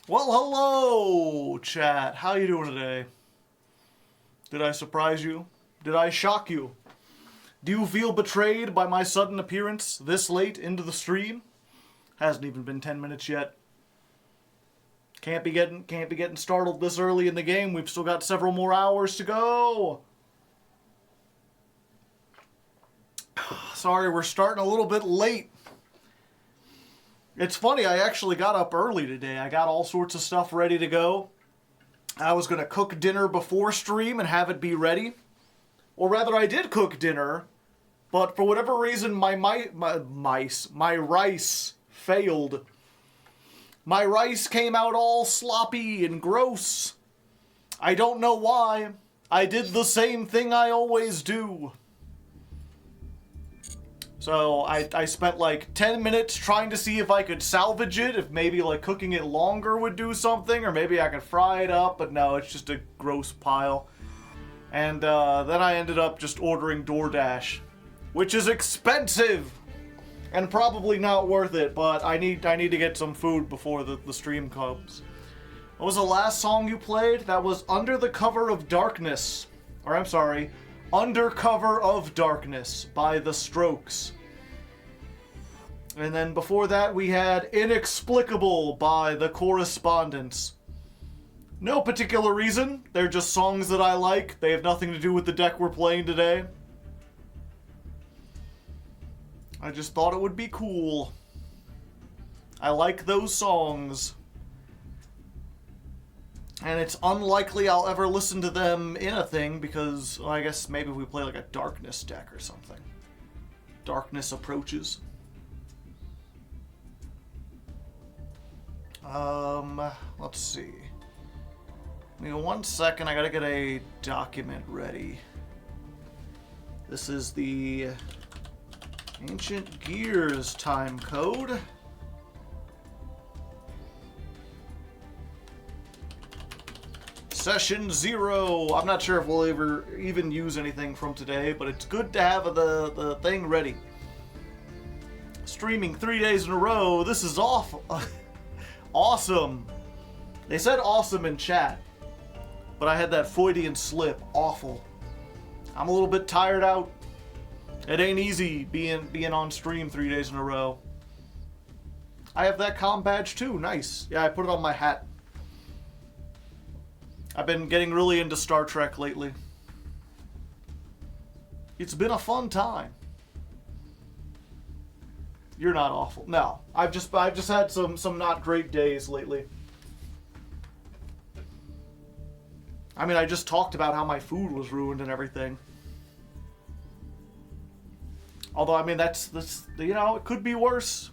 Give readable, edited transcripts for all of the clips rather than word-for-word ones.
Well, hello, chat. How you doing today? Did I surprise you? Did I shock you? Do you feel betrayed by my sudden appearance this late into the stream? Hasn't even been 10 minutes yet. Can't be getting startled this early in the game. We've still got several more hours to go. Sorry, we're starting a little bit late. It's funny, I actually got up early today. I got all sorts of stuff ready to go. I was going to cook dinner before stream and have it be ready. Or rather, I did cook dinner, but for whatever reason, my rice failed. My rice came out all sloppy and gross. I don't know why. I did the same thing I always do. So I spent like 10 minutes trying to see if I could salvage it, if maybe like cooking it longer would do something, or maybe I could fry it up, but no, it's just a gross pile. And then I ended up just ordering DoorDash, which is expensive and probably not worth it, but I need to get some food before the stream comes. What was the last song you played? That was Under the Cover of Darkness. Or I'm sorry, Under Cover of Darkness by The Strokes. And then before that we had Inexplicable by The Correspondents. No particular reason, they're just songs that I like. They have nothing to do with the deck we're playing today. I just thought it would be cool. I like those songs. And it's unlikely I'll ever listen to them in a thing because, well, I guess maybe we play like a Darkness deck or something. Darkness Approaches. Let's see. Give me 1 second, I gotta get a document ready. This is the Ancient Gears time code. Session 0. I'm not sure if we'll ever even use anything from today, but it's good to have the thing ready. Streaming 3 days in a row. This is awful. Awesome. They said awesome in chat, but I had that Freudian slip. Awful. I'm a little bit tired out. It ain't easy being on stream 3 days in a row. I have that comm badge too. Nice. Yeah, I put it on my hat. I've been getting really into Star Trek lately. It's been a fun time. You're not awful. No, I've just had some not great days lately. I mean, I just talked about how my food was ruined and everything. Although, I mean, that's you know, it could be worse.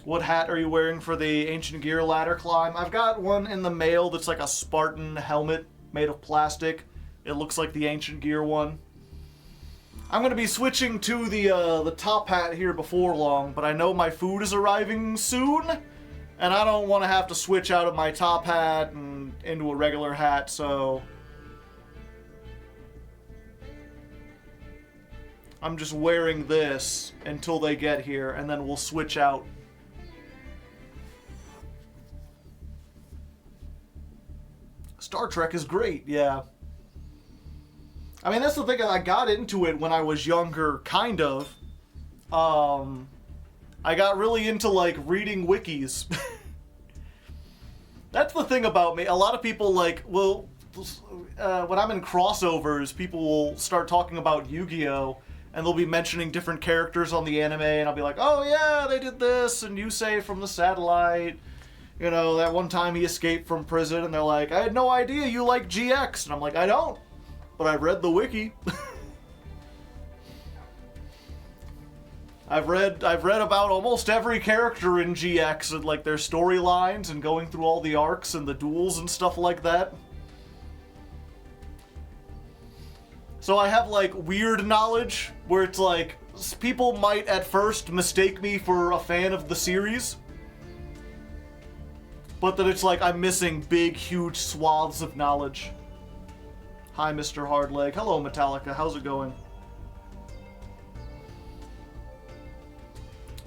What hat are you wearing for the Ancient Gear ladder climb? I've got one in the mail that's like a Spartan helmet made of plastic. It looks like the Ancient Gear one. I'm going to be switching to the top hat here before long, but I know my food is arriving soon, and I don't want to have to switch out of my top hat and into a regular hat, so I'm just wearing this until they get here, and then we'll switch out. Star Trek is great, yeah. I mean, that's the thing, I got into it when I was younger, kind of. I got really into, like, reading wikis. That's the thing about me. A lot of people, like, will... when I'm in crossovers, people will start talking about Yu-Gi-Oh! And they'll be mentioning different characters on the anime, and I'll be like, oh yeah, they did this, and Yusei from the satellite. You know, that one time he escaped from prison, and they're like, I had no idea you like GX. And I'm like, I don't. But I've read the wiki. I've read about almost every character in GX and like their storylines and going through all the arcs and the duels and stuff like that. So I have like weird knowledge where it's like people might at first mistake me for a fan of the series, but then it's like I'm missing big, huge swaths of knowledge. Hi, Mr. Hardleg. Hello, Metallica. How's it going?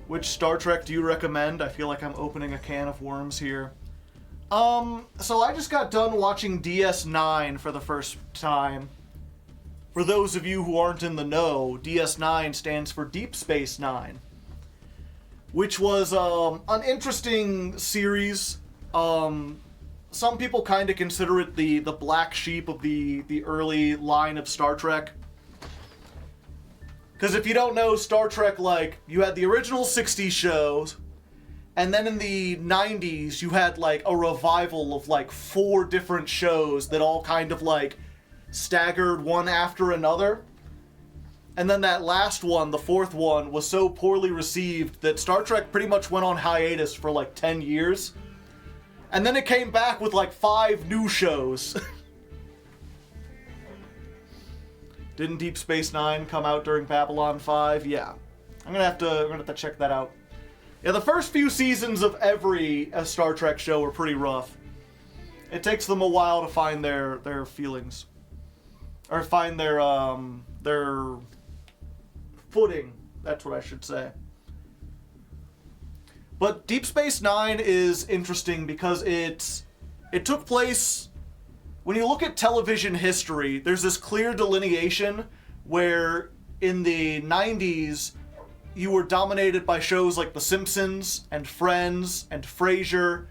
Which Star Trek do you recommend? I feel like I'm opening a can of worms here. So I just got done watching DS9 for the first time. For those of you who aren't in the know, DS9 stands for Deep Space Nine, which was an interesting series. Some people kind of consider it the black sheep of the early line of Star Trek. Because if you don't know, Star Trek, like, you had the original 60s shows, and then in the 90s, you had, like, a revival of, like, 4 different shows that all kind of, like, staggered one after another. And then that last one, the 4th one, was so poorly received that Star Trek pretty much went on hiatus for, like, 10 years. And then it came back with, like, 5 new shows. Didn't Deep Space Nine come out during Babylon 5? Yeah. I'm gonna have to check that out. Yeah, the first few seasons of every Star Trek show are pretty rough. It takes them a while to find their feelings. Or find their footing. That's what I should say. But Deep Space Nine is interesting because it took place... When you look at television history, there's this clear delineation where in the 90s, you were dominated by shows like The Simpsons and Friends and Frasier,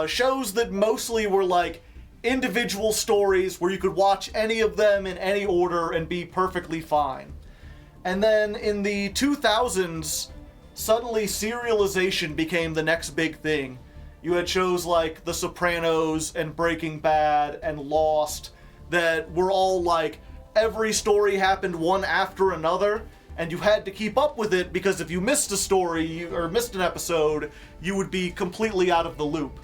shows that mostly were like individual stories where you could watch any of them in any order and be perfectly fine. And then in the 2000s, suddenly serialization became the next big thing. You had shows like The Sopranos and Breaking Bad and Lost that were all like, every story happened one after another, and you had to keep up with it because if you missed a story or missed an episode, you would be completely out of the loop.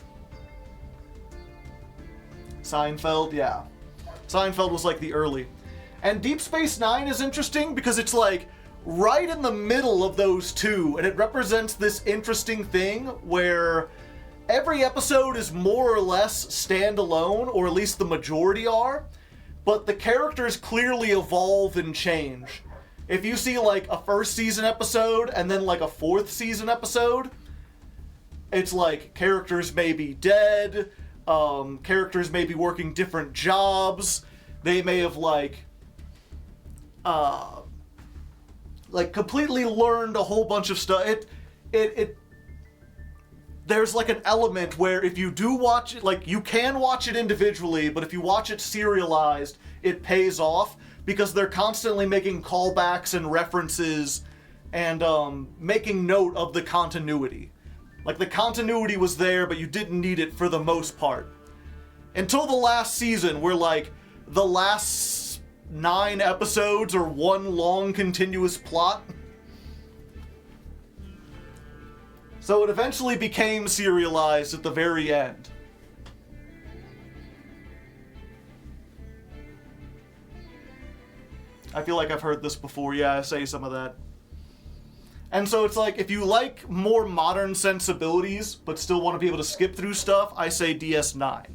Seinfeld, yeah. Seinfeld was like the early. And Deep Space Nine is interesting because it's like right in the middle of those two, and it represents this interesting thing where every episode is more or less standalone, or at least the majority are, but the characters clearly evolve and change. If you see like a first season episode and then like a 4th season episode, it's like characters may be dead, characters may be working different jobs, they may have like completely learned a whole bunch of stuff. There's like an element where if you do watch it, like you can watch it individually, but if you watch it serialized, it pays off because they're constantly making callbacks and references and making note of the continuity. Like the continuity was there, but you didn't need it for the most part. Until the last season, where like the last 9 episodes are one long continuous plot. So it eventually became serialized at the very end. I feel like I've heard this before. Yeah, I say some of that. And so it's like, if you like more modern sensibilities, but still want to be able to skip through stuff, I say DS9.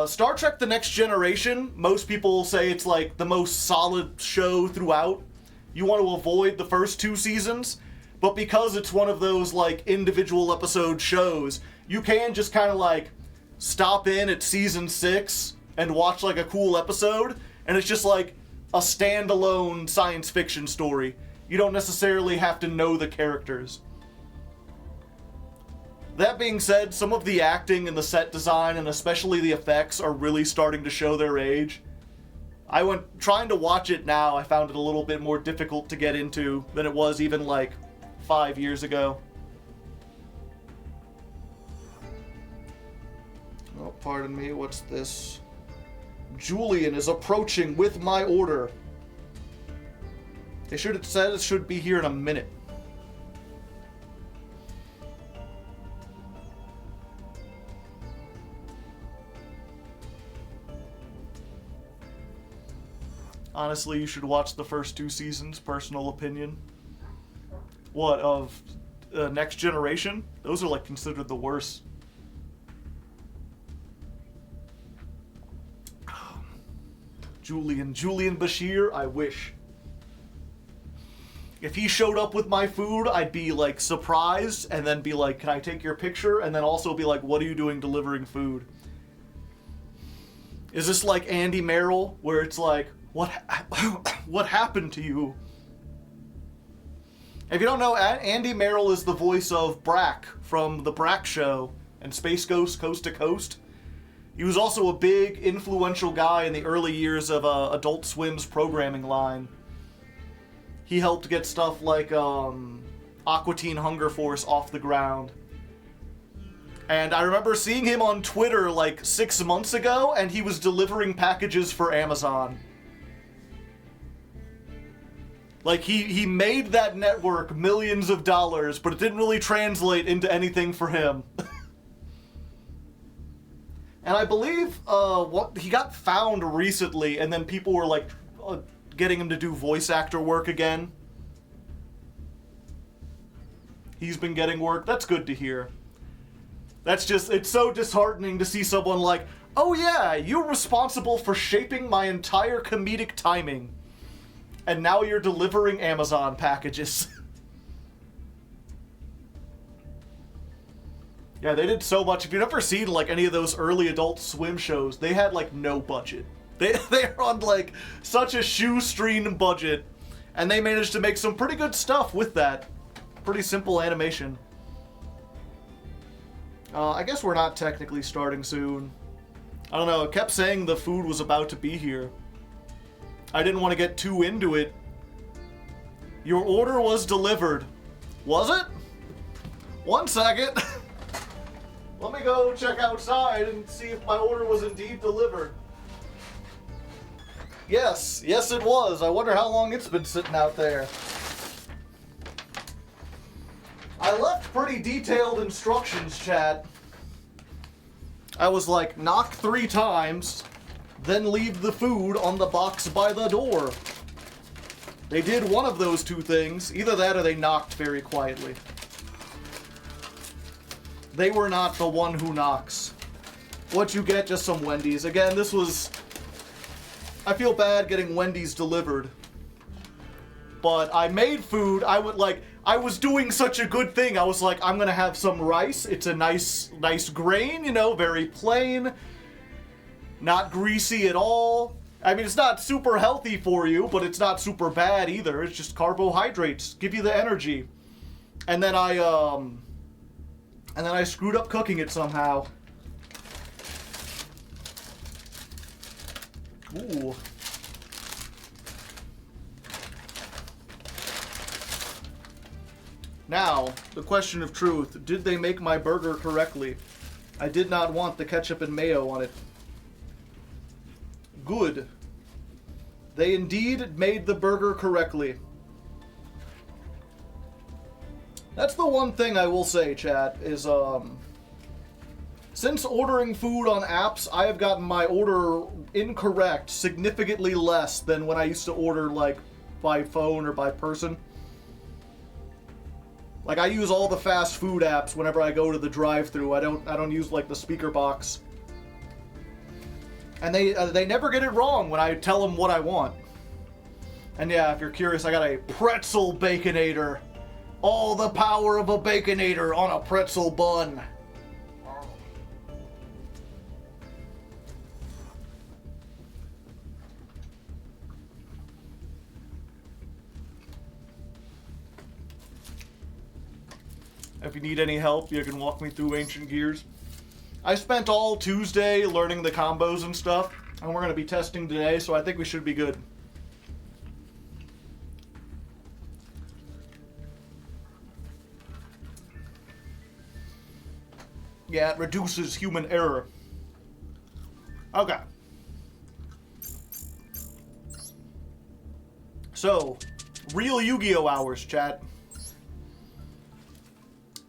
Star Trek The Next Generation, most people say it's like the most solid show throughout. You want to avoid the first 2 seasons. But because it's one of those, like, individual episode shows, you can just kind of, like, stop in at season 6 and watch, like, a cool episode, and it's just, like, a standalone science fiction story. You don't necessarily have to know the characters. That being said, some of the acting and the set design, and especially the effects, are really starting to show their age. Trying to watch it now, I found it a little bit more difficult to get into than it was even, like, 5 years ago. Oh, pardon me, what's this? Julian is approaching with my order. They should have said it should be here in a minute. Honestly, you should watch the first 2 seasons, personal opinion. What, of Next Generation? Those are, like, considered the worst. Julian Bashir, I wish. If he showed up with my food, I'd be like surprised and then be like, can I take your picture? And then also be like, what are you doing delivering food? Is this like Andy Merrill, where it's like, what happened to you? If you don't know, Andy Merrill is the voice of Brack from The Brack Show and Space Ghost Coast to Coast. He was also a big, influential guy in the early years of Adult Swim's programming line. He helped get stuff like Aqua Teen Hunger Force off the ground. And I remember seeing him on Twitter like 6 months ago, and he was delivering packages for Amazon. Like, he made that network millions of dollars, but it didn't really translate into anything for him. And I believe he got found recently, and then people were like getting him to do voice actor work again. He's been getting work. That's good to hear. That's just, it's so disheartening to see someone like, oh yeah, you're responsible for shaping my entire comedic timing. And now you're delivering Amazon packages. Yeah, they did so much. If you've ever seen like any of those early Adult Swim shows, they had like no budget. They're on like such a shoestring budget, and they managed to make some pretty good stuff with that. Pretty simple animation. I guess we're not technically starting soon. I don't know, it kept saying the food was about to be here. I didn't want to get too into it. Your order was delivered. Was it? 1 second. Let me go check outside and see if my order was indeed delivered. Yes, it was. I wonder how long it's been sitting out there. I left pretty detailed instructions, chat. I was like, knock 3 times, then leave the food on the box by the door. They did one of those 2 things. Either that or they knocked very quietly. They were not the one who knocks. What you get, just some Wendy's. Again, this was... I feel bad getting Wendy's delivered. But I made food. I was doing such a good thing. I was like, I'm gonna have some rice. It's a nice grain, you know, very plain. Not greasy at all. I mean, it's not super healthy for you, but it's not super bad either. It's just carbohydrates. Give you the energy. And then I screwed up cooking it somehow. Ooh. Now, the question of truth. Did they make my burger correctly? I did not want the ketchup and mayo on it. Good. They indeed made the burger correctly. That's the one thing I will say, chat, is, since ordering food on apps, I have gotten my order incorrect significantly less than when I used to order, like, by phone or by person. Like, I use all the fast food apps whenever I go to the drive-thru. I don't use, like, the speaker box. And they never get it wrong when I tell them what I want. And yeah, if you're curious, I got a pretzel baconator. All the power of a baconator on a pretzel bun. If you need any help, you can walk me through Ancient Gears. I spent all Tuesday learning the combos and stuff, and we're going to be testing today, so I think we should be good. Yeah, it reduces human error. Okay. So, real Yu-Gi-Oh! Hours, chat.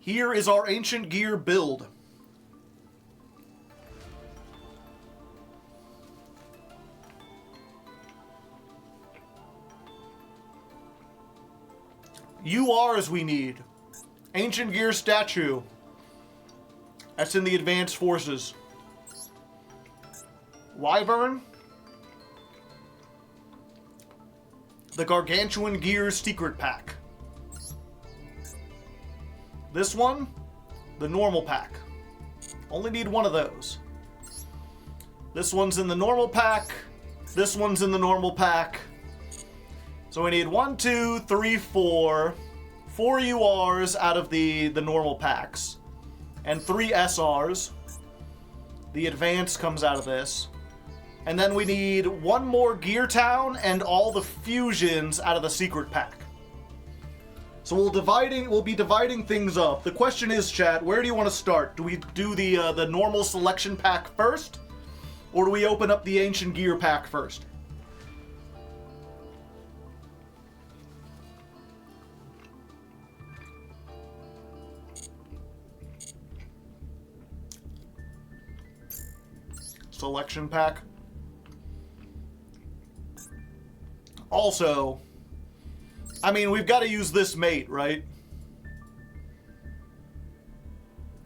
Here is our Ancient Gear build. URs we need. Ancient Gear statue. That's in the advanced forces. Wyvern. The Gargantuan Gears secret pack. This one, the normal pack. Only need one of those. This one's in the normal pack. This one's in the normal pack. So we need 1, 2, 3, 4. 4 URs out of the normal packs. And 3 SRs. The advance comes out of this. And then we need 1 more Gear Town and all the fusions out of the secret pack. So we'll be dividing things up. The question is, chat, where do you want to start? Do we do the normal selection pack first? Or do we open up the ancient gear pack first? Selection pack. Also, I mean, we've got to use this mate, right?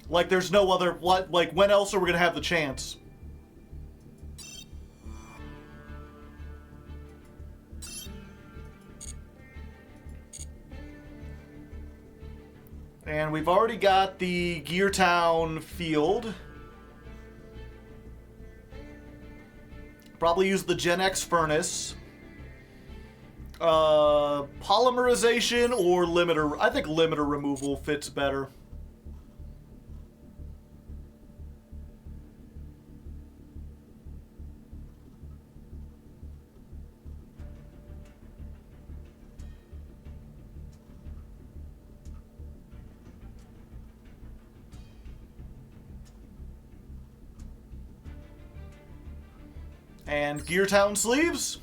Like, there's no other... What? Like, when else are we going to have the chance? And we've already got the Gear Town field. Probably use the Gen X furnace. Polymerization or limiter. I think limiter removal fits better. And Gear Town sleeves.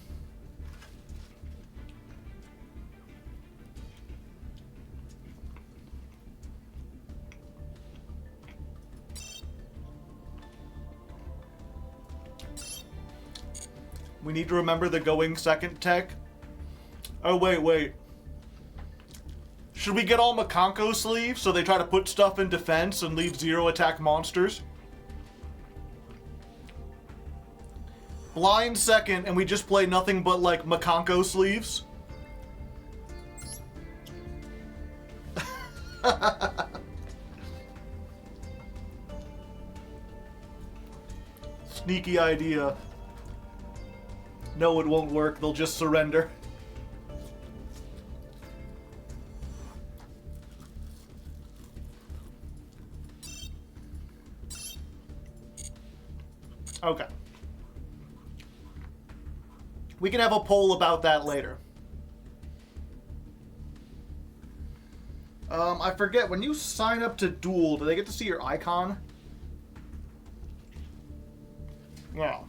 We need to remember the going second tech. Oh, wait. Should we get all Makanko sleeves so they try to put stuff in defense and leave 0 attack monsters? Blind second, and we just play nothing but, like, Makanko sleeves? Sneaky idea. No, it won't work. They'll just surrender. Okay. We can have a poll about that later. I forget, when you sign up to Duel, do they get to see your icon? Yeah.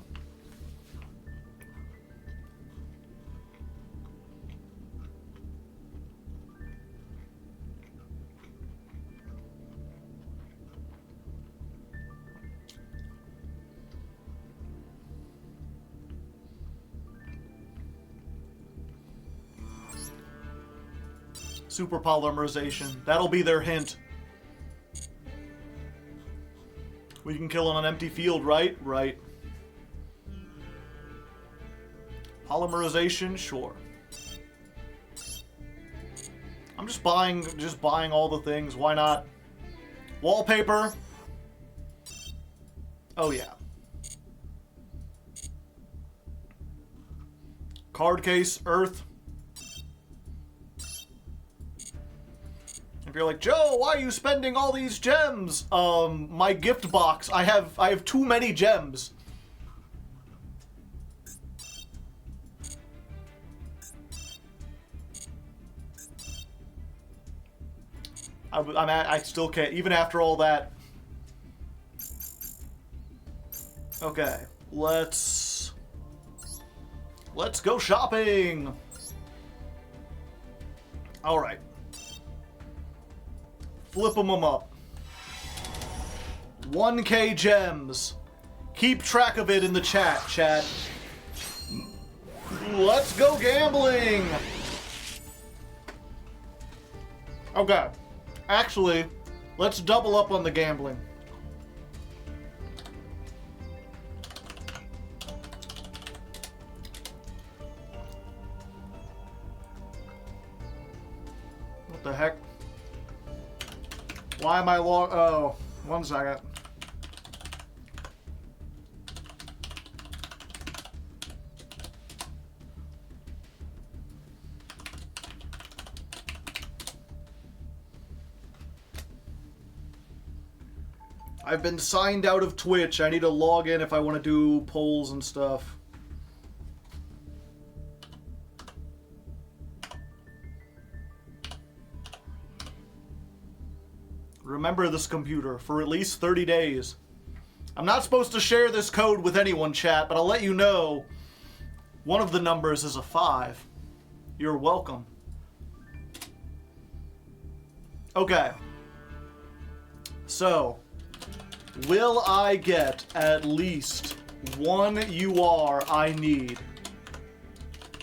Super polymerization. That'll be their hint. We can kill on an empty field, right? Right. Polymerization, sure. I'm just buying all the things. Why not? Wallpaper. Oh yeah. Card case, Earth. If you're like, Joe, why are you spending all these gems? My gift box. I have too many gems. I still can't, even after all that. Okay, let's go shopping. All right. Flip them up. 1K gems. Keep track of it in the chat. Let's go gambling. Okay. Actually, let's double up on the gambling. What the heck? Why am I oh, 1 second. I've been signed out of Twitch. I need to log in if I want to do polls and stuff. Remember this computer for at least 30 days. I'm not supposed to share this code with anyone, chat, but I'll let you know one of the numbers is a 5. You're welcome. Okay. So, will I get at least 1 UR I need?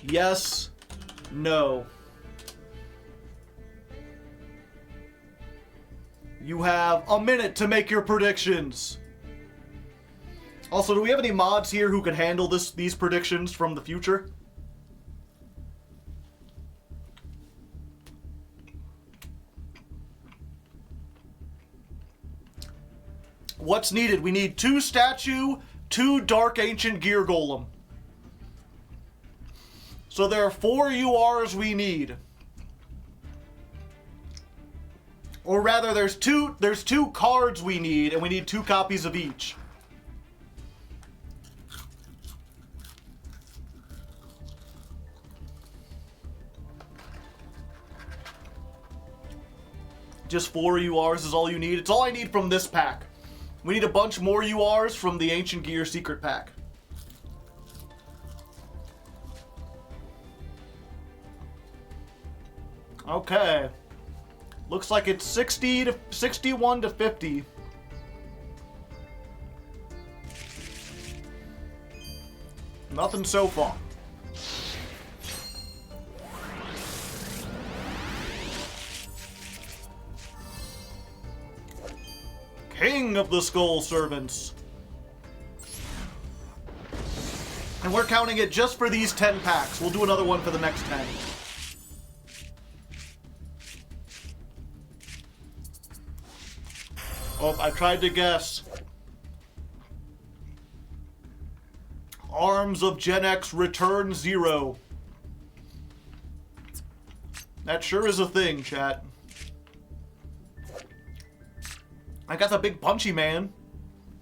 Yes, no. You have a minute to make your predictions. Also, do we have any mods here who can handle these predictions from the future? What's needed? We need 2 statue, 2 dark ancient gear golem. So there are 4 URs we need. Or rather, there's two cards we need, and we need 2 copies of each. Just 4 URs is all you need. It's all I need from this pack. We need a bunch more URs from the Ancient Gear Secret Pack. Okay. Looks like it's 61 to 50. Nothing so far. King of the Skull Servants. And we're counting it just for these 10 packs. We'll do another one for the next 10. Oh, I tried to guess. Arms of Gen X Return 0. That sure is a thing, chat. I got the big punchy man.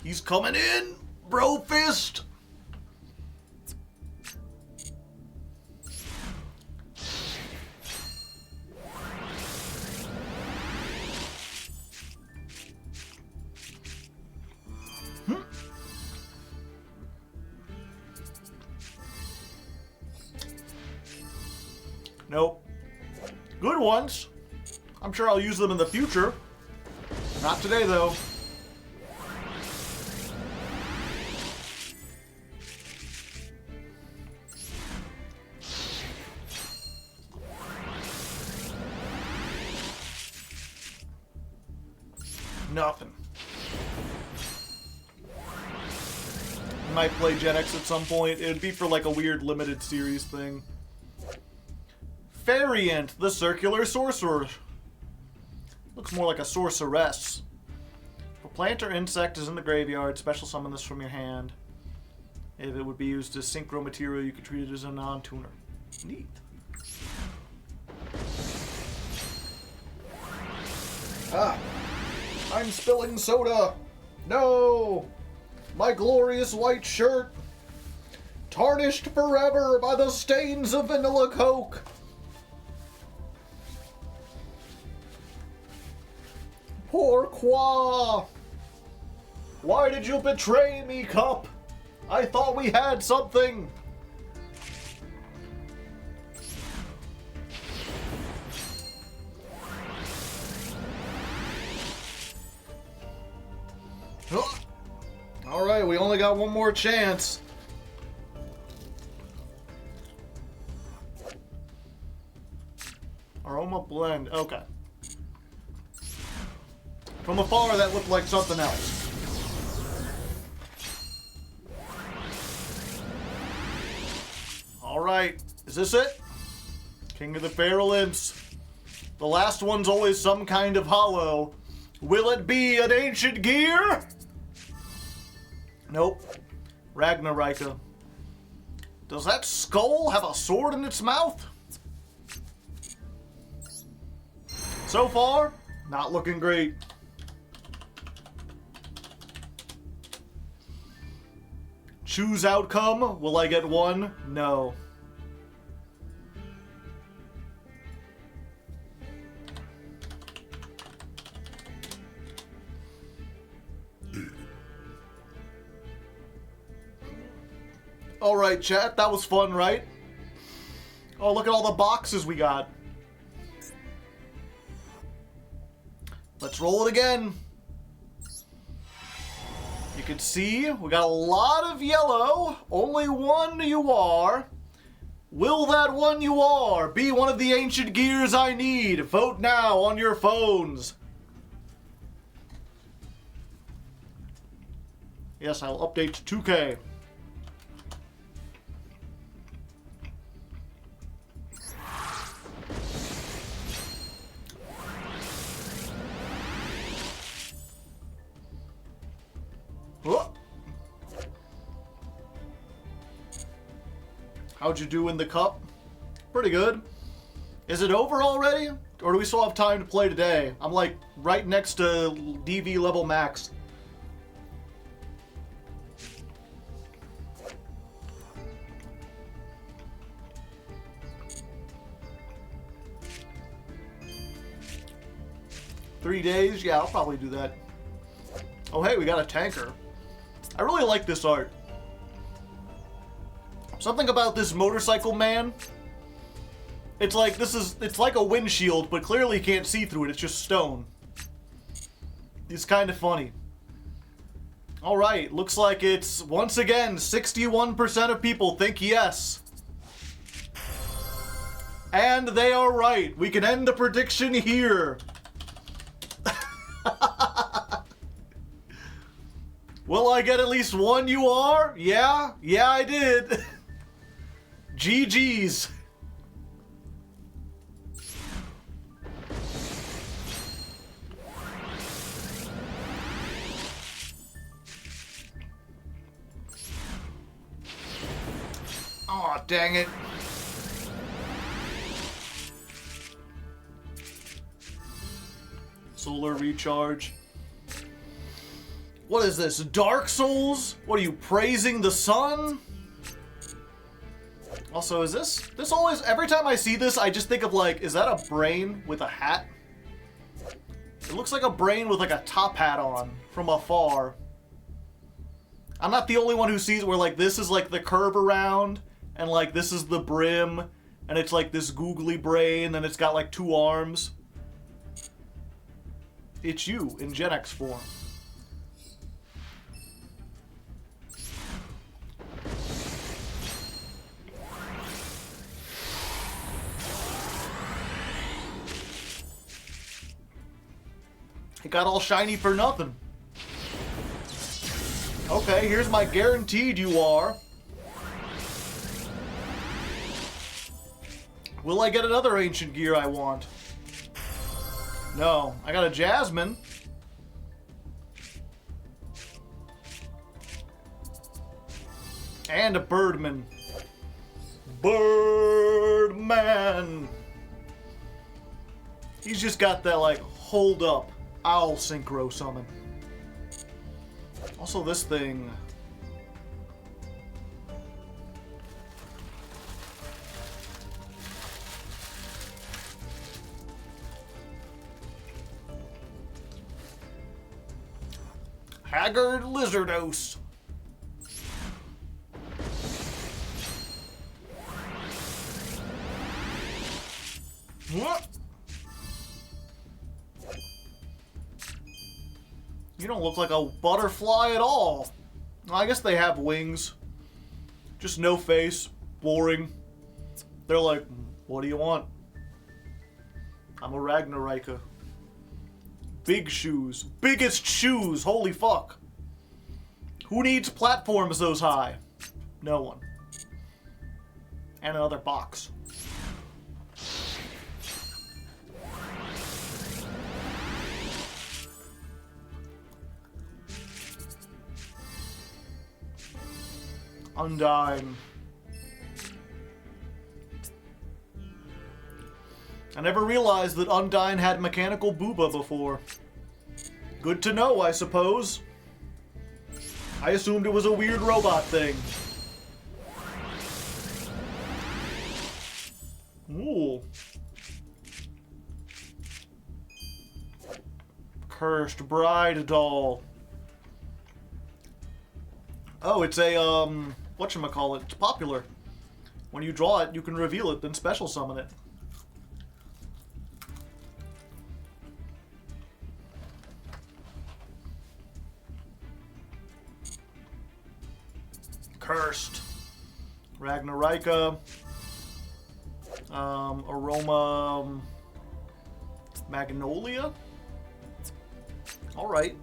He's coming in, bro fist. Nope. Good ones. I'm sure I'll use them in the future. Not today, though. Nothing. Might play Gen X at some point. It'd be for like a weird limited series thing. Variant, the Circular Sorcerer. Looks more like a sorceress. If a plant or insect is in the graveyard, special summon this from your hand. If it would be used as synchro material, you could treat it as a non-tuner. Neat. Ah! I'm spilling soda! No! My glorious white shirt! Tarnished forever by the stains of vanilla Coke! Pourquoi? Why did you betray me, Cup? I thought we had something. All right, we only got one more chance. Aroma blend. Okay. From afar, that looked like something else. Alright, is this it? King of the Feral Imps. The last one's always some kind of hollow. Will it be an ancient gear? Nope. Ragnarika. Does that skull have a sword in its mouth? So far, not looking great. Choose outcome. Will I get one? No. Alright, chat, that was fun, right? Oh, look at all the boxes we got. Let's roll it again. You can see we got a lot of yellow. Only one you are. Will that one you are be one of the ancient gears I need? Vote now on your phones. Yes, I'll update to 2K. How'd you do in the cup? Pretty good. Is it over already? Or do we still have time to play today? I'm like right next to DV level max. Three days? Yeah, I'll probably do that. Oh hey, we got a tanker. I really like this art. Something about this motorcycle man. It's like it's like a windshield, but clearly you can't see through it. It's just stone. It's kind of funny. All right, looks like it's once again 61% of people think yes. And they are right. We can end the prediction here. Will I get at least one you are? Yeah, I did. GG's. Aw, dang it. Solar recharge. What is this? Dark Souls? What are you, praising the sun? Also, is this always, every time I see this, I just think of like, is that a brain with a hat? It looks like a brain with like a top hat on from afar. I'm not the only one who sees where like this is like the curve around and like this is the brim and it's like this googly brain and it's got like two arms. It's you in Gen X form. It got all shiny for nothing. Okay, here's my guaranteed you are. Will I get another ancient gear I want? No, I got a Jasmine. And a Birdman. Birdman! He's just got that, like, hold up. I'll synchro summon. Also, this thing. Haggard Lizardos. What? You don't look like a butterfly at all. I guess they have wings. Just no face. Boring. They're like, what do you want? I'm a Ragnarika. Big shoes. Biggest shoes. Holy fuck. Who needs platforms those high? No one. And another box. Undyne. I never realized that Undyne had mechanical booba before. Good to know, I suppose. I assumed it was a weird robot thing. Ooh. Cursed Bride doll. Oh, it's a, whatchamacallit, it's popular. When you draw it, you can reveal it, then special summon it. Cursed. Ragnarika. Aroma. Magnolia? Alright.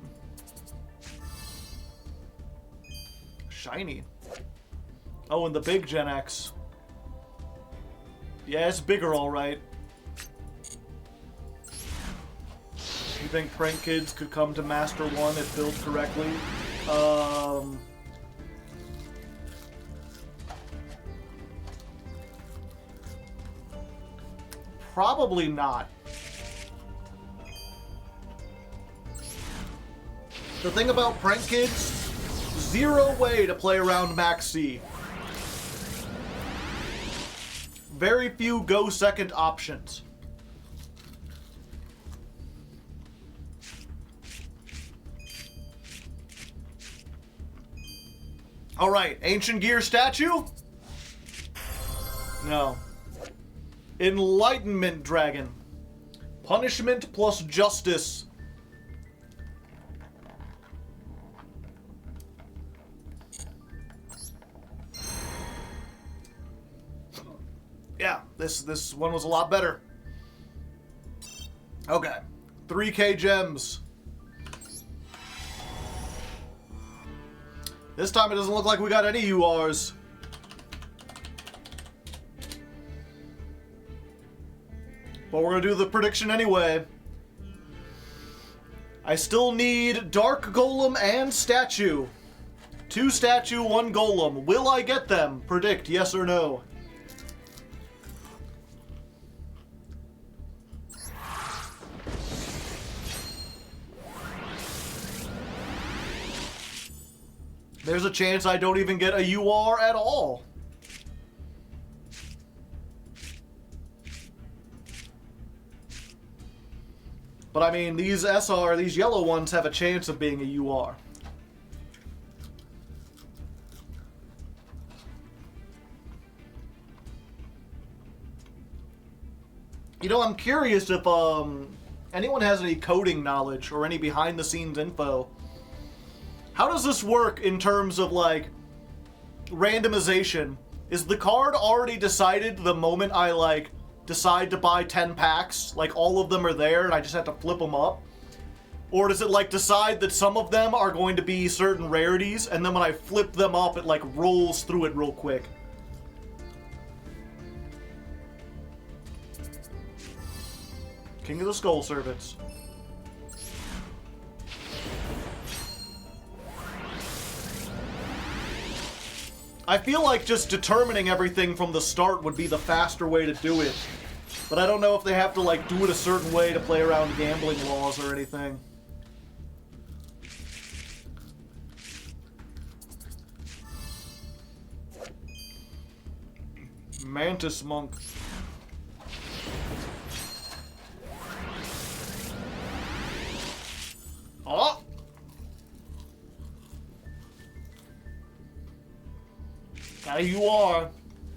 Shiny. Oh, and the big Gen X. Yeah, it's bigger, alright. You think Prank Kids could come to Master 1 if built correctly? Probably not. The thing about Prank Kids, zero way to play around Max C. Very few go second options. Alright, Ancient Gear statue? No. Enlightenment Dragon. Punishment plus justice. Yeah, this one was a lot better. Okay. 3K gems. This time it doesn't look like we got any URs. But we're gonna do the prediction anyway. I still need Dark Golem and Statue. 2 Statue, 1 Golem. Will I get them? Predict, yes or no. There's a chance I don't even get a UR at all. But I mean, these SR, these yellow ones have a chance of being a UR. You know, I'm curious if anyone has any coding knowledge or any behind-the-scenes info. How does this work in terms of, like, randomization? Is the card already decided the moment I, like, decide to buy 10 packs? Like, all of them are there and I just have to flip them up? Or does it, like, decide that some of them are going to be certain rarities, and then when I flip them up, it, like, rolls through it real quick? King of the Skull Servants. I feel like just determining everything from the start would be the faster way to do it. But I don't know if they have to, like, do it a certain way to play around gambling laws or anything. Mantis Monk. Oh! Now you are.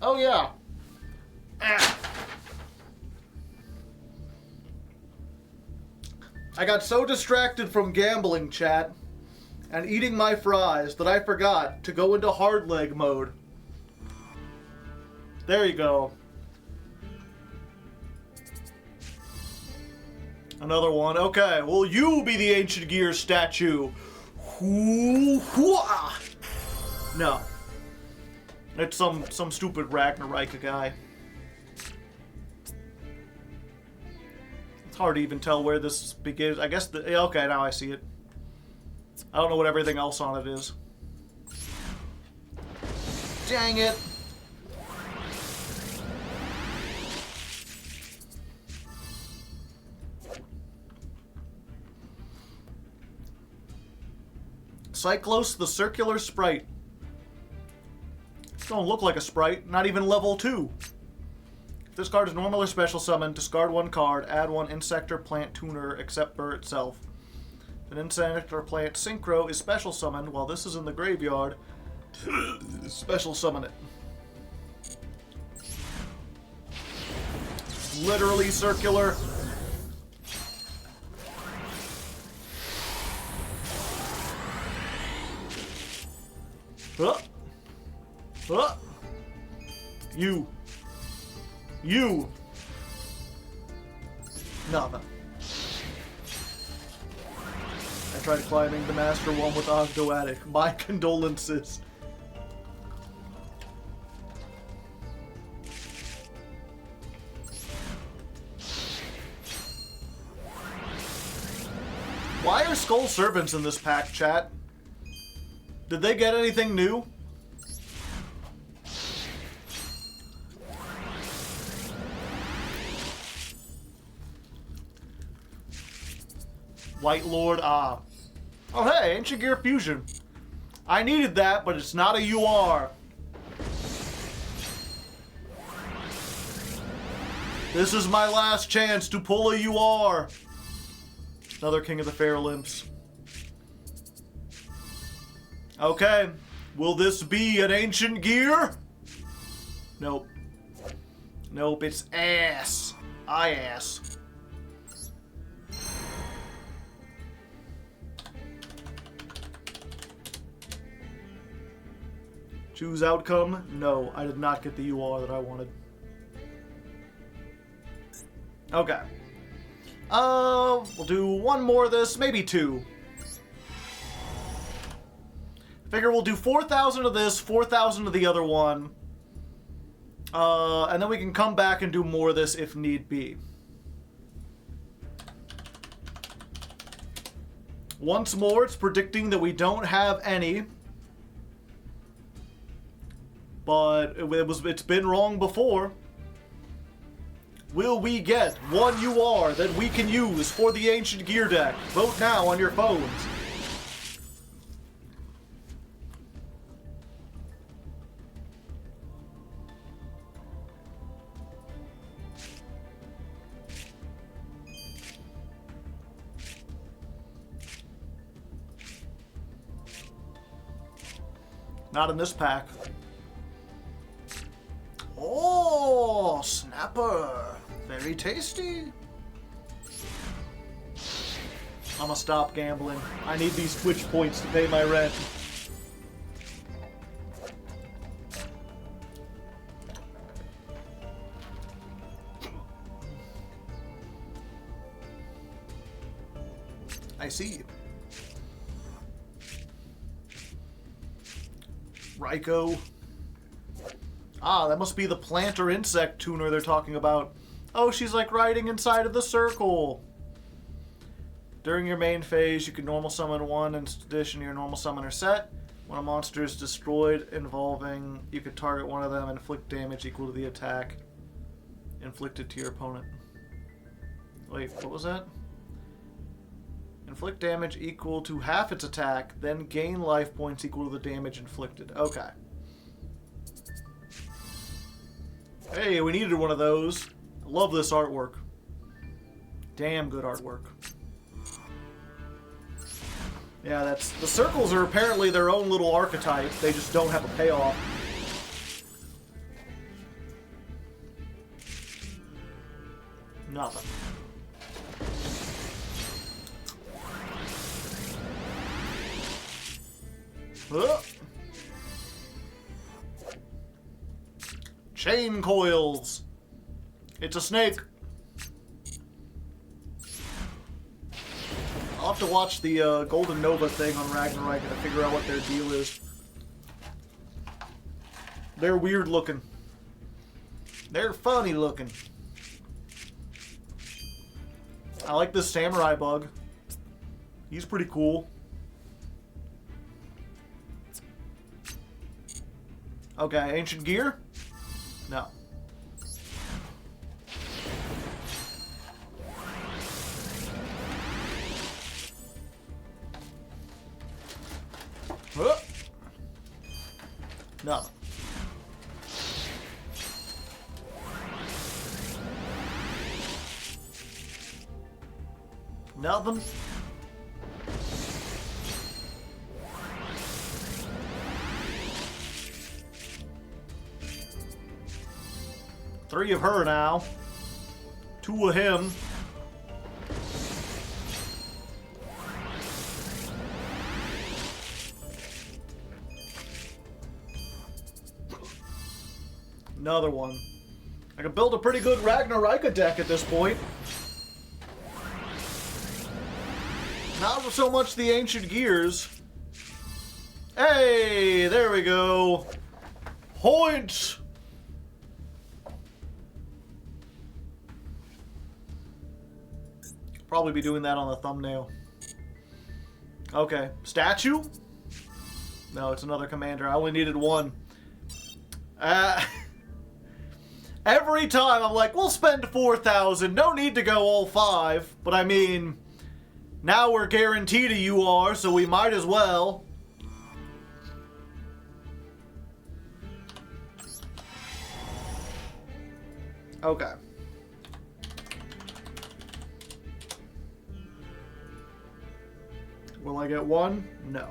Oh, yeah. Ah. I got so distracted from gambling, chat, and eating my fries that I forgot to go into Hardleg mode. There you go. Another one. Okay, will you be the Ancient Gear statue? No. It's some stupid Ragnarika guy. It's hard to even tell where this begins. I guess okay, now I see it. I don't know what everything else on it is. Dang it. Cyclos, the circular sprite. Don't look like a sprite, not even level 2. If this card is normal or special summoned, discard one card, add one insect or plant tuner except for itself. An insect or plant synchro is special summoned while this is in the graveyard. Special summon it. Literally circular. You. Nothing. I tried climbing the Master One with Ogdo Attic. My condolences. Why are Skull Servants in this pack, chat? Did they get anything new? White Lord, ah. Oh hey, Ancient Gear Fusion. I needed that, but it's not a UR. This is my last chance to pull a UR. Another King of the Fair Limps. Okay, will this be an Ancient Gear? Nope. Nope, it's ass. I ass. Choose outcome? No, I did not get the UR that I wanted. Okay. We'll do one more of this, maybe two. Figure we'll do 4,000 of this, 4,000 of the other one. And then we can come back and do more of this if need be. Once more, it's predicting that we don't have any. But it's been wrong before. Will we get one UR that we can use for the Ancient Gear deck? Vote now on your phones. Not in this pack. Oh, snapper. Very tasty. I'ma stop gambling. I need these Twitch points to pay my rent. I see. Raikou. Ah, that must be the plant or insect tuner they're talking about. Oh, she's like riding inside of the circle. During your main phase, you can normal summon one in addition to your normal summoner set. When a monster is destroyed involving, you can target one of them and inflict damage equal to the attack inflicted to your opponent. Wait, what was that? Inflict damage equal to half its attack, then gain life points equal to the damage inflicted. Okay. Hey, we needed one of those. I love this artwork. Damn good artwork. Yeah, that's... The circles are apparently their own little archetype. They just don't have a payoff. Nothing. Chain coils. It's a snake. I'll have to watch the Golden Nova thing on Ragnarok to figure out what their deal is. They're weird looking. They're funny looking. I like this samurai bug. He's pretty cool. Okay, ancient gear? No. No. Nothing. Three of her now. Two of him. Another one. I can build a pretty good Ragnarika deck at this point. Not so much the ancient gears. Hey, there we go. Points. Probably be doing that on the thumbnail. Okay, statue? No, it's another commander. I only needed one. Every time I'm like, we'll spend 4,000. No need to go all 5. But I mean, now we're guaranteed a UR, so we might as well. Okay. Will I get one? No.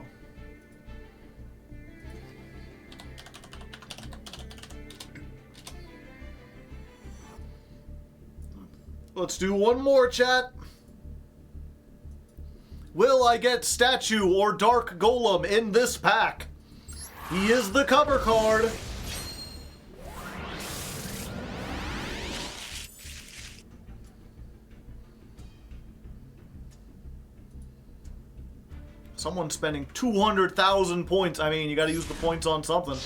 Let's do one more, chat. Will I get Statue or Dark Golem in this pack? He is the cover card. Someone's spending 200,000 points. I mean, you gotta use the points on something.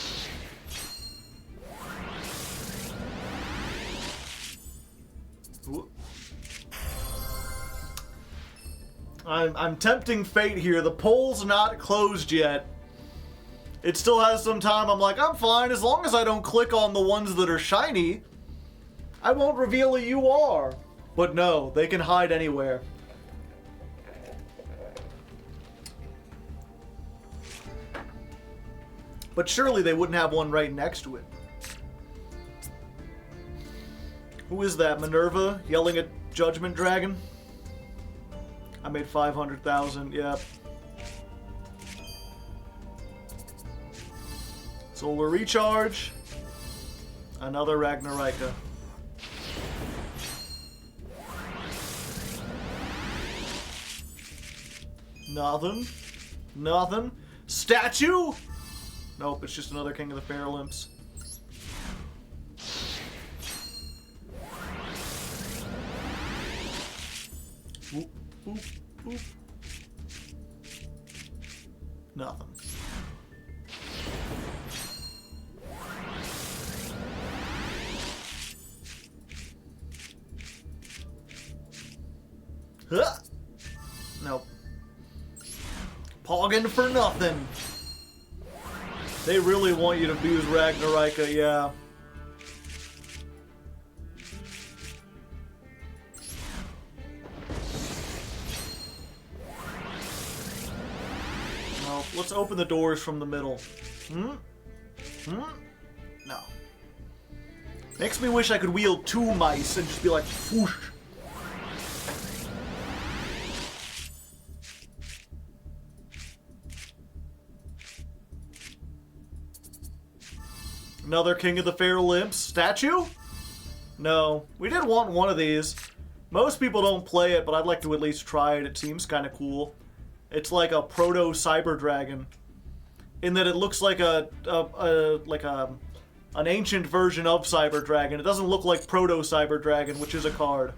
I'm tempting fate here. The poll's not closed yet. It still has some time. I'm like, I'm fine. As long as I don't click on the ones that are shiny, I won't reveal a UR. But no, they can hide anywhere. But surely they wouldn't have one right next to it. Who is that? Minerva yelling at Judgment Dragon? I made 500,000, yep. Solar Recharge. Another Ragnarika. Nothing. Nothing. Statue? Nope, it's just another King of the Fair Limps. Oop, oop, oop. Nothing. Huh. Nope. Pogging for nothing. They really want you to abuse Ragnarika, yeah. No, let's open the doors from the middle. No. Makes me wish I could wield 2 mice and just be like, whoosh. Another King of the Fair Limps. Statue? No. We did want one of these. Most people don't play it, but I'd like to at least try it. It seems kind of cool. It's like a proto-cyber dragon. In that it looks like an ancient version of Cyber Dragon. It doesn't look like proto-cyber dragon, which is a card.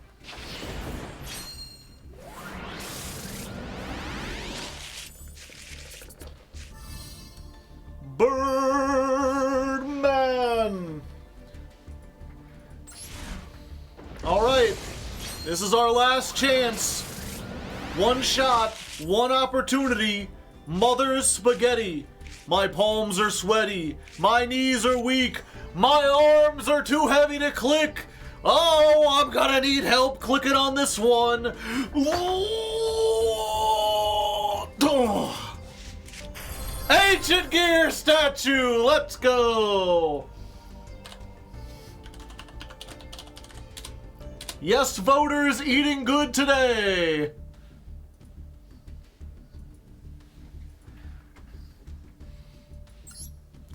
Birdman! Alright. This is our last chance. One shot, one opportunity. Mother's Spaghetti. My palms are sweaty. My knees are weak. My arms are too heavy to click. Oh, I'm gonna need help clicking on this one. Ancient Gear statue, let's go. Yes, voters eating good today.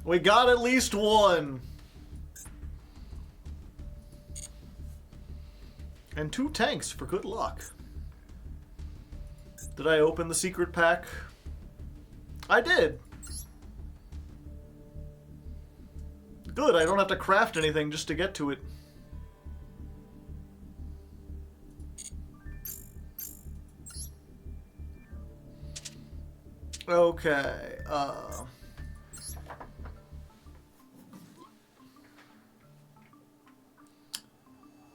We got at least one. And 2 tanks for good luck. Did I open the secret pack? I did. Good, I don't have to craft anything just to get to it. Okay,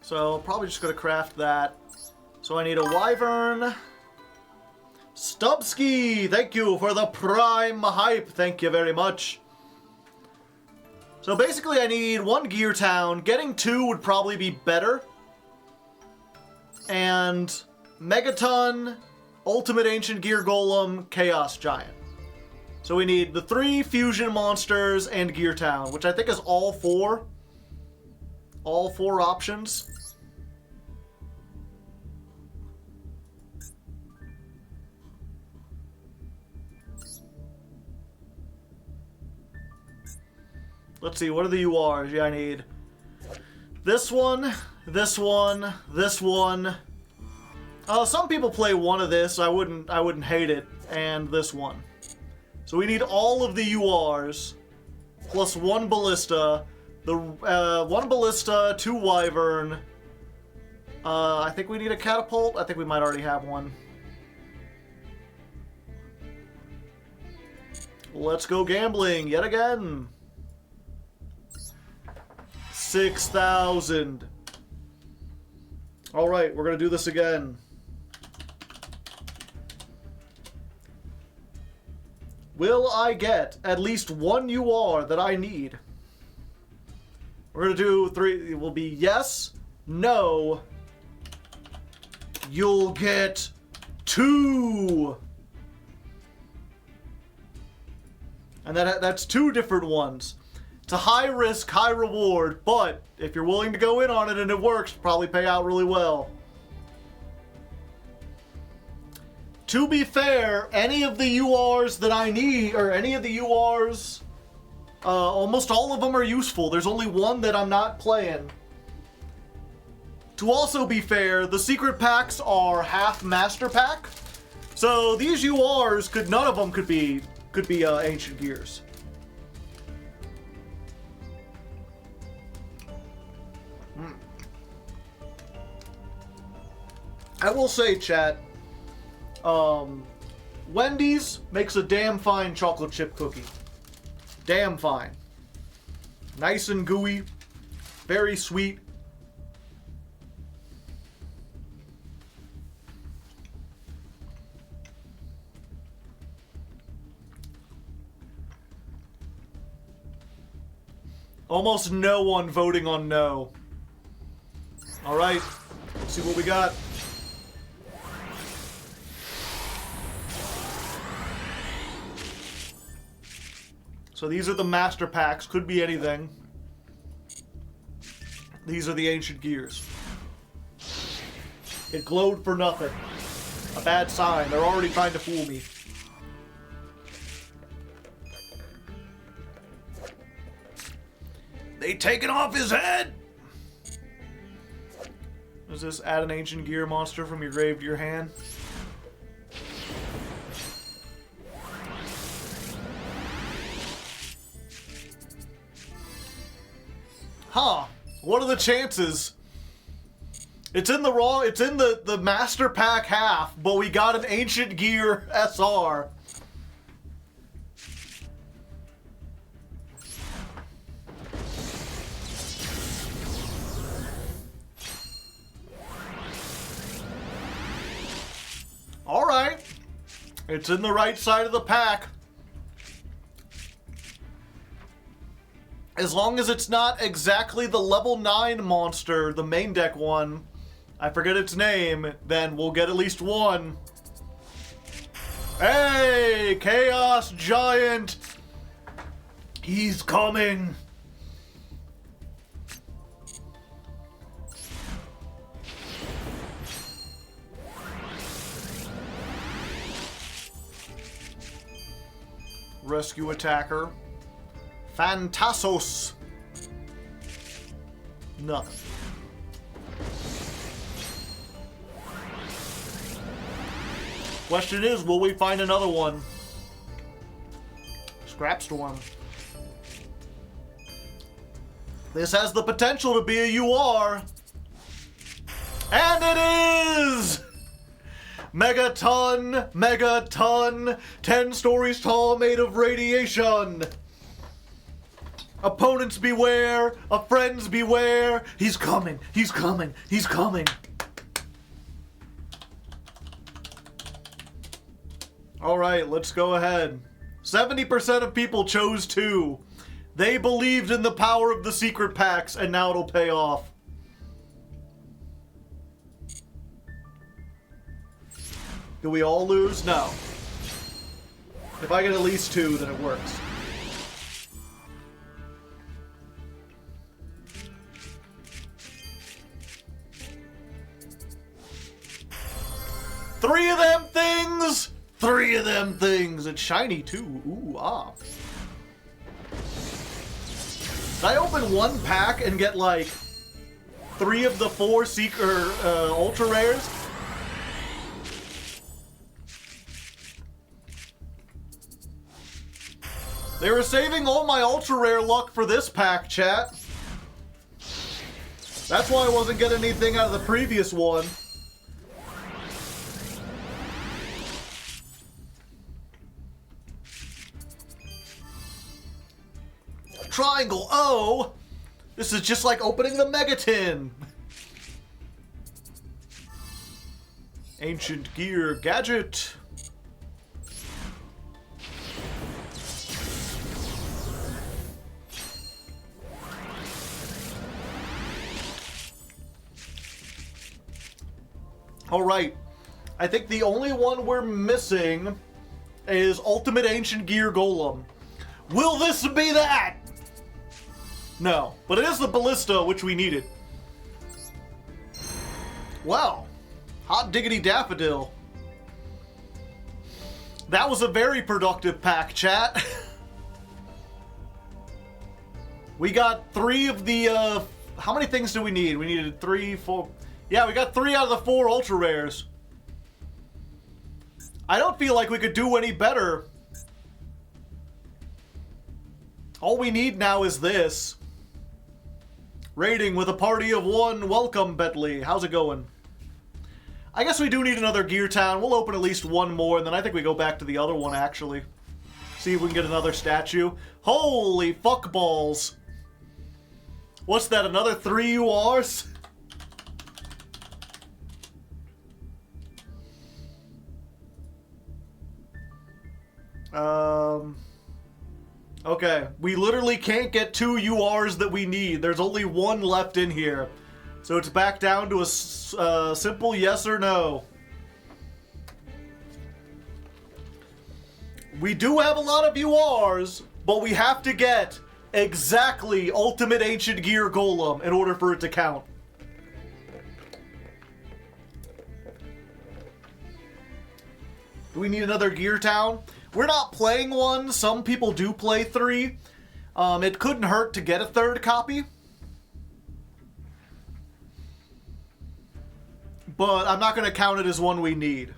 so probably just gonna craft that. So I need a wyvern. Stubsky, thank you for the prime hype. Thank you very much. So basically I need 1 gear town. Getting 2 would probably be better. And Megaton, Ultimate Ancient Gear Golem, Chaos Giant. So we need the 3 fusion monsters and gear town, which I think is all 4. All 4 options. Let's see, what are the URs? Yeah, I need this one, this one, this one. Some people play one of this. I wouldn't hate it, and this one. So we need all of the URs plus 1 ballista. The 1 ballista, 2 wyvern. I think we need a catapult. I think we might already have one. Let's go gambling yet again. 6,000. All right, we're gonna do this again. Will I get at least 1 UR that I need? We're gonna do 3. It will be yes, no. You'll get 2. And that's 2 different ones. It's a high risk, high reward, but if you're willing to go in on it and it works, probably pay out really well. To be fair, any of the URs that I need, or any of the URs, almost all of them are useful. There's only one that I'm not playing. To also be fair, the secret packs are half master pack. So these URs none of them could be ancient gears. I will say, chat, Wendy's makes a damn fine chocolate chip cookie. Damn fine. Nice and gooey. Very sweet. Almost no one voting on no. Alright, let's see what we got. So these are the master packs, could be anything. These are the ancient gears. It glowed for nothing. A bad sign, they're already trying to fool me. They taking off his head! Does this add an ancient gear monster from your grave to your hand? Huh. What are the chances? It's in the master pack half, but we got an ancient gear SR. Alright. It's in the right side of the pack. As long as it's not exactly the level 9 monster, the main deck one, I forget its name, then we'll get at least one. Hey, Chaos Giant! He's coming! Rescue attacker. Phantasos. Nothing. Question is, will we find another one? Scrapstorm. This has the potential to be a UR. And it is! Megaton, Megaton, 10 stories tall, made of radiation. Opponents beware, friends beware. He's coming, he's coming, he's coming. Alright, let's go ahead. 70% of people chose 2. They believed in the power of the secret packs, and now it'll pay off. Do we all lose? No. If I get at least 2, then it works. Three of them things! 3 of them things! It's shiny too. Ooh, ah. Did I open one pack and get like 3 of the 4 ultra rares? They were saving all my ultra rare luck for this pack, chat. That's why I wasn't getting anything out of the previous one. Triangle O! This is just like opening the Megatin! Ancient Gear Gadget. Alright, I think the only one we're missing is Ultimate Ancient Gear Golem. Will this be that? No, but it is the Ballista, which we needed. Wow, hot diggity daffodil. That was a very productive pack, chat. We got 3 of the, how many things do we need? We needed 3, 4... Yeah, we got 3 out of the 4 ultra rares. I don't feel like we could do any better. All we need now is this. Raiding with a party of 1. Welcome, Bentley. How's it going? I guess we do need another Gear Town. We'll open at least 1 more, and then I think we go back to the other one, actually. See if we can get another statue. Holy fuck balls. What's that, another 3 URs? Okay, we literally can't get 2 URs that we need. There's only 1 left in here. So it's back down to a simple yes or no. We do have a lot of URs, but we have to get exactly Ultimate Ancient Gear Golem in order for it to count. Do we need another Gear Town? We're not playing one. Some people do play 3. It couldn't hurt to get a 3rd copy. But I'm not going to count it as one we need.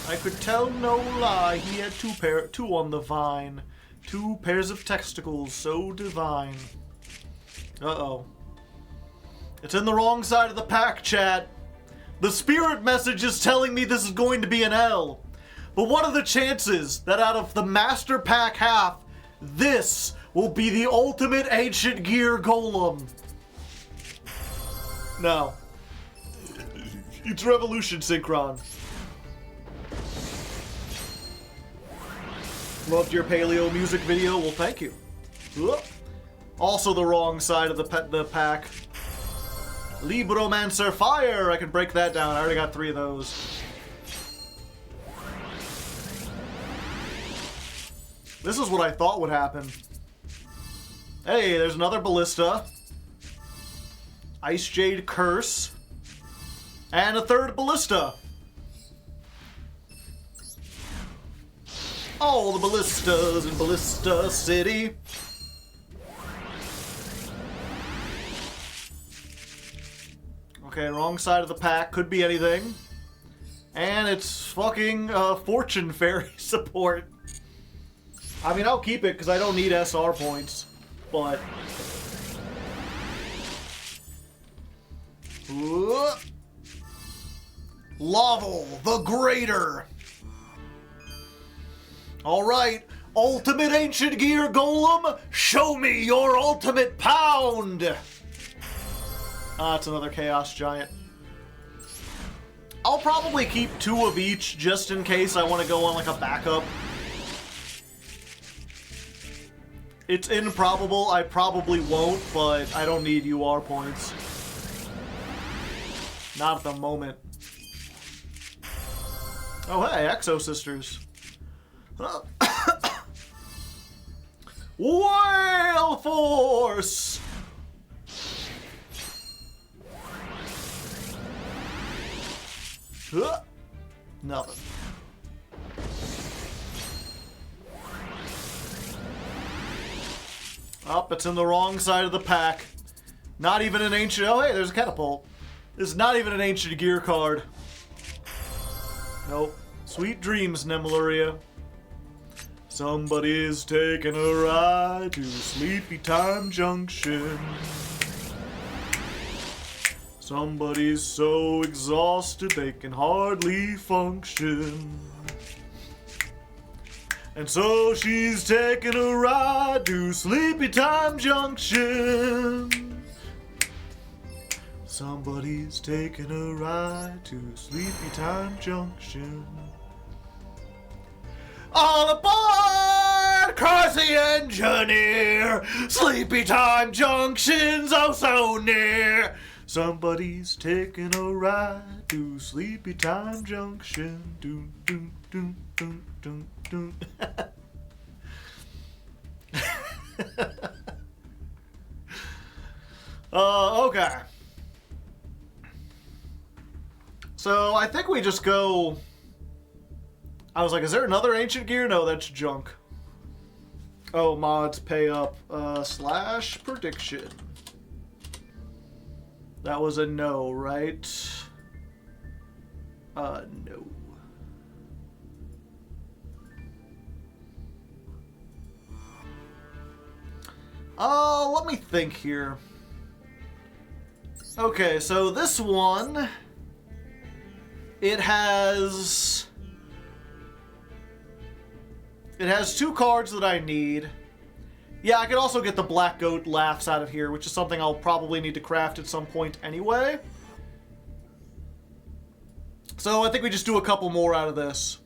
I could tell no lie, he had 2 on the vine. 2 pairs of testicles, so divine. Uh-oh. It's in the wrong side of the pack, chat. The spirit message is telling me this is going to be an L. But what are the chances that out of the master pack half, this will be the Ultimate Ancient Gear Golem? No. It's Revolution Synchron. Loved your paleo music video? Well, thank you. Whoop. Also the wrong side of the pack. Libromancer Fire! I can break that down. I already got 3 of those. This is what I thought would happen. Hey, there's another Ballista. Ice Jade Curse. And a 3rd Ballista. All the Ballistas in Ballista City. Okay, wrong side of the pack. Could be anything. And it's fucking Fortune Fairy support. I mean, I'll keep it because I don't need SR points. But... Laval the Greater. Alright, Ultimate Ancient Gear Golem, show me your ultimate pound! Ah, it's another Chaos Giant. I'll probably keep 2 of each just in case I want to go on like a backup. It's improbable, I probably won't, but I don't need UR points. Not at the moment. Oh hey, Exo Sisters. Whale Force! Nothing. Oh, it's in the wrong side of the pack. Not even an ancient... Oh, hey, there's a catapult. This is not even an ancient gear card. Nope. Sweet dreams, Nemeluria. Somebody's taking a ride to Sleepy Time Junction. Somebody's so exhausted they can hardly function. And so she's taking a ride to Sleepy Time Junction. Somebody's taking a ride to Sleepy Time Junction. All aboard! Cries the engineer! Sleepy Time Junction's oh so near! Somebody's taking a ride to Sleepy Time Junction. Doon, doon, doon, doon, doon, doon. Okay. So, I think we just go... I was like, is there another ancient gear? No, that's junk. Oh, mods pay up. Slash prediction. That was a no, right? No. Let me think here. Okay, so this one... It has 2 cards that I need. Yeah, I could also get the Black Goat Laughs out of here, which is something I'll probably need to craft at some point anyway. So I think we just do a couple more out of this.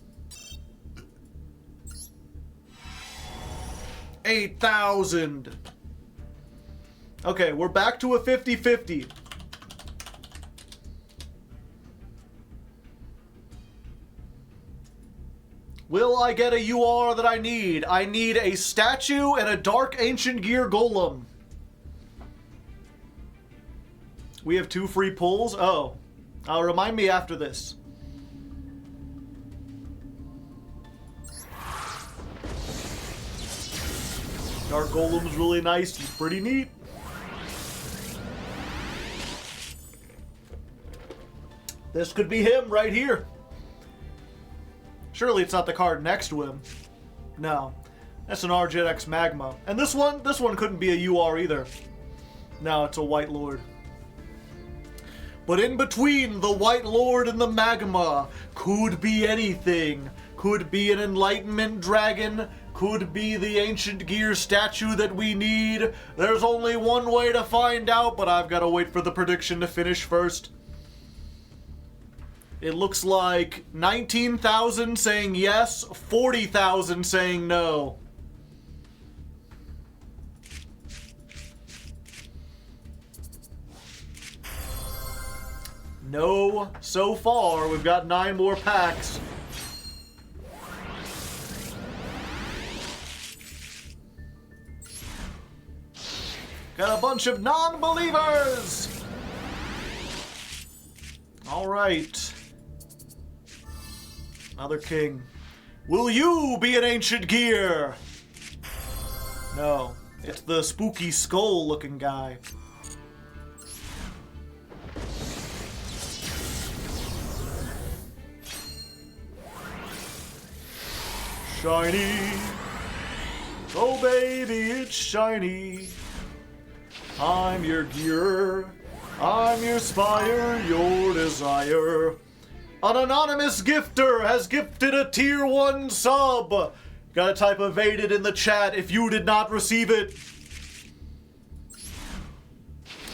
8,000. Okay, we're back to a 50-50. Will I get a UR that I need? I need a statue and a Dark Ancient Gear Golem. We have 2 free pulls? Oh. Remind me after this. Dark Golem's really nice. He's pretty neat. This could be him right here. Surely it's not the card next to him. No. That's an RJX Magma. And this one couldn't be a UR either. No, it's a White Lord. But in between the White Lord and the Magma could be anything. Could be an Enlightenment Dragon. could be the ancient gear statue that we need. There's only one way to find out, but I've got to wait for the prediction to finish first. It looks like 19,000 saying yes, 40,000 saying no. No, so far. We've got 9 more packs. Got a bunch of non-believers! Alright. Another king. Will you be an ancient gear? No. It's the spooky skull-looking guy. Shiny. Oh baby, it's shiny. I'm your gear. I'm your spire, your desire. An anonymous gifter has gifted a tier 1 sub. Gotta type evaded in the chat if you did not receive it.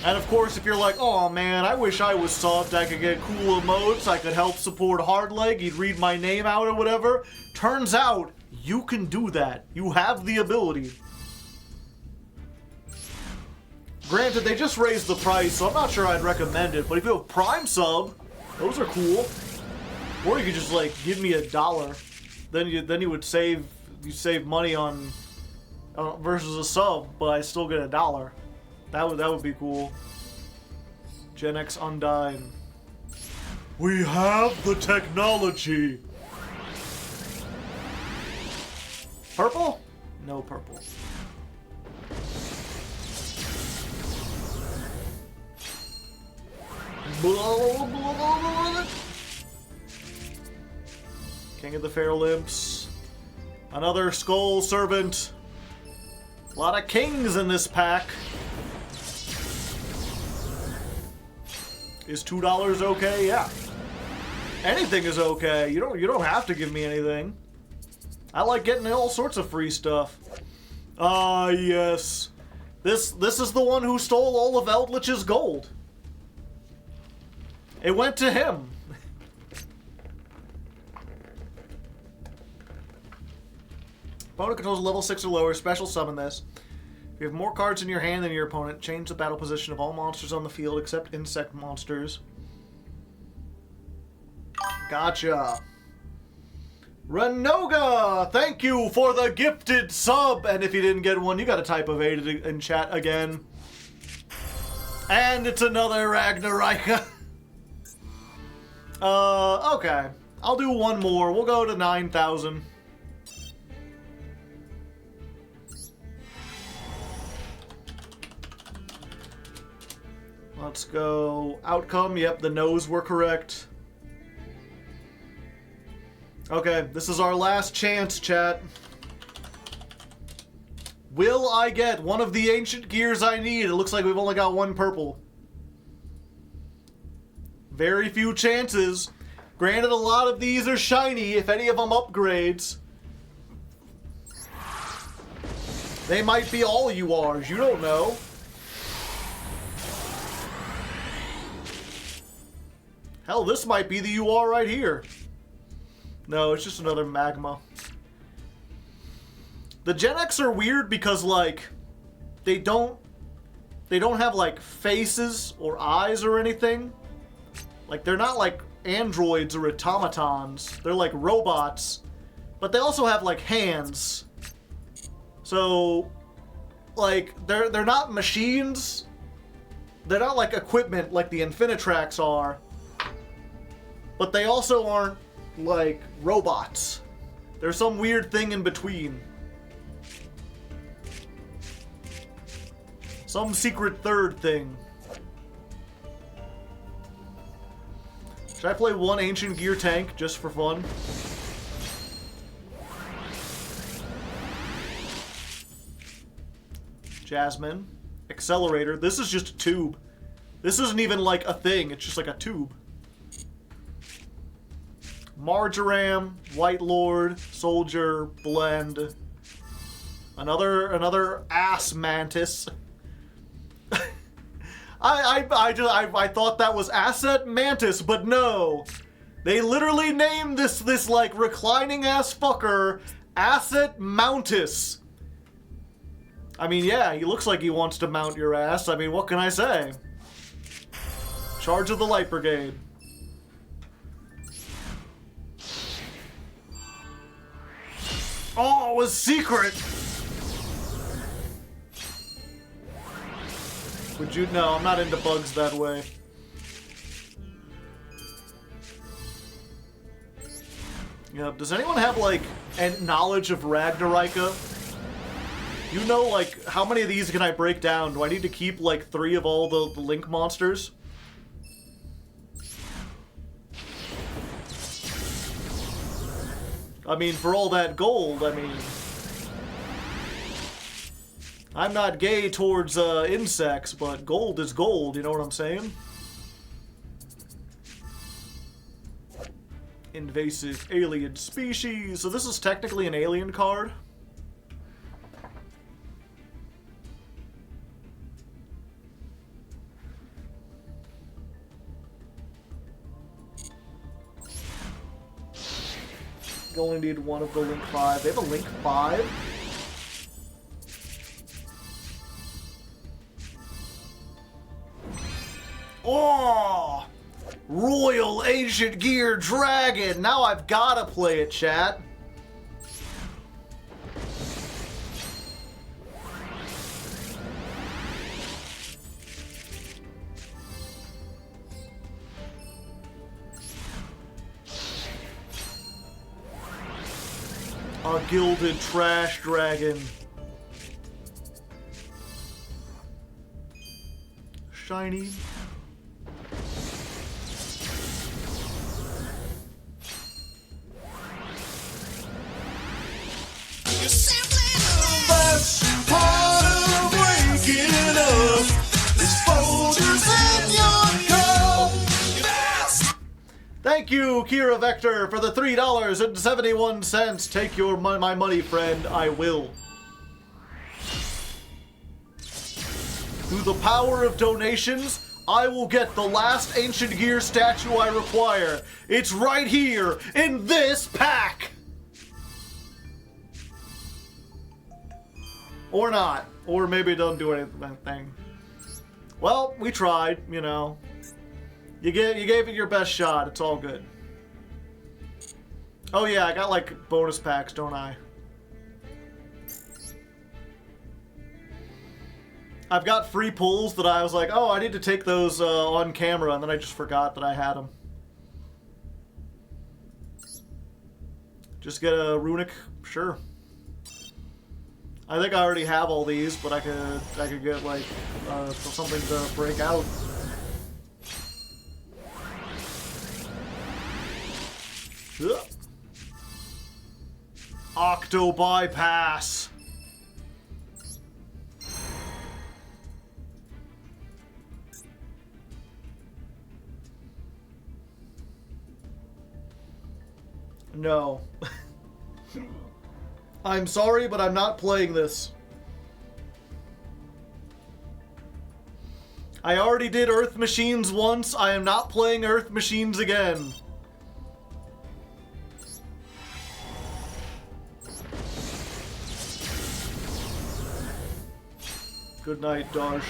And of course, if you're like, oh man, I wish I was subbed, I could get cool emotes, I could help support Hardleg, he'd read my name out or whatever. Turns out, you can do that. You have the ability. Granted, they just raised the price, so I'm not sure I'd recommend it, but if you have Prime sub, those are cool. Or you could just, like, give me $1. Then you would save money on versus a sub, but I still get $1. That would be cool. Gen X Undyne. We have the technology. Purple? No purple. King of the Fair Limps. Another Skull Servant. A lot of kings in this pack. Is $2 okay? Yeah. Anything is okay. You don't have to give me anything. I like getting all sorts of free stuff. Ah, yes. This is the one who stole all of Eldritch's gold. It went to him. Opponent controls a level 6 or lower. Special summon this. If you have more cards in your hand than your opponent, change the battle position of all monsters on the field except insect monsters. Gotcha. Renoga, thank you for the gifted sub. And if you didn't get one, you got to type evaded in chat again. And it's another Ragnarika. Okay. I'll do one more. We'll go to 9,000. Let's go. Outcome. Yep, the no's were correct. Okay, this is our last chance, chat. Will I get one of the ancient gears I need? It looks like we've only got one purple. Very few chances. Granted, a lot of these are shiny, if any of them upgrades. They might be all URs, you don't know. Hell, this might be the UR right here. No, it's just another magma. The Gen X are weird because, like, they don't have, like, faces or eyes or anything. Like, they're not like androids or automatons. They're like robots. But they also have, like, hands. So, like, they're not machines. They're not like equipment like the Infinitrax are. But they also aren't, like, robots. There's some weird thing in between. Some secret third thing. Should I play one Ancient Gear tank just for fun? Jasmine. Accelerator. This is just a tube. This isn't even like a thing. It's just like a tube. Marjoram, White Lord, Soldier, Blend, Another ass mantis. I thought that was asset mantis, but no. They literally named this like reclining ass fucker Asset Mountis. I mean, yeah, he looks like he wants to mount your ass. I mean, what can I say? Charge of the Light Brigade. Oh, it was secret! Would you? No, I'm not into bugs that way. Yeah, does anyone have, like, knowledge of Ragnarika? You know, like, how many of these can I break down? Do I need to keep, like, 3 of all the Link monsters? I mean, for all that gold, I mean... I'm not gay towards, insects, but gold is gold, you know what I'm saying? Invasive alien species. So this is technically an alien card. You only need one of the Link 5. They have a Link 5? Oh! Royal Ancient Gear Dragon! Now I've gotta play it, chat. A gilded trash dragon. Shiny. Thank you, Kira Vector, for the $3.71. Take your my money, friend. I will. Through the power of donations, I will get the last Ancient Gear statue I require. It's right here, in this pack! Or not. Or maybe it doesn't do anything. Well, we tried, you know. You gave it your best shot. It's all good. Oh yeah, I got like bonus packs, don't I? I've got free pulls that I was like, oh, I need to take those on camera, and then I just forgot that I had them. Just get a runic, sure. I think I already have all these, but I could get like something to break out. Octo bypass. No. I'm sorry, but I'm not playing this. I already did Earth Machines once. I am not playing Earth Machines again. Good night, Darsh.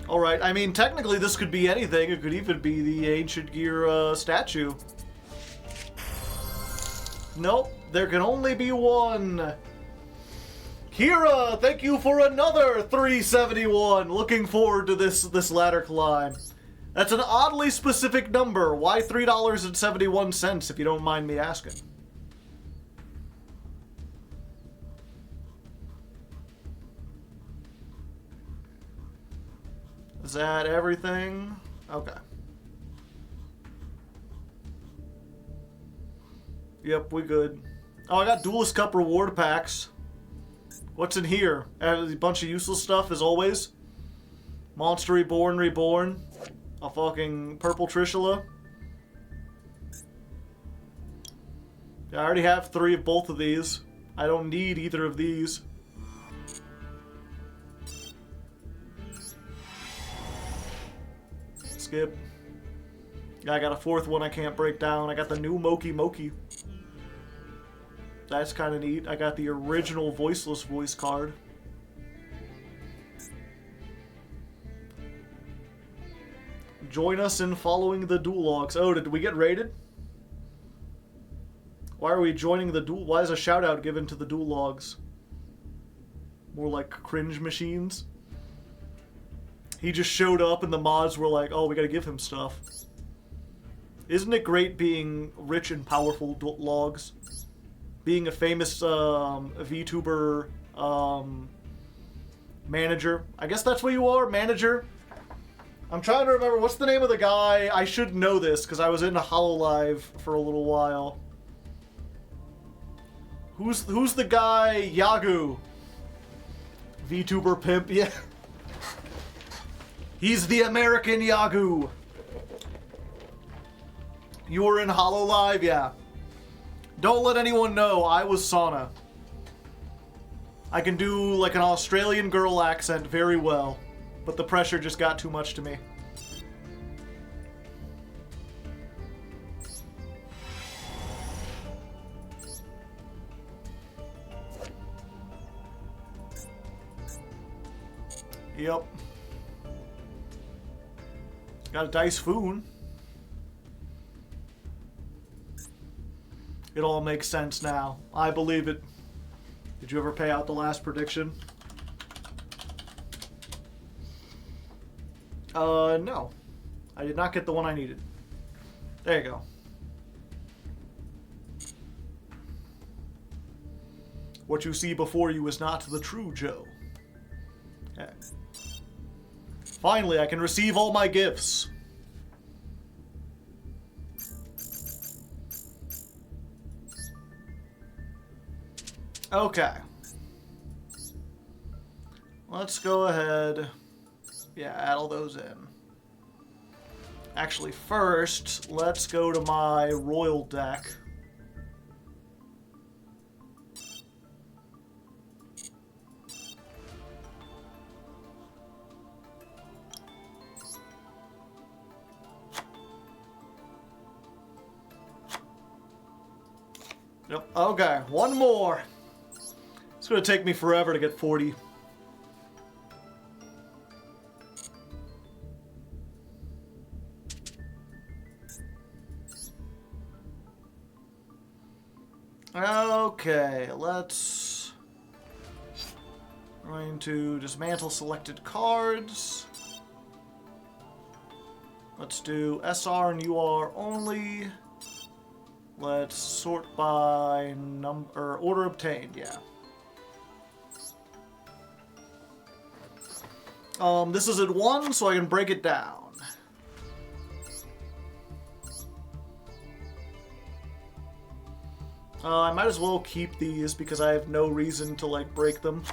Alright, I mean, technically this could be anything. It could even be the Ancient Gear statue. Nope, there can only be one. Kira, thank you for another 371. Looking forward to this ladder climb. That's an oddly specific number. Why $3.71, if you don't mind me asking? Is that everything? Okay. Yep, we good. Oh, I got Duelist Cup reward packs. What's in here? A bunch of useless stuff, as always. Monster Reborn. A fucking Purple Trishula. I already have 3 of both of these. I don't need either of these. Skip. Yeah, I got a 4th one I can't break down. I got the new Moki Moki. That's kind of neat. I got the original voiceless voice card. Join us in following the duel logs. Oh, did we get raided? Why are we joining the duel? Why is a shout out given to the duel logs? More like cringe machines. He just showed up and the mods were like, oh, we gotta give him stuff. Isn't it great being rich and powerful logs? Being a famous VTuber manager. I guess that's what you are, manager. I'm trying to remember, what's the name of the guy? I should know this because I was in a HoloLive for a little while. Who's the guy? Yagu. VTuber pimp, yeah. He's the American Yagu. You were in HoloLive, yeah. Don't let anyone know, I was Sauna. I can do like an Australian girl accent very well, but the pressure just got too much to me. Yep. Got a Dice Foon. It all makes sense now. I believe it. Did you ever pay out the last prediction? No. I did not get the one I needed. There you go. What you see before you is not the true Joe. Okay. Finally, I can receive all my gifts. Okay. Let's go ahead. Yeah, add all those in. Actually, first, let's go to my royal deck. Yep. Okay, one more. It's gonna take me forever to get 40. Okay, let's... going to dismantle selected cards. Let's do SR and UR only. Let's sort by number, order obtained, yeah. This is at 1, so I can break it down. I might as well keep these because I have no reason to, like, break them.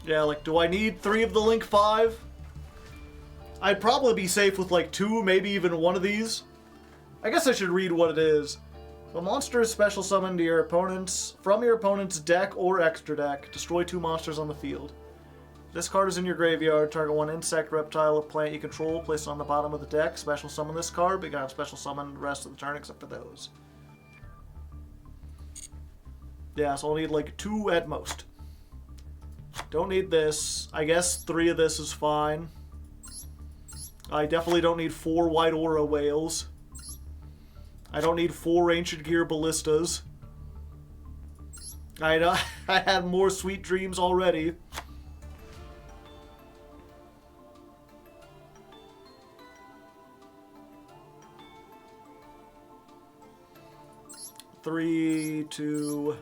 Yeah, like, do I need 3 of the Link 5? I'd probably be safe with, like, 2, maybe even 1 of these. I guess I should read what it is. If a monster is special summoned to your opponent's, from your opponent's deck or extra deck, destroy 2 monsters on the field. If this card is in your graveyard, target 1 insect, reptile, or plant you control, place it on the bottom of the deck, special summon this card, but you can have special summon the rest of the turn except for those. Yeah, so I'll need, like, 2 at most. Don't need this. I guess 3 of this is fine. I definitely don't need 4 White Aura Whales. I don't need 4 Ancient Gear Ballistas. I had more Sweet Dreams already. 3, 2...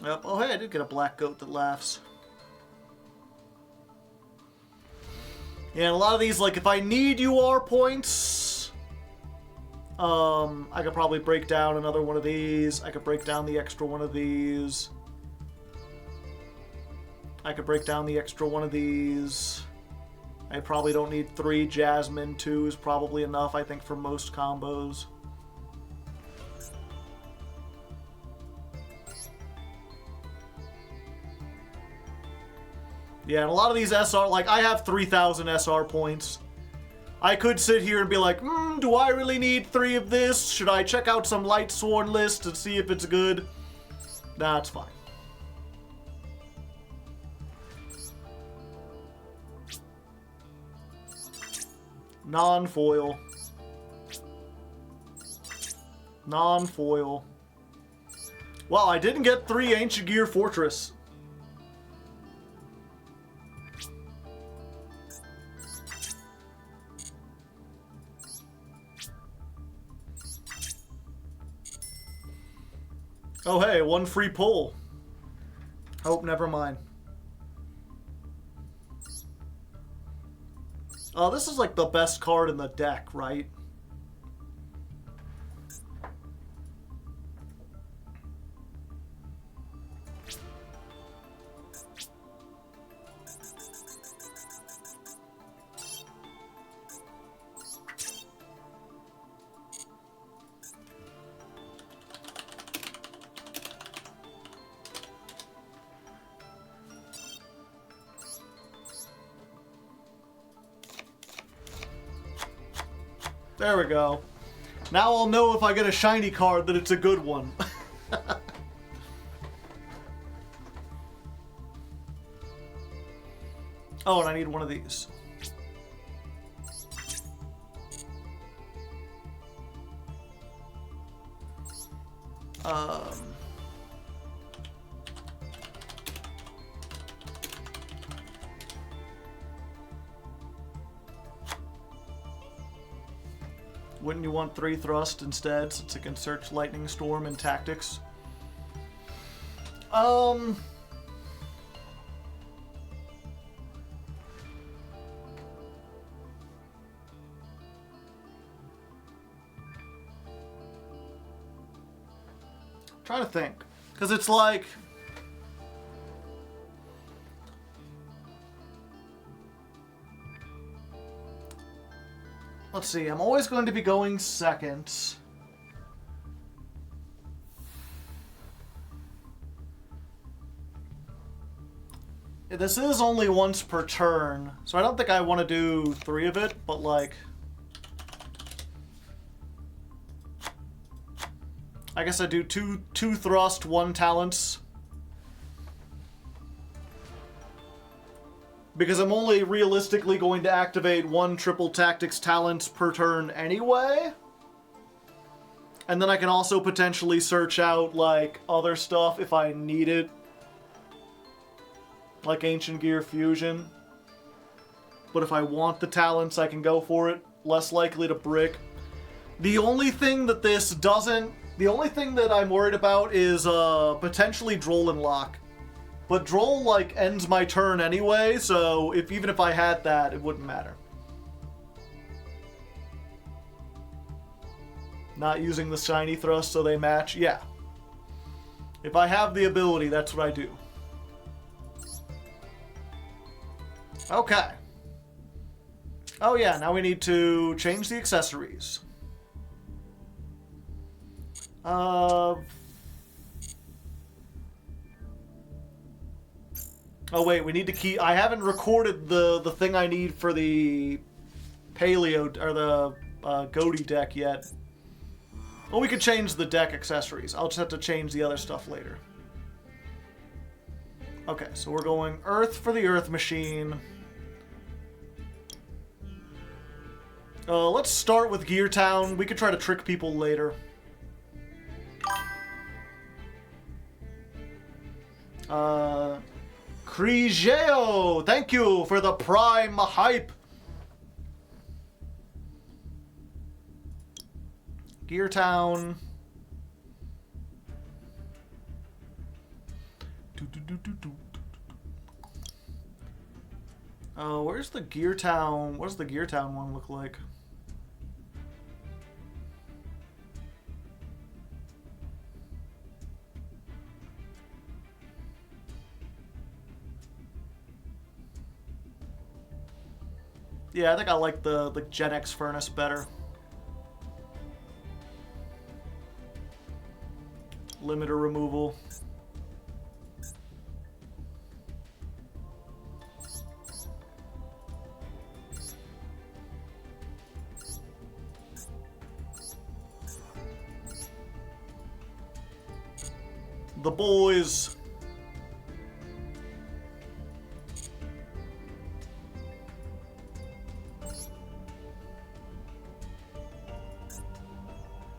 Yep. Oh, hey, I did get a black goat that laughs. Yeah, and a lot of these, like, if I need UR points, I could probably break down another one of these. I could break down the extra one of these. I could break down the extra one of these. I probably don't need 3. Jasmine 2 is probably enough, I think, for most combos. Yeah, and a lot of these SR, like, I have 3,000 SR points. I could sit here and be like, do I really need 3 of this? Should I check out some Light Sworn list to see if it's good? Nah, it's fine. Non-foil. Non-foil. Well, I didn't get 3 Ancient Gear Fortress. Oh, hey, 1 free pull. Oh, never mind. Oh, this is like the best card in the deck, right? There we go. Now I'll know if I get a shiny card that it's a good one. Oh, and I need one of these. Wouldn't you want 3 thrust instead, since it can search Lightning Storm and Tactics? Trying to think, because it's like, let's see, I'm always going to be going second. This is only once per turn, so I don't think I want to do 3 of it, but like, I guess I do two thrust, 1 talents. Because I'm only realistically going to activate 1 triple tactics talents per turn anyway. And then I can also potentially search out, like, other stuff if I need it. Like Ancient Gear Fusion. But if I want the talents, I can go for it. Less likely to brick. The only thing that this doesn't... The only thing that I'm worried about is potentially Droll and Lock. But Droll, like, ends my turn anyway, so even if I had that, it wouldn't matter. Not using the shiny thrust so they match? Yeah. If I have the ability, that's what I do. Okay. Oh yeah, now we need to change the accessories. Oh wait, we need to keep... I haven't recorded the thing I need for the Paleo, or the Goaty deck yet. Well, we could change the deck accessories. I'll just have to change the other stuff later. Okay, so we're going Earth for the Earth Machine. Let's start with Gear Town. We could try to trick people later. Crigeo, thank you for the Prime Hype. Gear Town. Oh, where's the Gear Town? What does the Gear Town one look like? Yeah, I think I like the Gen X furnace better. Limiter removal. The boys.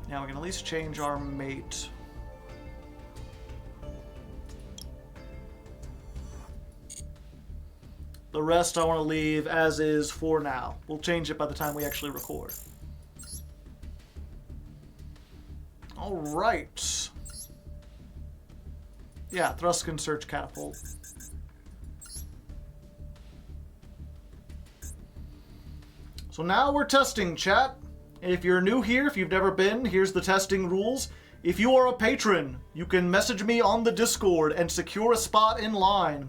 Now we can at least change our mate. The rest I want to leave as is for now. We'll change it by the time we actually record. All right. Yeah, Thruskin Search Catapult. So now we're testing, chat. If you're new here, if you've never been, here's the testing rules. If you are a patron, you can message me on the Discord and secure a spot in line.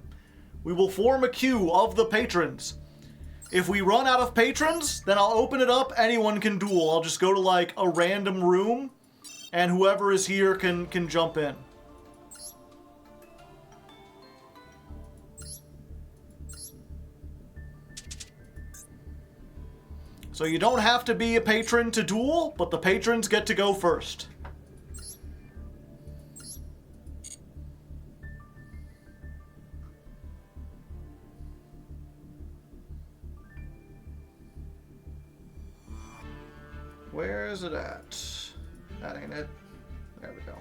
We will form a queue of the patrons. If we run out of patrons, then I'll open it up. Anyone can duel. I'll just go to like a random room, and whoever is here can jump in. So you don't have to be a patron to duel, but the patrons get to go first. Where is it at? That ain't it. There we go.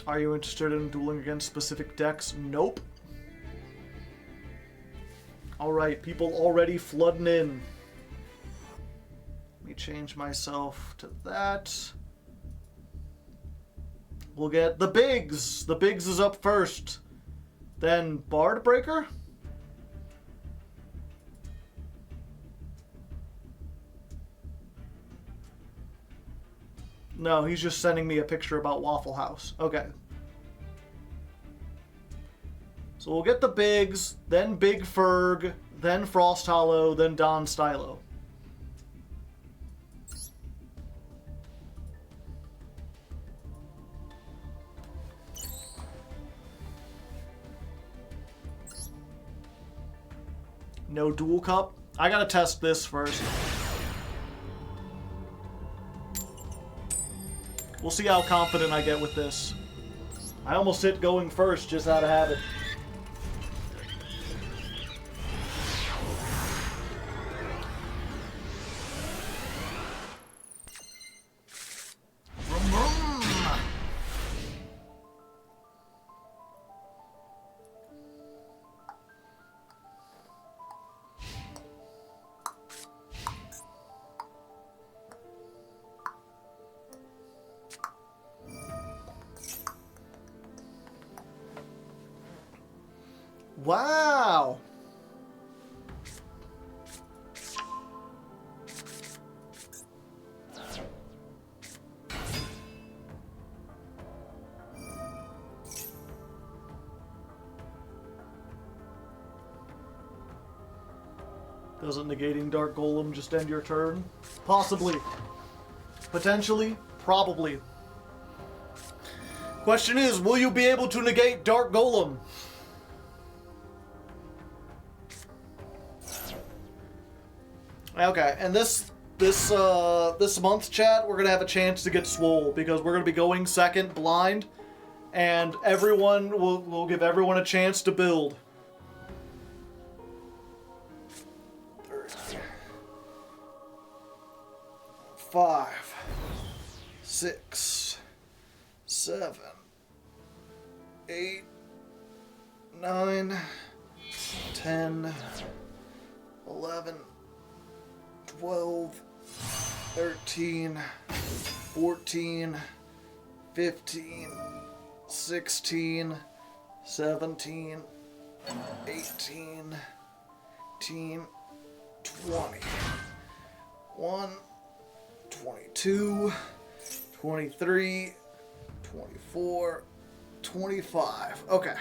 Are you interested in dueling against specific decks? Nope. Alright, people already flooding in. Let me change myself to that. We'll get the Bigs. The Bigs is up first. Then Bard Breaker? No, he's just sending me a picture about Waffle House. Okay. So we'll get the Bigs, then Big Ferg, then Frost Hollow, then Don Stylo. No Duel Cup? I gotta test this first. We'll see how confident I get with this. I almost hit going first just out of habit. Vroom, vroom. Wow. Doesn't negating Dark Golem just end your turn? Possibly. Potentially. Probably. Question is, will you be able to negate Dark Golem? Okay, and this month, chat, we're gonna have a chance to get swole because we're gonna be going second blind, and everyone will give everyone a chance to build. 5, 6, 7, 8, 9, 10, 11, 12, 13, 14, 15, 16, 17, 18, 19, 20, 1, 22, 23, 24, 25. Okay.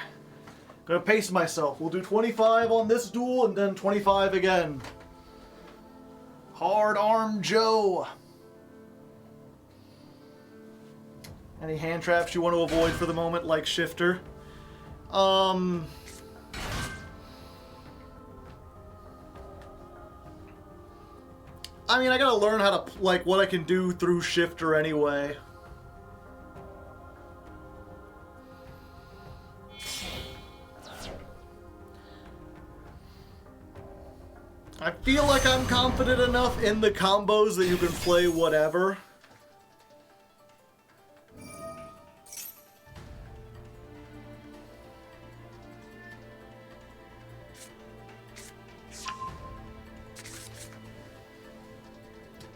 Gonna pace myself. We'll do 25 on this duel and then 25 again. Hard Arm Joe. Any hand traps you want to avoid for the moment, like Shifter? I mean, I gotta learn how to, like, what I can do through Shifter anyway. I feel like I'm confident enough in the combos that you can play whatever.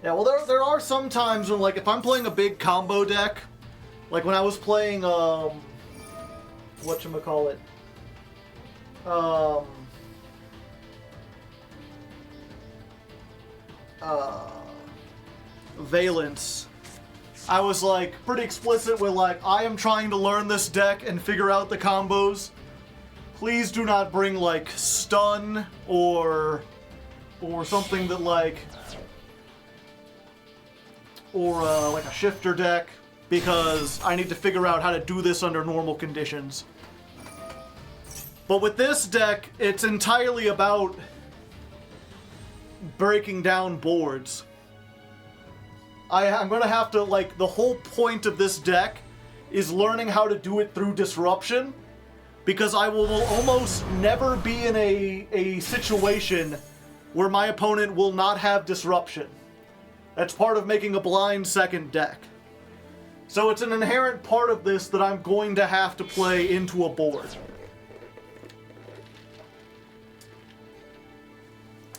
Yeah, well, there are some times when, like, if I'm playing a big combo deck, like when I was playing, whatchamacallit, Valence, I was, like, pretty explicit with, like, I am trying to learn this deck and figure out the combos. Please do not bring, like, stun or something that, like, or like a Shifter deck, because I need to figure out how to do this under normal conditions. But with this deck, it's entirely about breaking down boards. I'm gonna have to, like, the whole point of this deck is learning how to do it through disruption, because I will almost never be in a situation where my opponent will not have disruption. That's part of making a blind second deck. So it's an inherent part of this that I'm going to have to play into a board.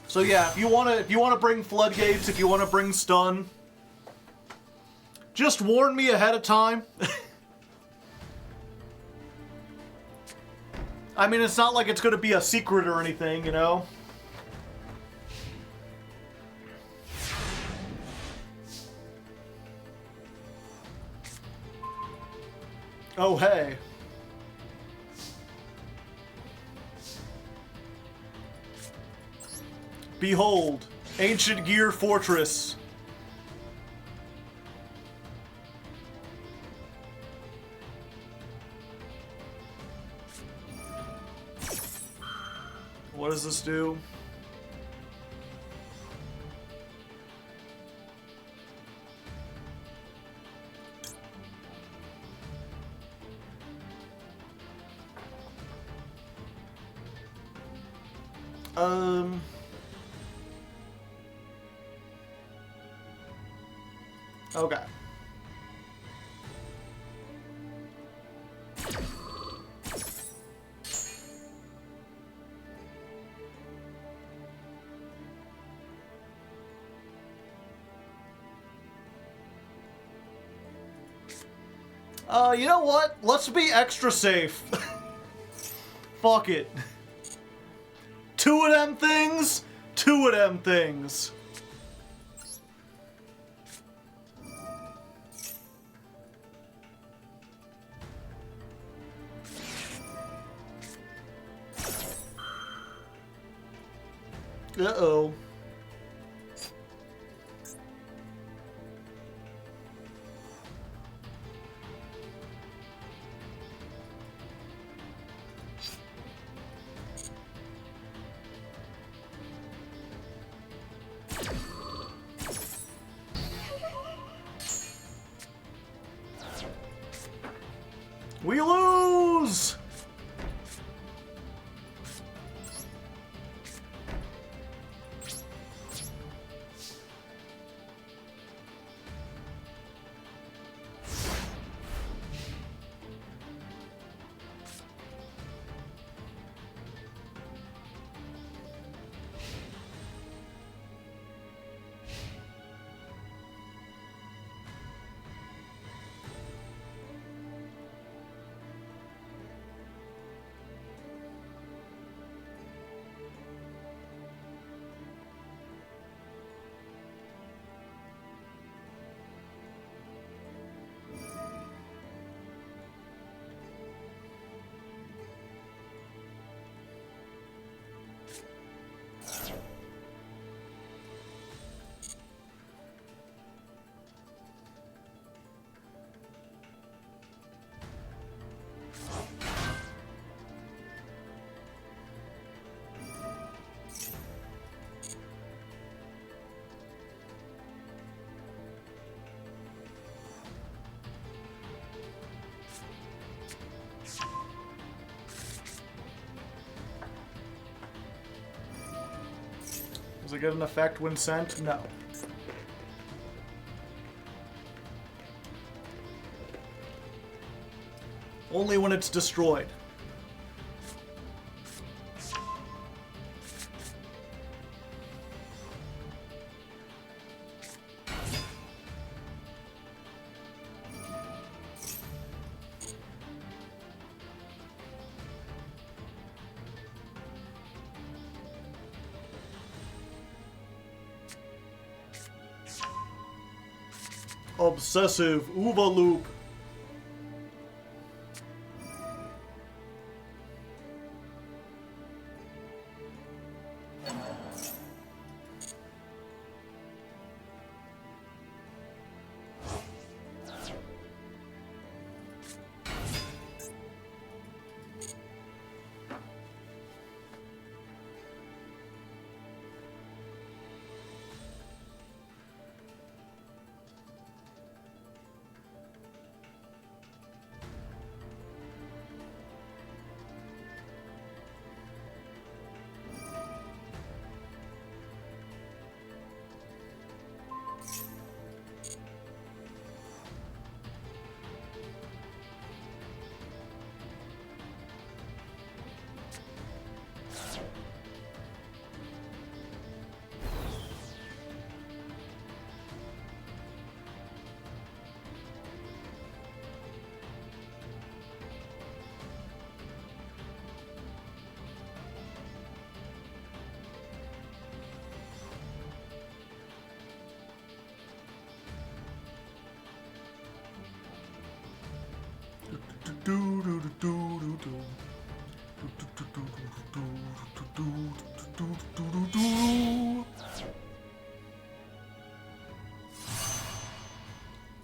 So yeah, if you wanna bring floodgates, if you wanna bring stun, just warn me ahead of time. I mean, it's not like it's gonna be a secret or anything, you know? Oh, hey. Behold, Ancient Gear Fortress. What does this do? Okay. You know what? Let's be extra safe. Fuck it. Two of them things. Two of them things. Uh-oh. We lose! Does it get an effect when sent? No. Only when it's destroyed. Obsessive Uva Loop.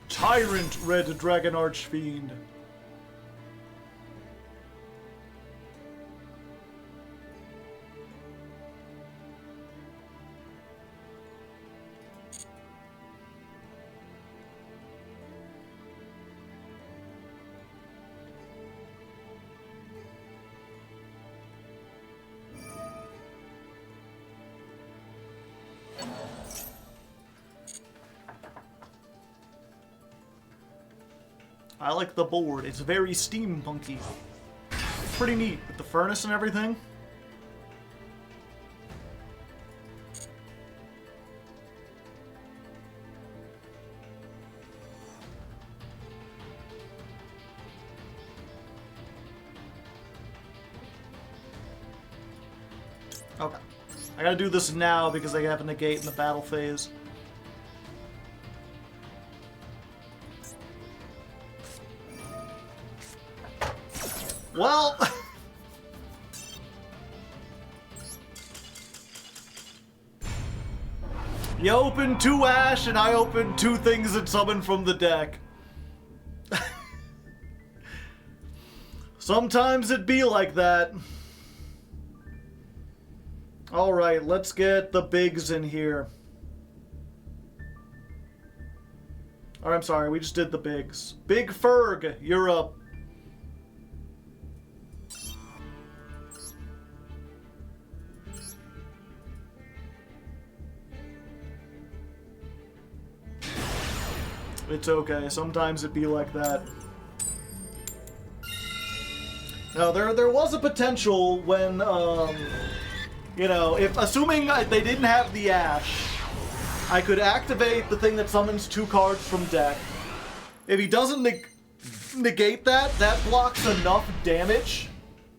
Tyrant Red Dragon Archfiend. I like the board. It's very steampunky. Pretty neat with the furnace and everything. Okay. I gotta do this now because I have a negate in the battle phase. Well... You open 2 ash and I open 2 things and summon from the deck. Sometimes it be like that. Alright, let's get the bigs in here. Or I'm sorry, we just did the bigs. Big Ferg, you're up. It's okay, sometimes it be like that. Now, there was a potential when, you know, if assuming they didn't have the ash, I could activate the thing that summons 2 cards from deck. If he doesn't negate that, that blocks enough damage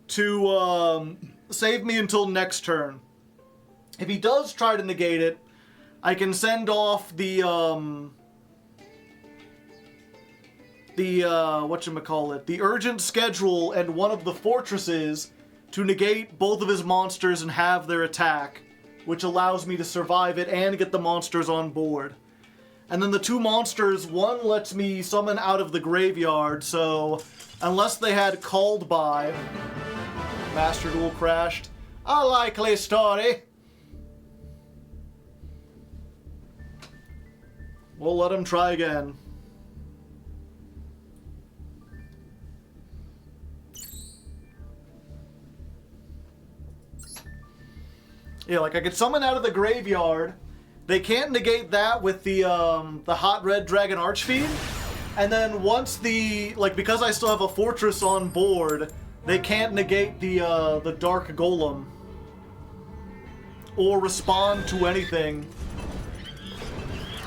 to save me until next turn. If he does try to negate it, I can send off the whatchamacallit, the urgent schedule and one of the fortresses to negate both of his monsters and have their attack, which allows me to survive it and get the monsters on board. And then the 2 monsters, one lets me summon out of the graveyard, so unless they had called by, Master Duel crashed. A likely story. We'll let him try again. Yeah, like I could summon out of the graveyard. They can't negate that with the Hot Red Dragon Archfiend. And then once because I still have a fortress on board, they can't negate the Dark Golem. Or respond to anything.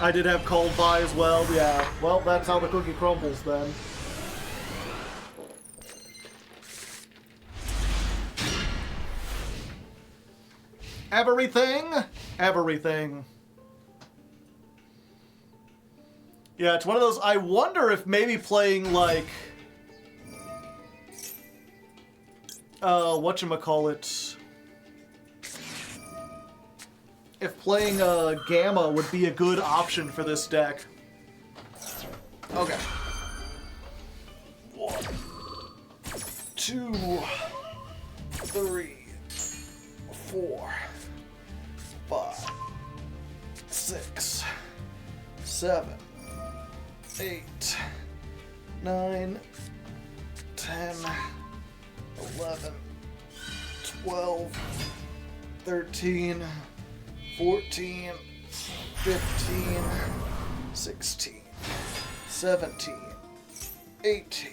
I did have Called By as well, yeah. Well, that's how the cookie crumbles then. Everything. Yeah, it's one of those, I wonder if maybe playing, like, whatchamacallit, if playing, Gamma would be a good option for this deck. Okay. 1, 2, 3, 4, 5, 6, 7, 8, 9, 10, 11, 12, 13, 14, 15, 16, 17, 18,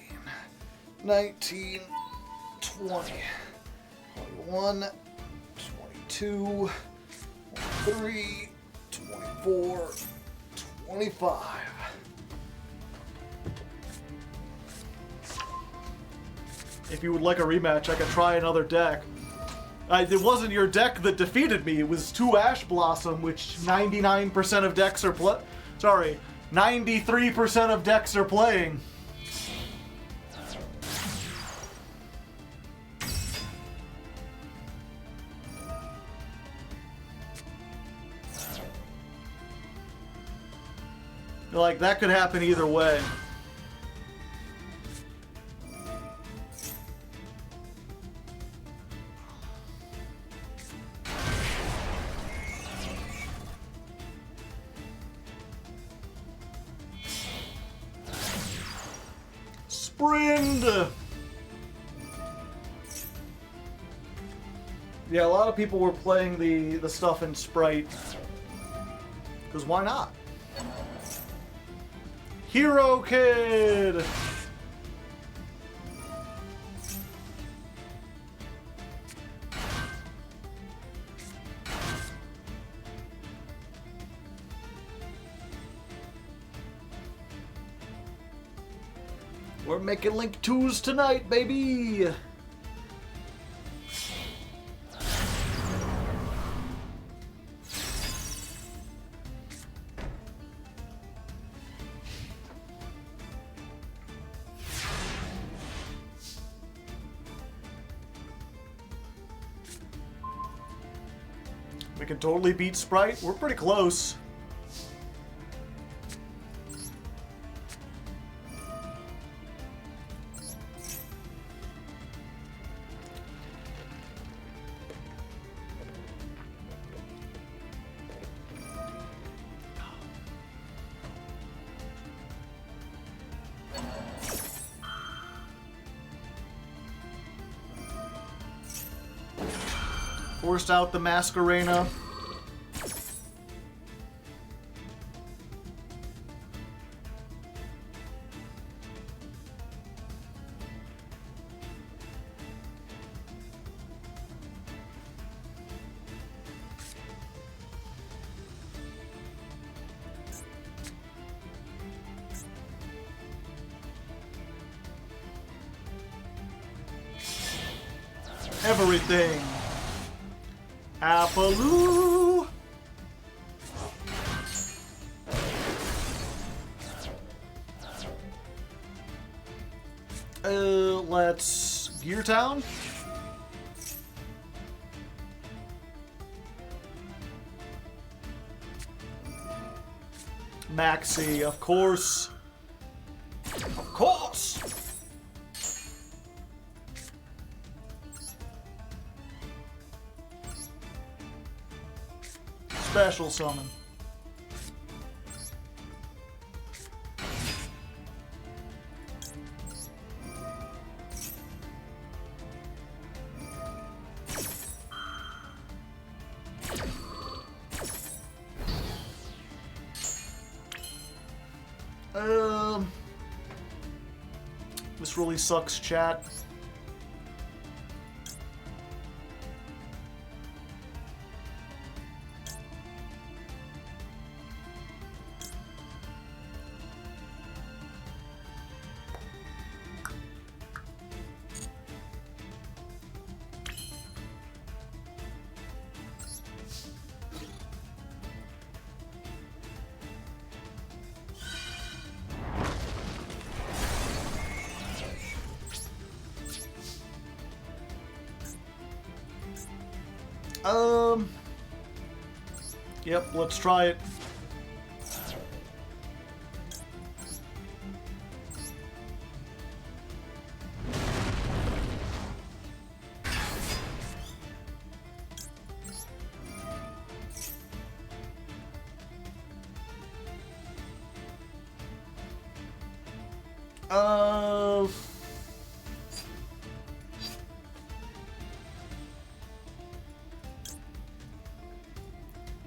19, 20, 21, 22, 23, 24, 25. If you would like a rematch, I could try another deck. It wasn't your deck that defeated me. It was 2 Ash Blossom, which 99% of decks are 93% of decks are playing. Like, that could happen either way. Sprint! Yeah, a lot of people were playing the stuff in Sprite. Because why not? Hero Kid! We're making Link 2s tonight, baby! We can totally beat Sprite. We're pretty close. Forced out the Masquerena. Everything. Appaloo! Let's Gear Town. Maxi, of course. Of course! Special summon. This really sucks, chat. Yep, let's try it.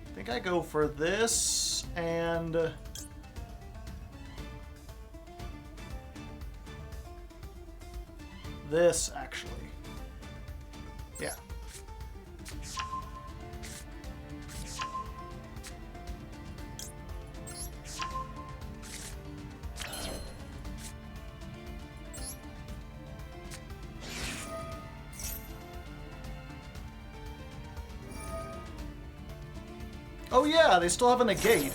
I think I go for this and this, actually. Yeah. Oh yeah, they still have a negate.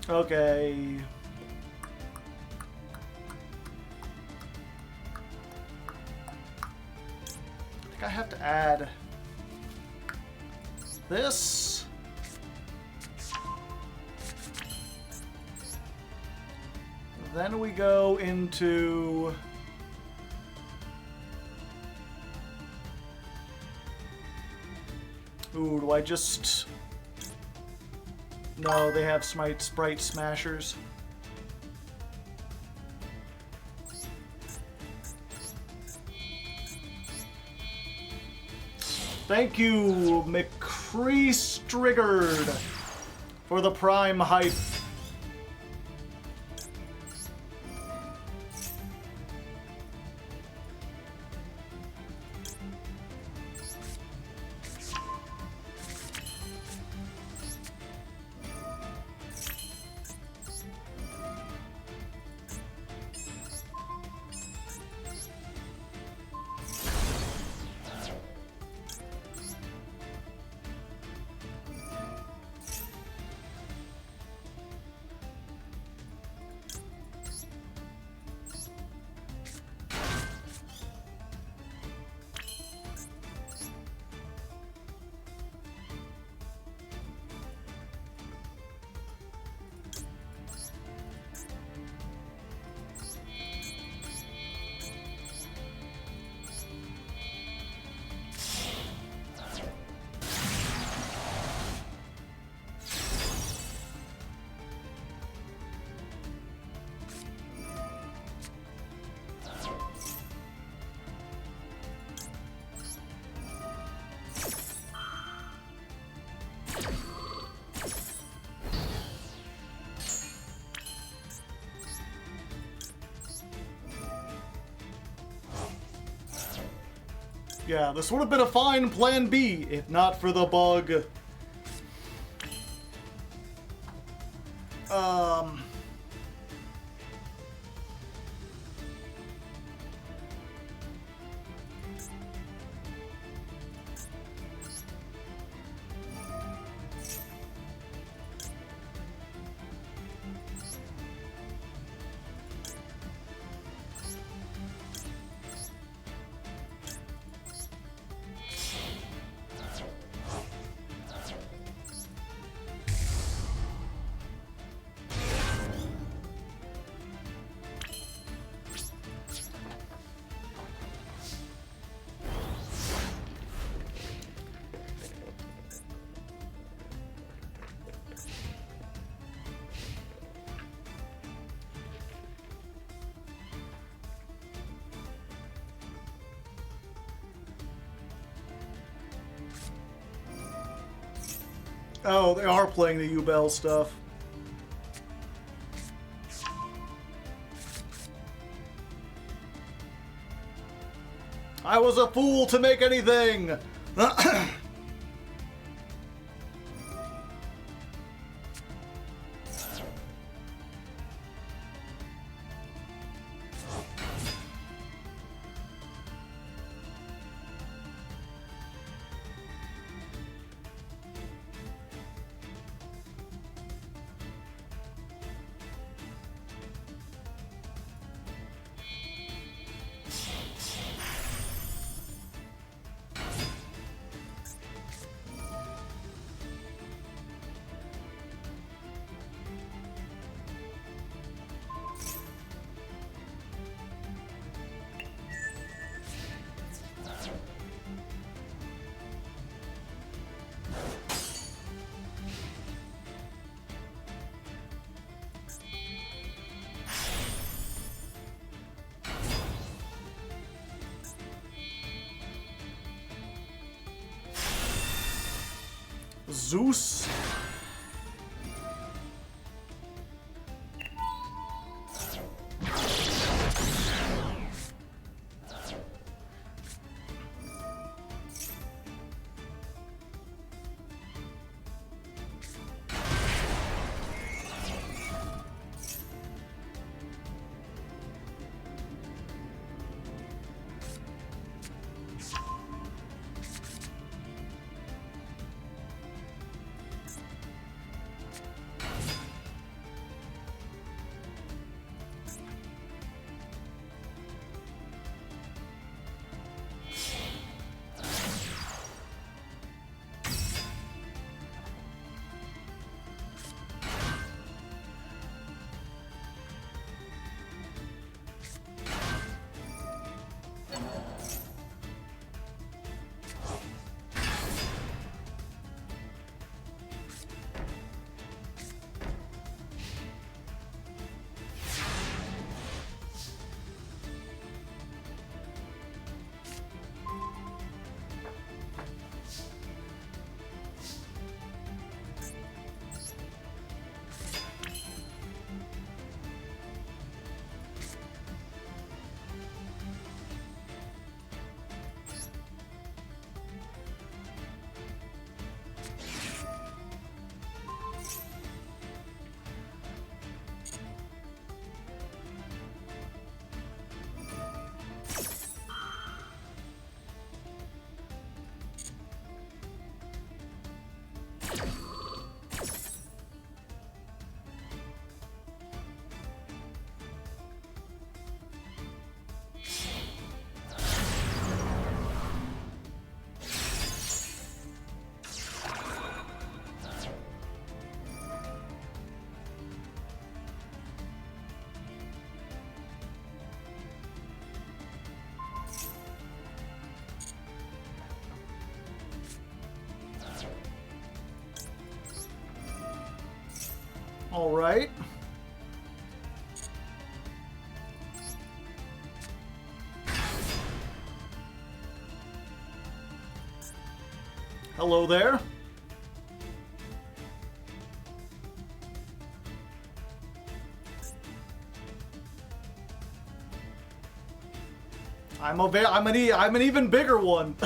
Okay. I think I have to add this. Then we go into ooh, do I just... No, they have Sprite Smashers. Thank you, McCrease-Triggered, for the Prime hype. Yeah, this would have been a fine plan B if not for the bug. Oh, they are playing the U-Bell stuff. I was a fool to make anything! Zeus. All right. Hello there. I'm an even bigger one.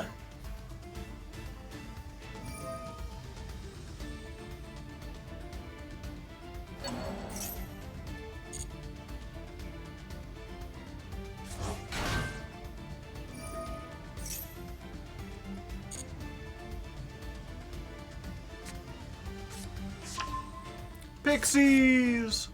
Pixies!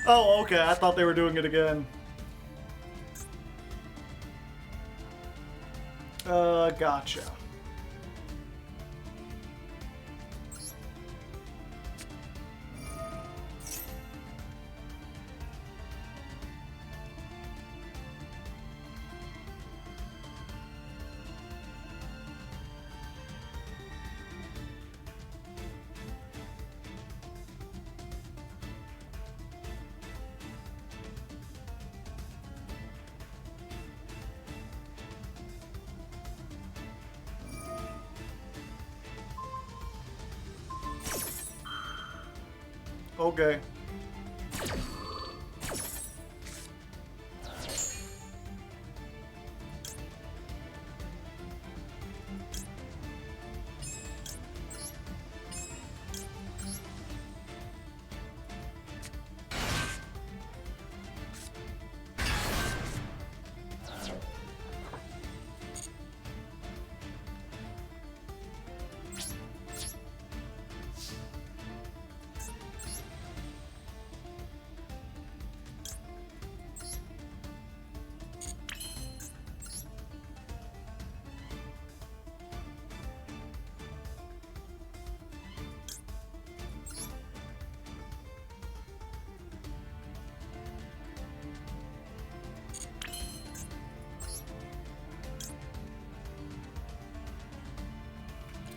Oh, okay. I thought they were doing it again. Gotcha. Okay.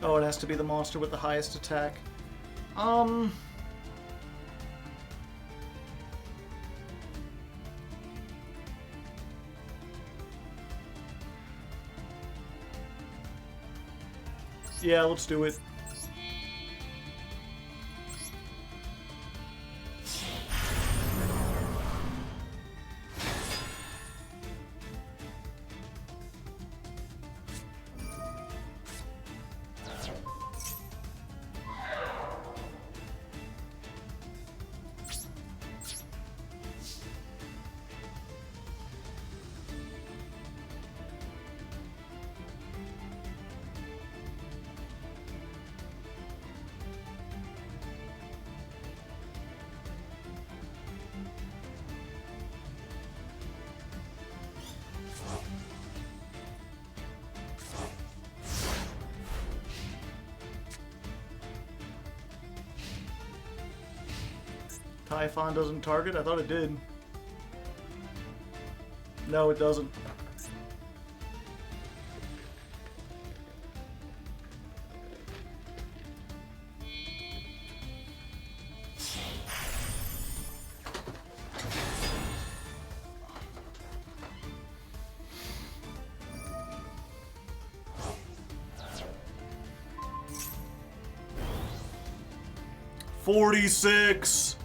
Oh, it has to be the monster with the highest attack. Yeah, let's do it. Typhon doesn't target? I thought it did. No, it doesn't. $46.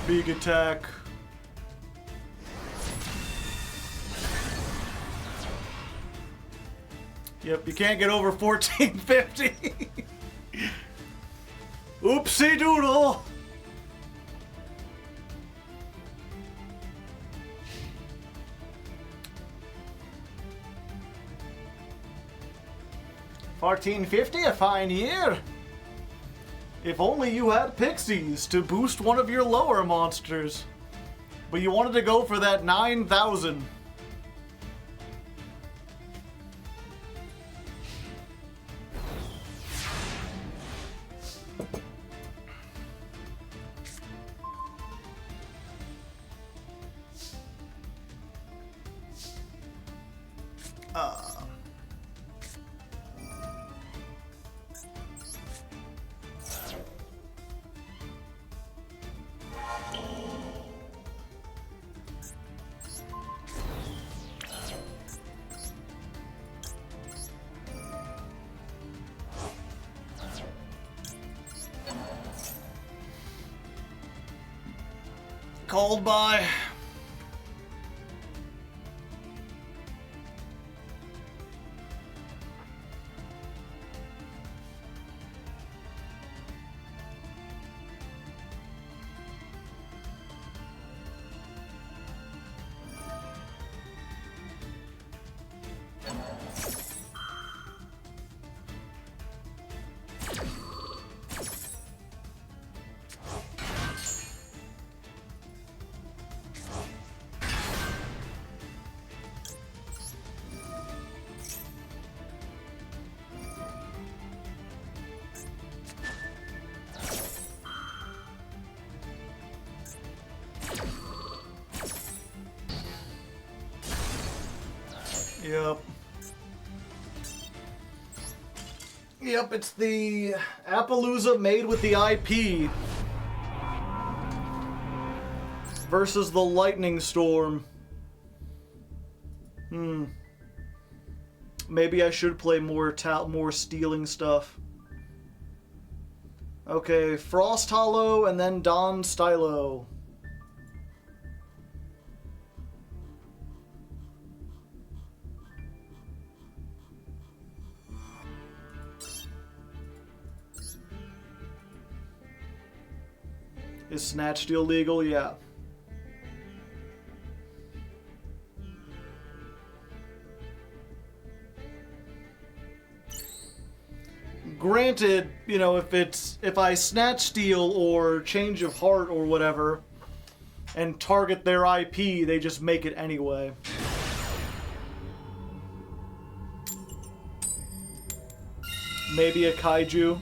Big attack. Yep, you can't get over 1450. Oopsie doodle. 1450, a fine year. If only you had pixies to boost one of your lower monsters. But you wanted to go for that 9,000. Called by. Yep. Yep, it's the Appaloosa made with the IP versus the Lightning Storm. Maybe I should play more stealing stuff. Okay, Frost Hollow and then Don Stylo. Is Snatch Steal legal? Yeah. Granted, you know, if I Snatch Steal or Change of Heart or whatever and target their IP, they just make it anyway. Maybe a Kaiju.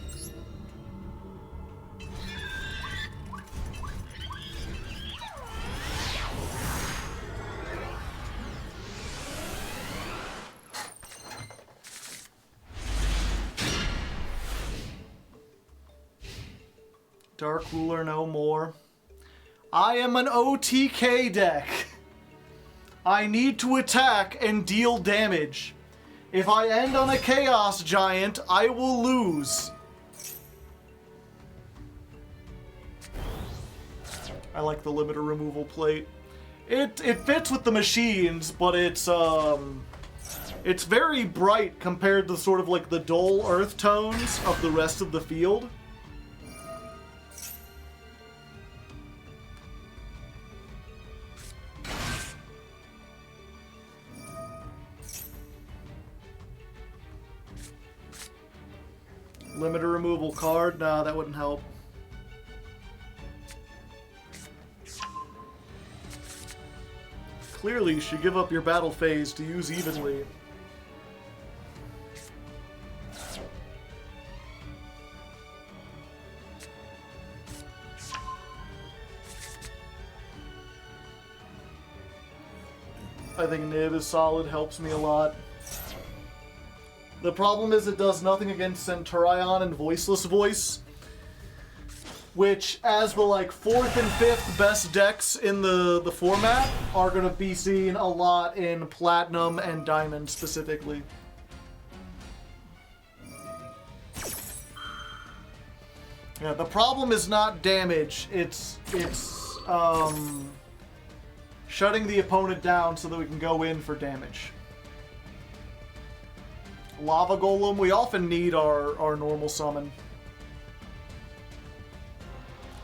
Dark Ruler no more. I am an OTK deck. I need to attack and deal damage. If I end on a Chaos Giant, I will lose. I like the limiter removal plate. It fits with the machines, but it's very bright compared to sort of like the dull earth tones of the rest of the field. Limiter removal card? Nah, that wouldn't help. Clearly, you should give up your battle phase to use evenly. I think Nib is solid, helps me a lot. The problem is it does nothing against Centurion and Voiceless Voice, which, as the like 4th and 5th best decks in the format, are going to be seen a lot in Platinum and Diamond specifically. Yeah, the problem is not damage, it's shutting the opponent down so that we can go in for damage. Lava Golem, we often need our normal summon.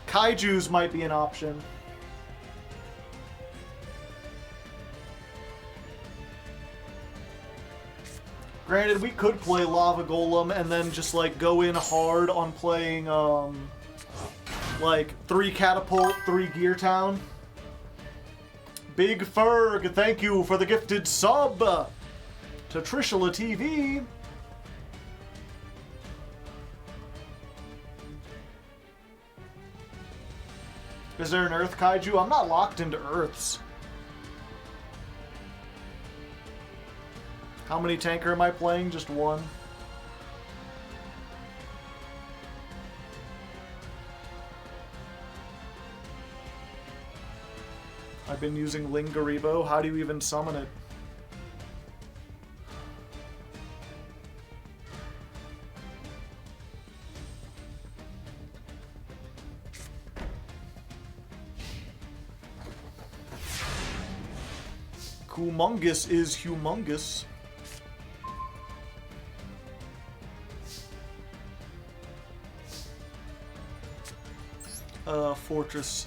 Kaijus might be an option. Granted, we could play Lava Golem and then just, like, go in hard on playing, like, 3 Catapult, 3 Gear Town. Big Ferg, thank you for the gifted sub to Trishula TV. Is there an Earth Kaiju? I'm not locked into Earths. How many tanker am I playing? Just one. I've been using Lingaribo. How do you even summon it? Humongous is humongous. Fortress.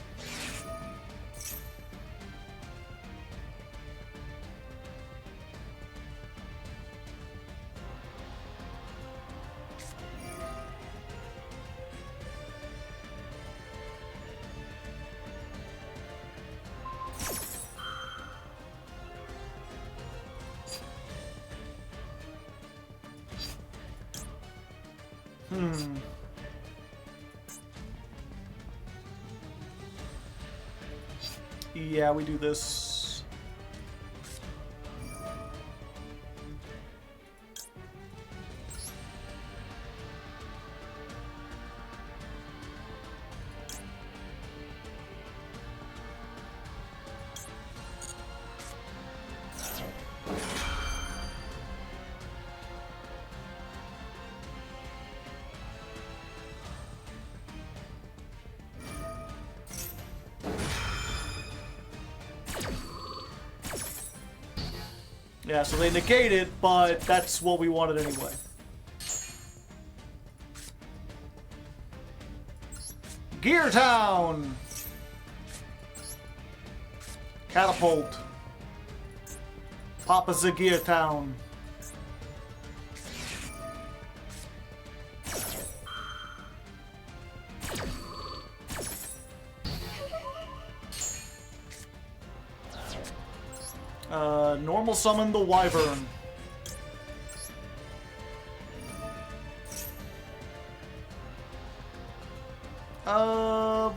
Yeah, we do this. Yeah, so they negate it, but that's what we wanted anyway. Gear Town! Catapult. Papa's a Gear Town. Normal summon the Wyvern. I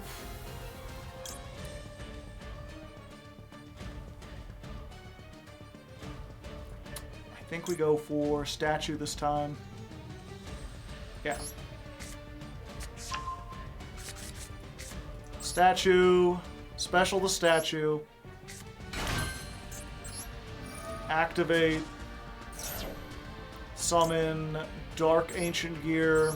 think we go for statue this time. Yeah. Statue. Special the statue. Activate, summon Dark Ancient Gear,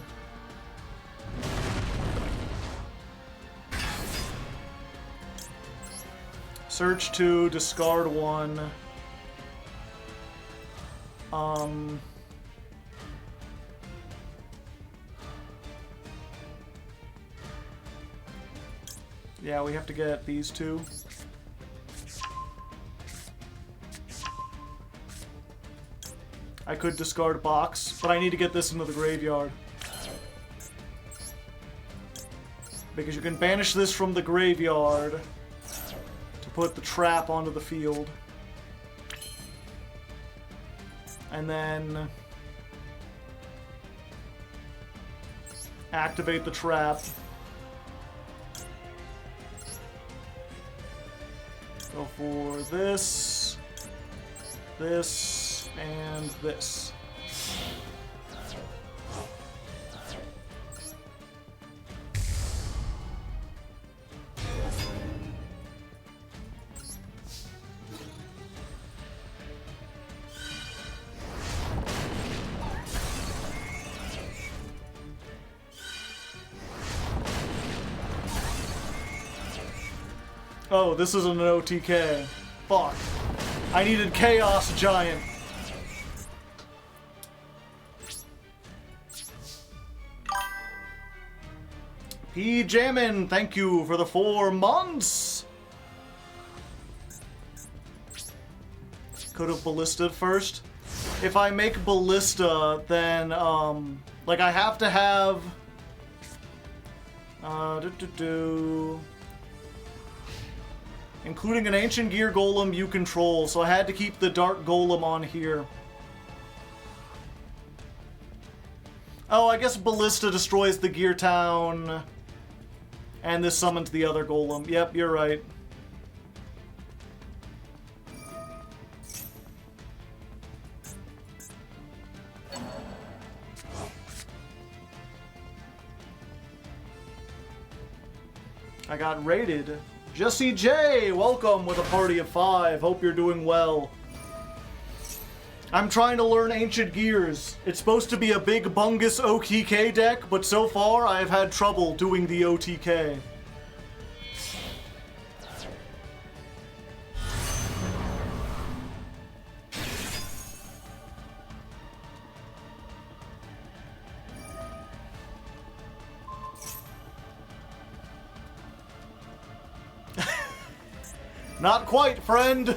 search 2, discard 1, yeah, we have to get these 2. I could discard box, but I need to get this into the graveyard. Because you can banish this from the graveyard to put the trap onto the field. And then activate the trap. Go for this, this, and this. Oh, this isn't an OTK. Fuck. I needed Chaos Giant. P. Jammin, thank you for the 4 months. Could have ballisted first. if I make Ballista, then, like, I have to have... Including an Ancient Gear Golem you control, so I had to keep the Dark Golem on here. Oh, I guess Ballista destroys the Gear Town, and this summons the other Golem. Yep, you're right. I got raided. Jesse J, welcome with a party of 5. Hope you're doing well. I'm trying to learn Ancient Gears. It's supposed to be a big bungus OTK deck, but so far I've had trouble doing the OTK. Not quite, friend!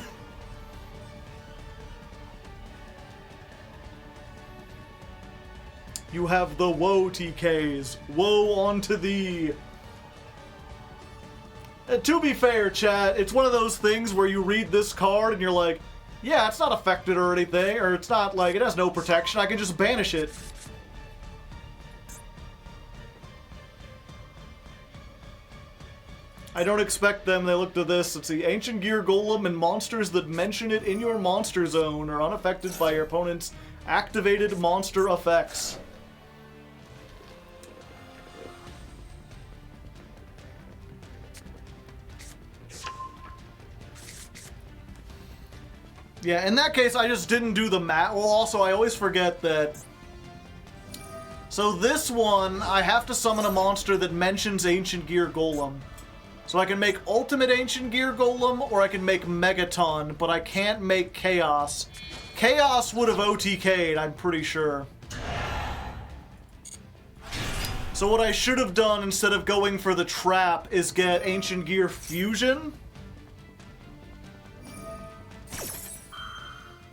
You have the woe TKs. Woe unto thee. To be fair, chat, it's one of those things where you read this card and you're like, yeah, it's not affected or anything, or it's not like, it has no protection, I can just banish it. I don't expect them. They looked at this. Let's see. Ancient Gear Golem and monsters that mention it in your monster zone are unaffected by your opponent's activated monster effects. Yeah, in that case, I just didn't do the math. Well, also, I always forget that. So this one, I have to summon a monster that mentions Ancient Gear Golem. So I can make Ultimate Ancient Gear Golem, or I can make Megaton, but I can't make Chaos. Chaos would have OTK'd, I'm pretty sure. So what I should have done instead of going for the trap is get Ancient Gear Fusion.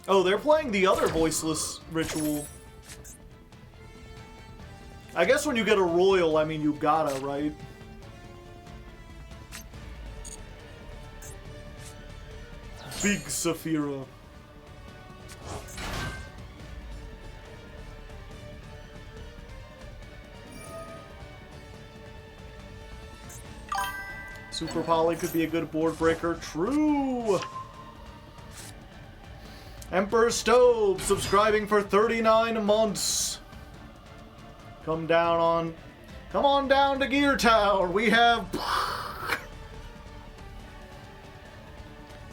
Oh, they're playing the other Voiceless Ritual. I guess when you get a Royal, I mean, you gotta, right? Big Saphira. Super Poly could be a good board breaker. True! Emperor Stove subscribing for 39 months. Come on down to Gear Town. We have...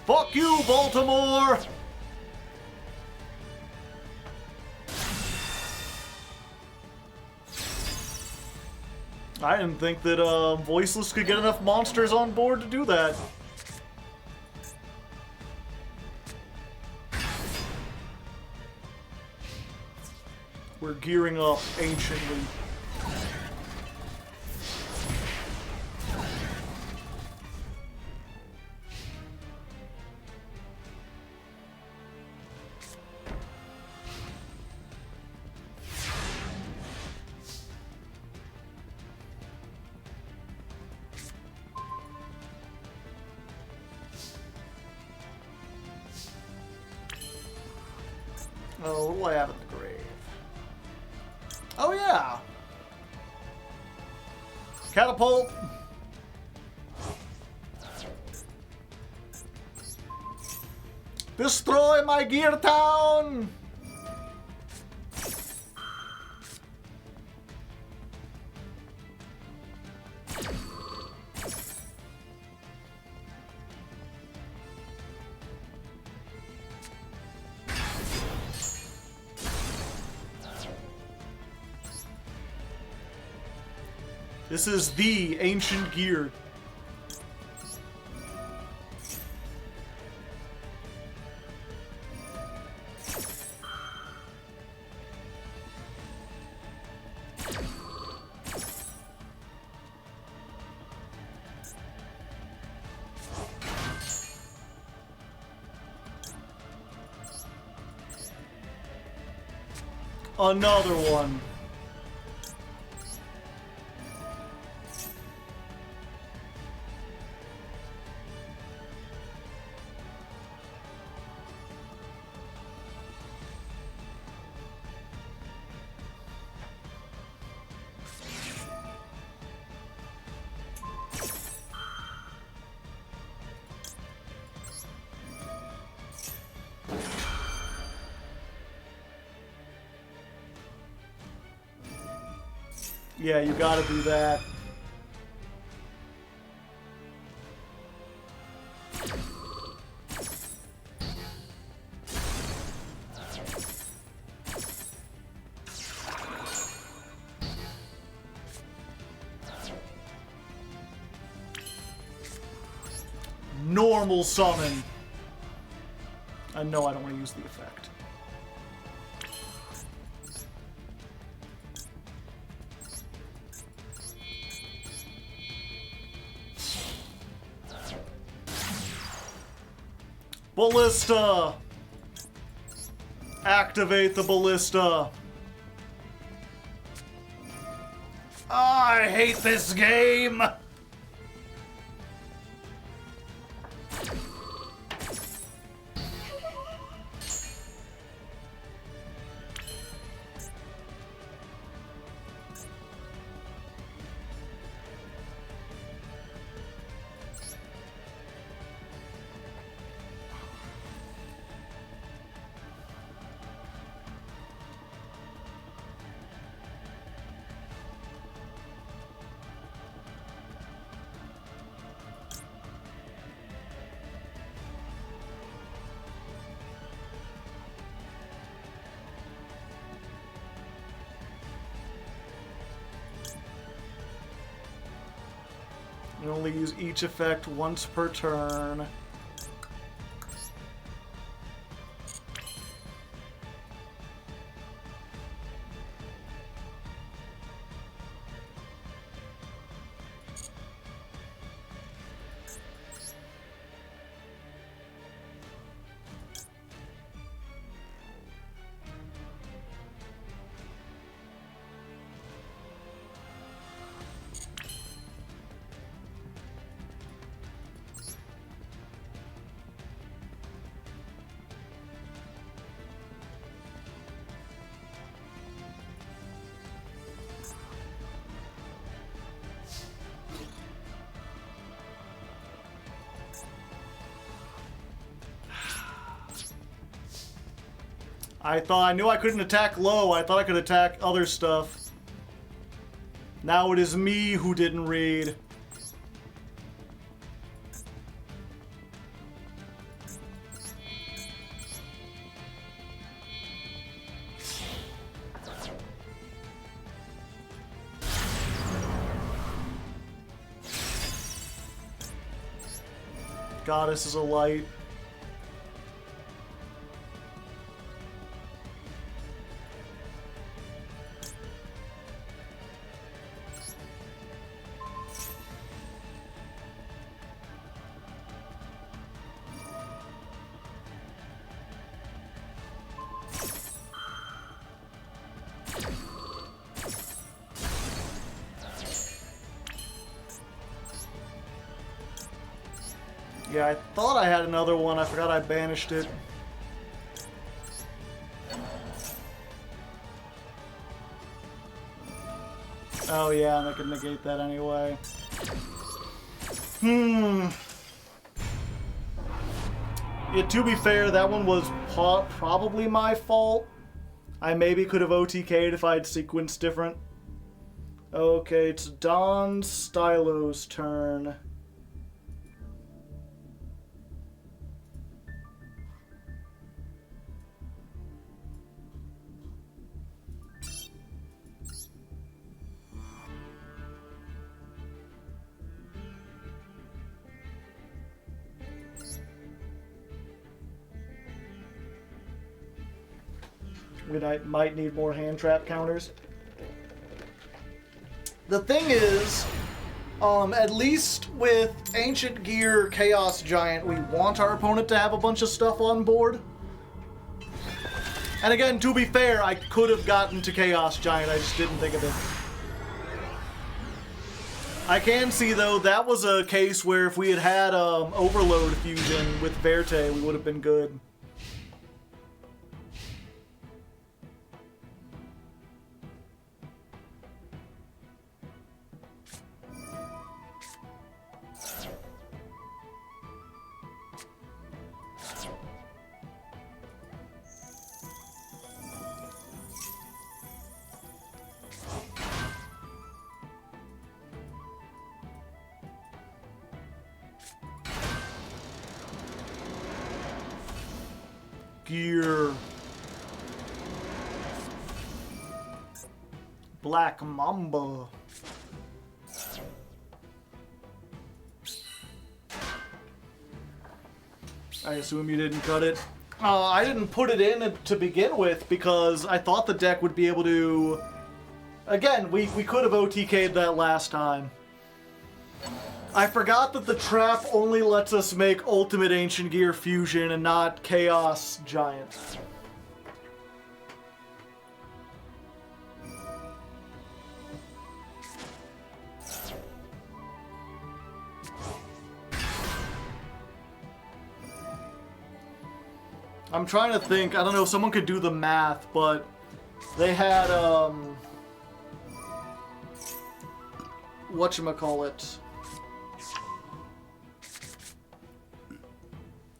Fuck you, Baltimore! I didn't think that Voiceless could get enough monsters on board to do that. We're gearing up anciently. Oh, what do I have in the grave? Oh, yeah! Catapult! Destroy my Gear Town! This is the Ancient Gear. Another one. Yeah, you gotta do that. Normal summon. No, I don't want to use the effect. Ballista! Activate the ballista. I hate this game! You only use each effect once per turn. I knew I couldn't attack low. I thought I could attack other stuff. Now it is me who didn't read. Goddess is a light. Yeah, I thought I had another one. I forgot I banished it. Oh yeah, and I could negate that anyway. Yeah, to be fair, that one was probably my fault. I maybe could have OTK'd if I had sequenced different. Okay, it's Don Stylo's turn. I might need more hand trap counters. The thing is, at least with Ancient Gear Chaos Giant, we want our opponent to have a bunch of stuff on board. And again, to be fair, I could have gotten to Chaos Giant, I just didn't think of it. I can see, though, that was a case where if we had had Overload Fusion with Verte, we would have been good. Gear. Black Mamba. I assume you didn't cut it. I didn't put it in to begin with because I thought the deck would be able to... Again, we could have OTK'd that last time. I forgot that the trap only lets us make Ultimate Ancient Gear Fusion and not Chaos Giant. I'm trying to think, I don't know if someone could do the math, but they had, whatchamacallit.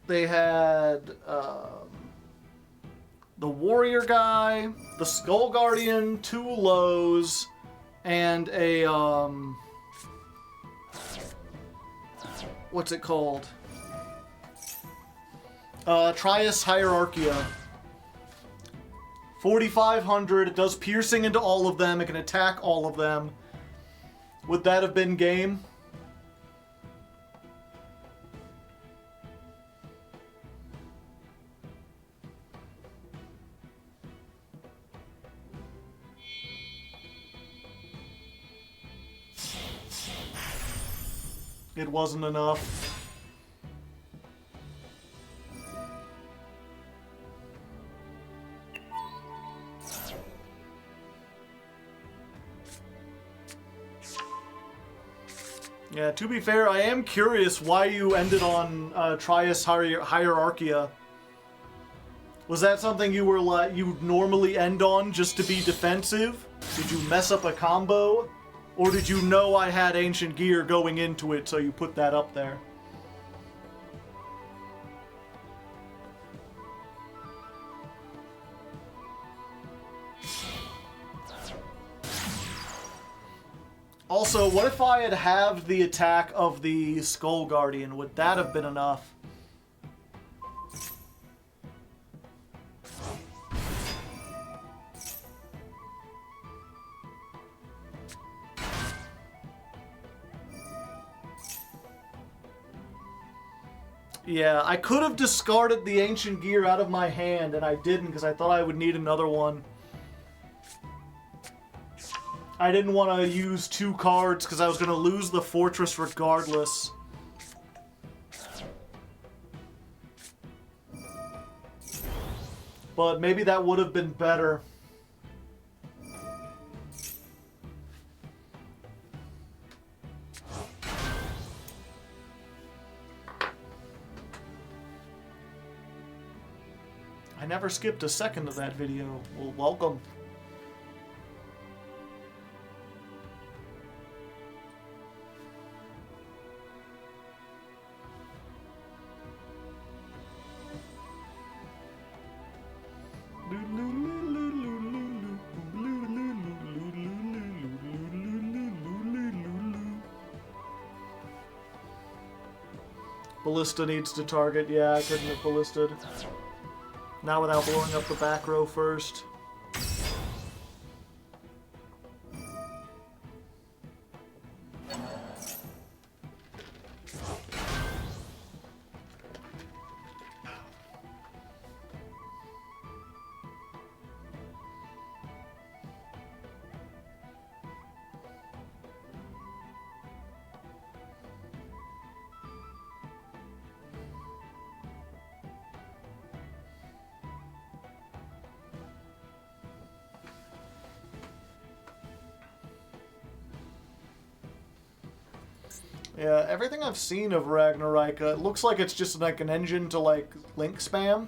They had, the Warrior guy, the Skull Guardian, 2 lows, and a, what's it called? Trias Hierarchia. 4,500, it does piercing into all of them, it can attack all of them. Would that have been game? It wasn't enough. Yeah, to be fair, I am curious why you ended on Trias Hierarchia. Was that something you were like you normally end on just to be defensive? Did you mess up a combo? Or did you know I had Ancient Gear going into it, so you put that up there? Also, what if I had halved the attack of the Skull Guardian? Would that have been enough? Yeah, I could have discarded the Ancient Gear out of my hand, and I didn't because I thought I would need another one. I didn't want to use 2 cards because I was going to lose the Fortress regardless. But maybe that would have been better. I never skipped a second of that video. Well, welcome. Ballista needs to target. Yeah, I couldn't have ballisted. Not without blowing up the back row first. Yeah, everything I've seen of Ragnarok, it looks like it's just like an engine to like link spam.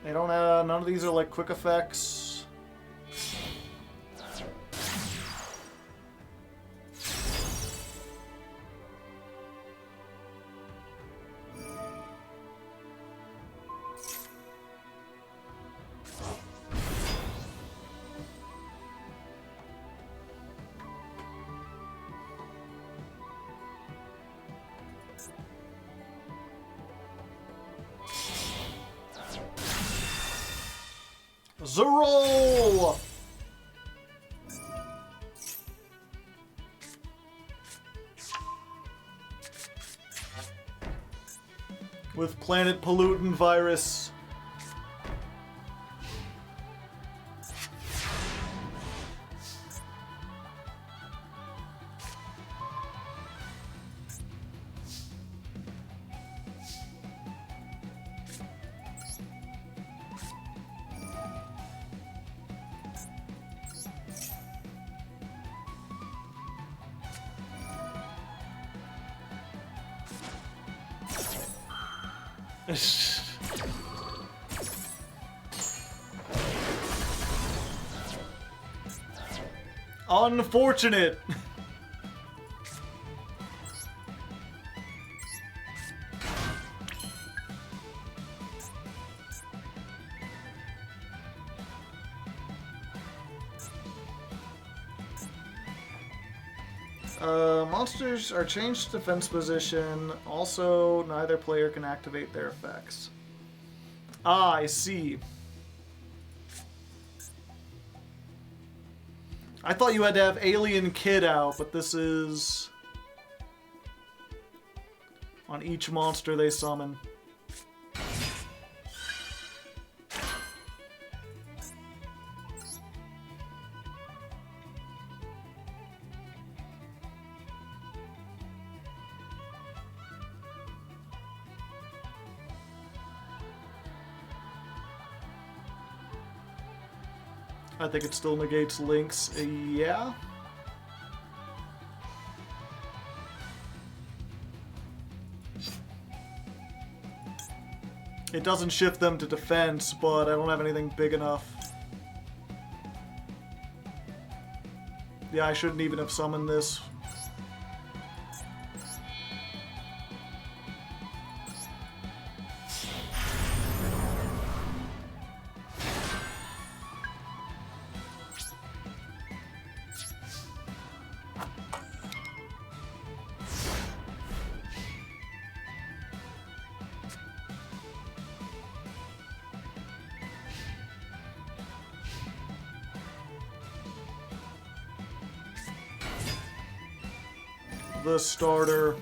They don't have, none of these are like quick effects. Zero! With planet pollutant virus. Unfortunate. Monsters are changed to defense position. Also, neither player can activate their effects. Ah, I see. I thought you had to have Alien Kid out, but this is on each monster they summon. I think it still negates links. Yeah. It doesn't shift them to defense, but I don't have anything big enough. Yeah, I shouldn't even have summoned this. The starter.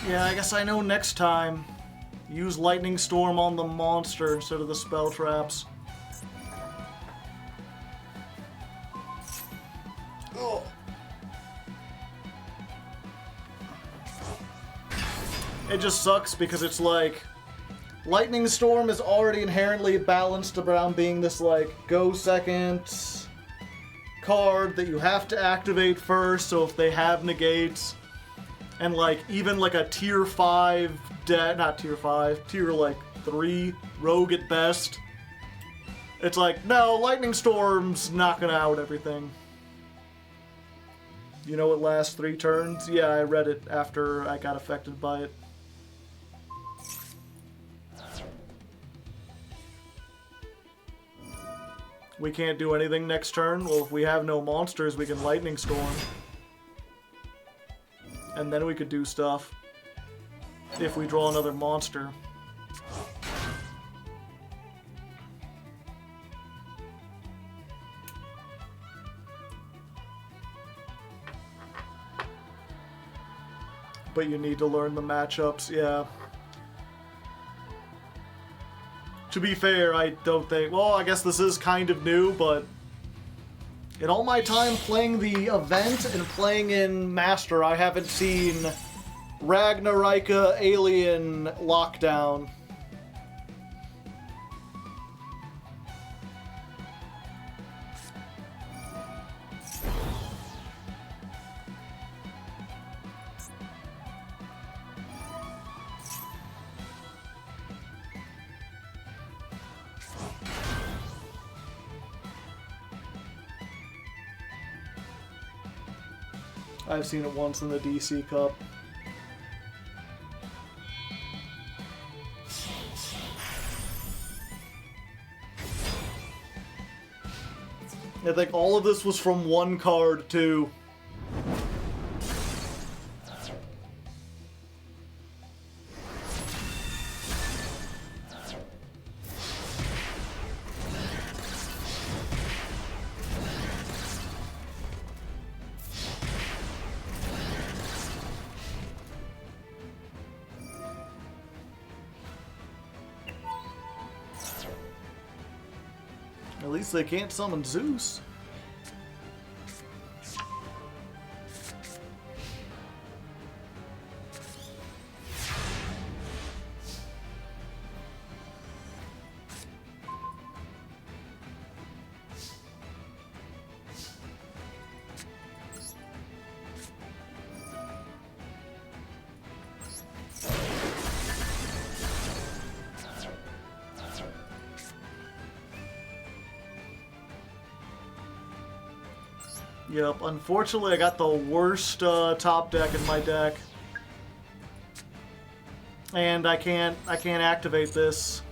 Yeah, I guess I know next time. Use Lightning Storm on the monster instead of the spell traps. Oh. It just sucks because it's like Lightning Storm is already inherently balanced around being this like go second card that you have to activate first, so if they have negates and like even like a tier 5 not tier 5, tier like 3 rogue at best, it's like, no, Lightning Storm's not gonna out everything. You know it lasts 3 turns? Yeah, I read it after I got affected by it. We can't do anything next turn? Well, if we have no monsters, we can Lightning Storm. And then we could do stuff. If we draw another monster. But you need to learn the matchups, yeah. To be fair, I don't think... Well, I guess this is kind of new, but... In all my time playing the event and playing in Master, I haven't seen Ragnarika Alien Lockdown. I've seen it once in the DC Cup. I think all of this was from one card, too. At least they can't summon Zeus. Yep, unfortunately I got the worst top deck in my deck. And I can't activate this.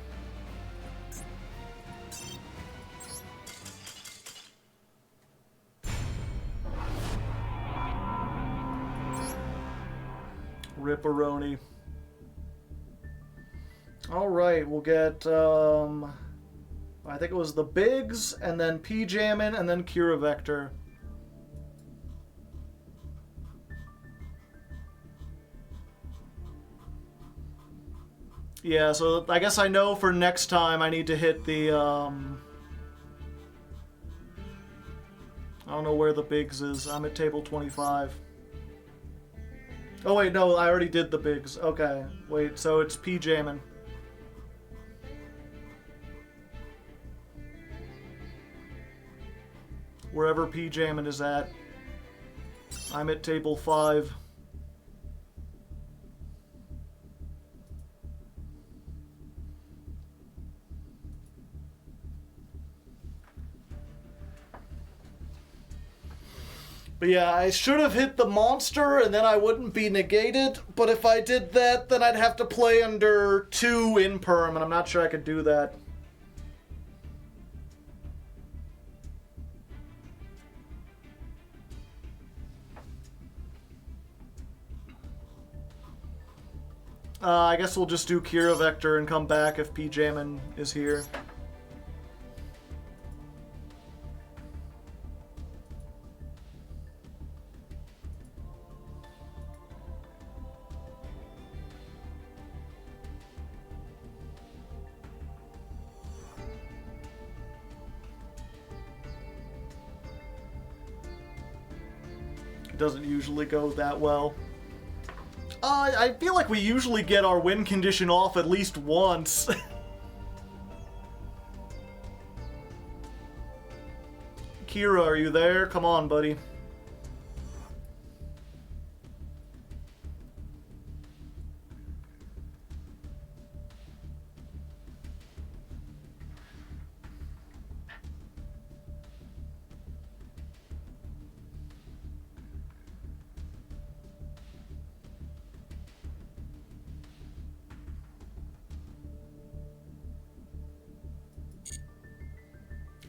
Ripperoni. Alright, we'll get I think it was the Bigs, and then P-Jammin', and then Kira Vector. Yeah, so I guess I know for next time I need to hit the, I don't know where the Bigs is. I'm at table 25. Oh wait, no, I already did the Bigs. Okay, wait, so it's P-Jammin'. Wherever P-Jammin' is at. I'm at table 5. But yeah, I should have hit the monster and then I wouldn't be negated, but if I did that, then I'd have to play under 2 Imperm, and I'm not sure I could do that. I guess we'll just do Kira Vector and come back if P-Jammin' is here. It doesn't usually go that well. I feel like we usually get our win condition off at least once. Kira, are you there? Come on, buddy.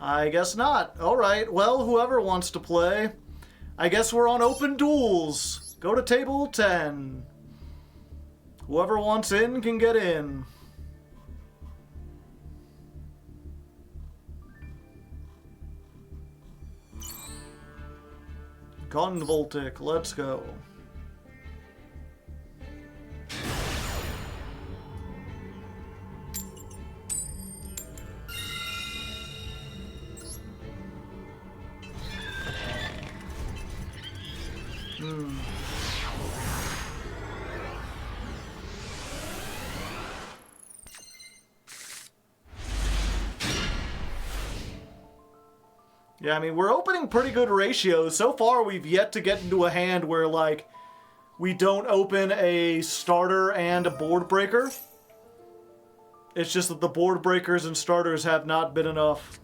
I guess not. Alright, well, whoever wants to play. I guess we're on open duels. Go to table 10. Whoever wants in can get in. Convoltic, let's go. Yeah, I mean, we're opening pretty good ratios. So far, we've yet to get into a hand where, like, we don't open a starter and a board breaker. It's just that the board breakers and starters have not been enough.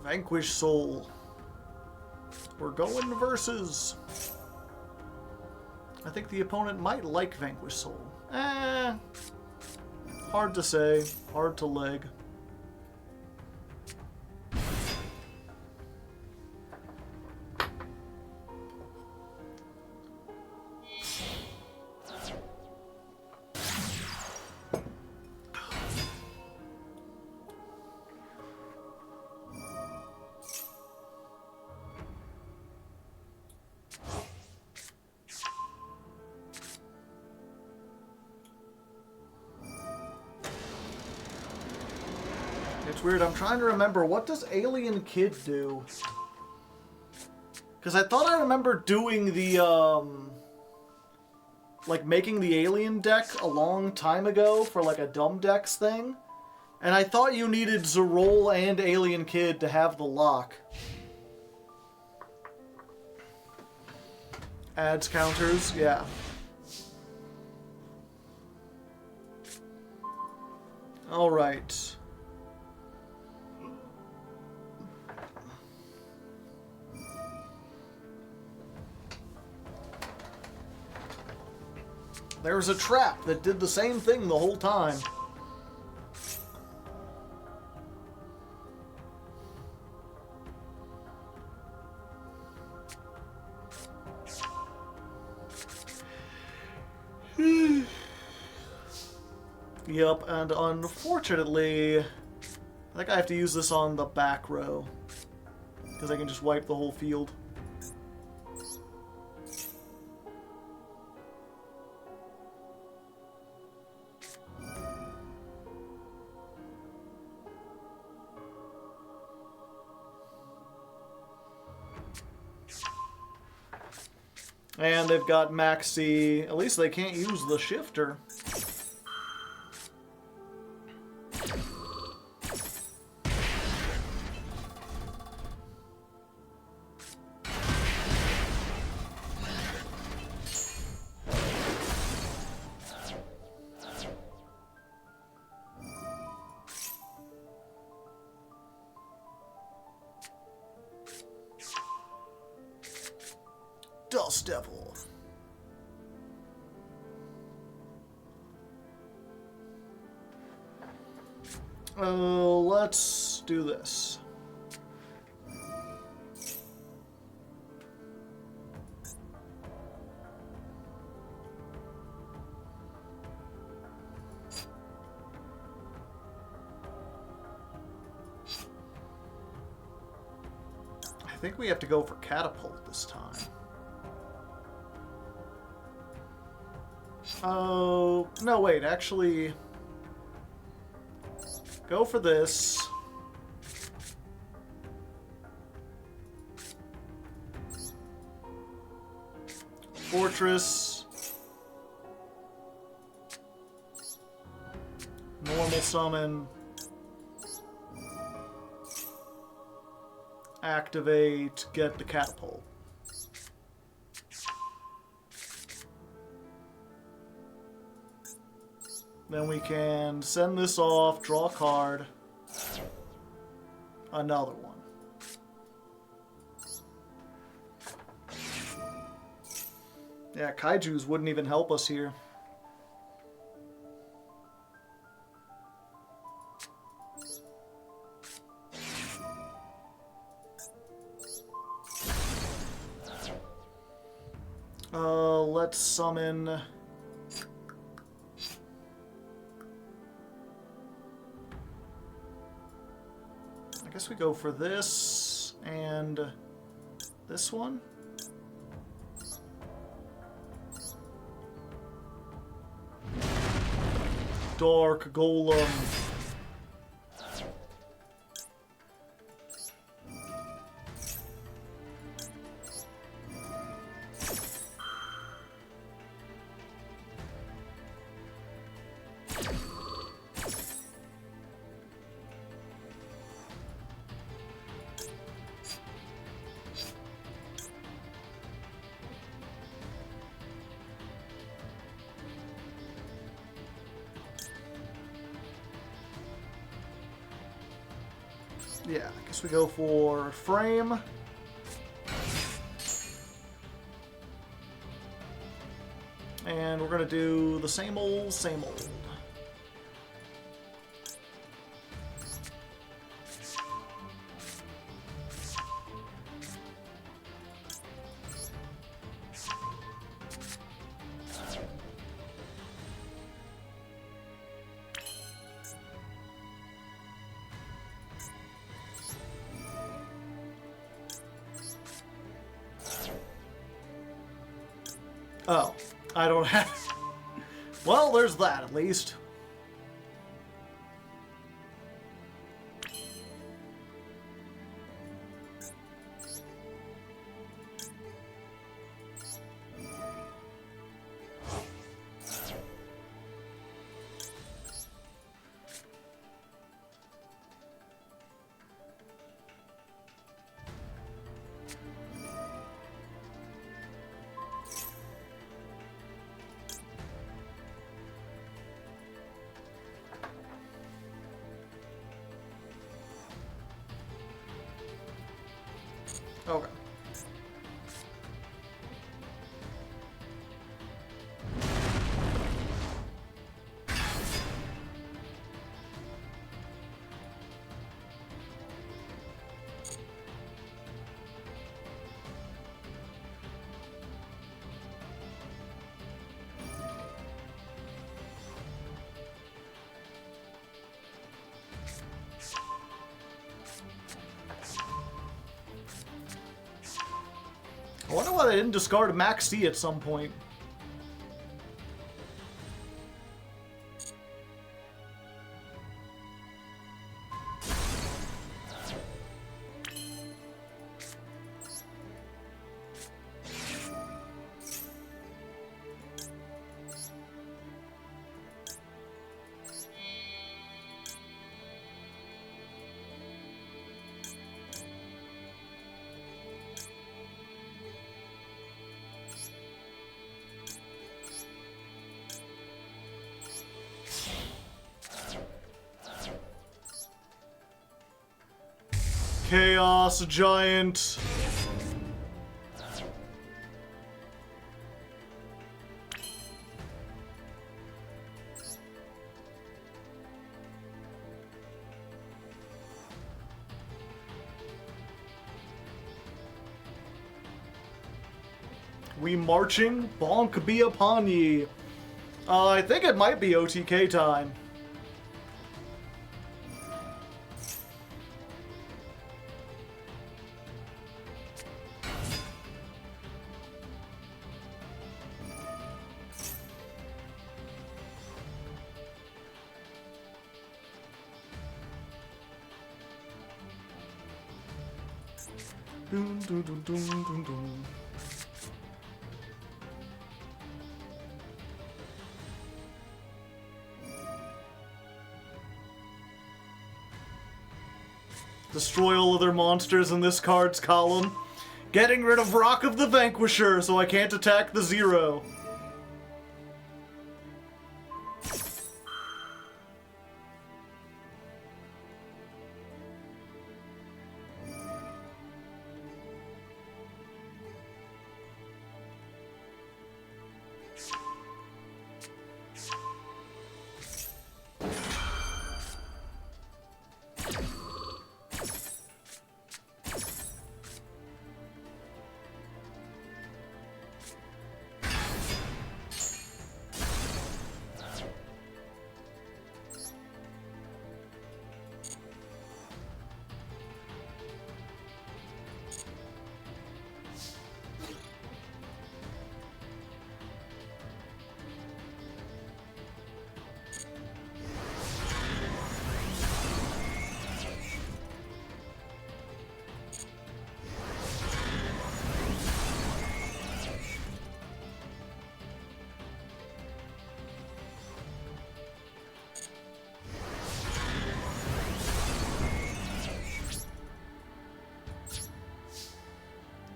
Vanquish Soul. We're going versus. I think the opponent might like Vanquish Soul. Hard to say. Hard to leg. It's weird, I'm trying to remember, what does Alien Kid do? Because I thought I remember doing the, like, making the Alien deck a long time ago for, like, a Dumb Decks thing. And I thought you needed Zerol and Alien Kid to have the lock. Adds counters, yeah. Alright. There's a trap that did the same thing the whole time. Yup, and unfortunately, I think I have to use this on the back row, because I can just wipe the whole field. And they've got Maxi. At least they can't use the shifter. Dust Devil. Let's do this. think we have to go for catapult this time. Oh, no, wait, actually... Go for this. Fortress. Normal summon. Activate, get the catapult. Then we can send this off, draw a card. Another one. Yeah, kaijus wouldn't even help us here. Let's summon... I guess we go for this and this one. Dark Golem. Yeah, I guess we go for frame. And we're gonna do the same old, same old. Oh, I don't have... Well, there's that, at least. Okay. I wonder why they didn't discard Max C at some point. Chaos Giant. We marching? Bonk be upon ye. I think it might be OTK time. Dun, dun, dun, dun, dun, dun. Destroy all other monsters in this card's column. Getting rid of Rock of the Vanquisher so I can't attack the 0.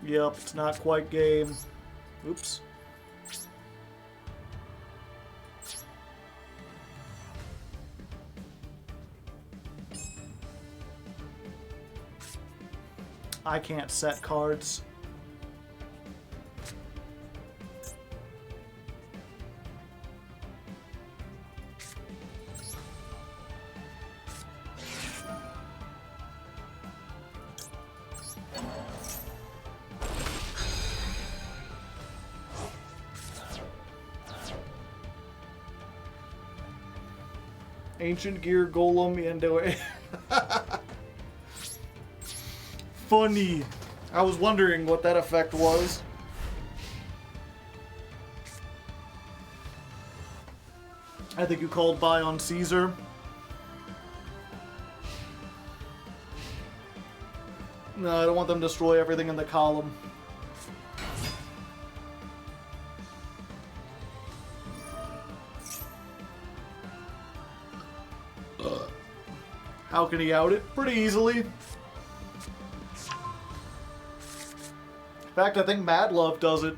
Yep, it's not quite game. Oops. I can't set cards. Ancient Gear Golem into it. Funny. I was wondering what that effect was. I think you called by on Caesar. No, I don't want them to destroy everything in the column. How can he out it? Pretty easily. In fact, I think Mad Love does it.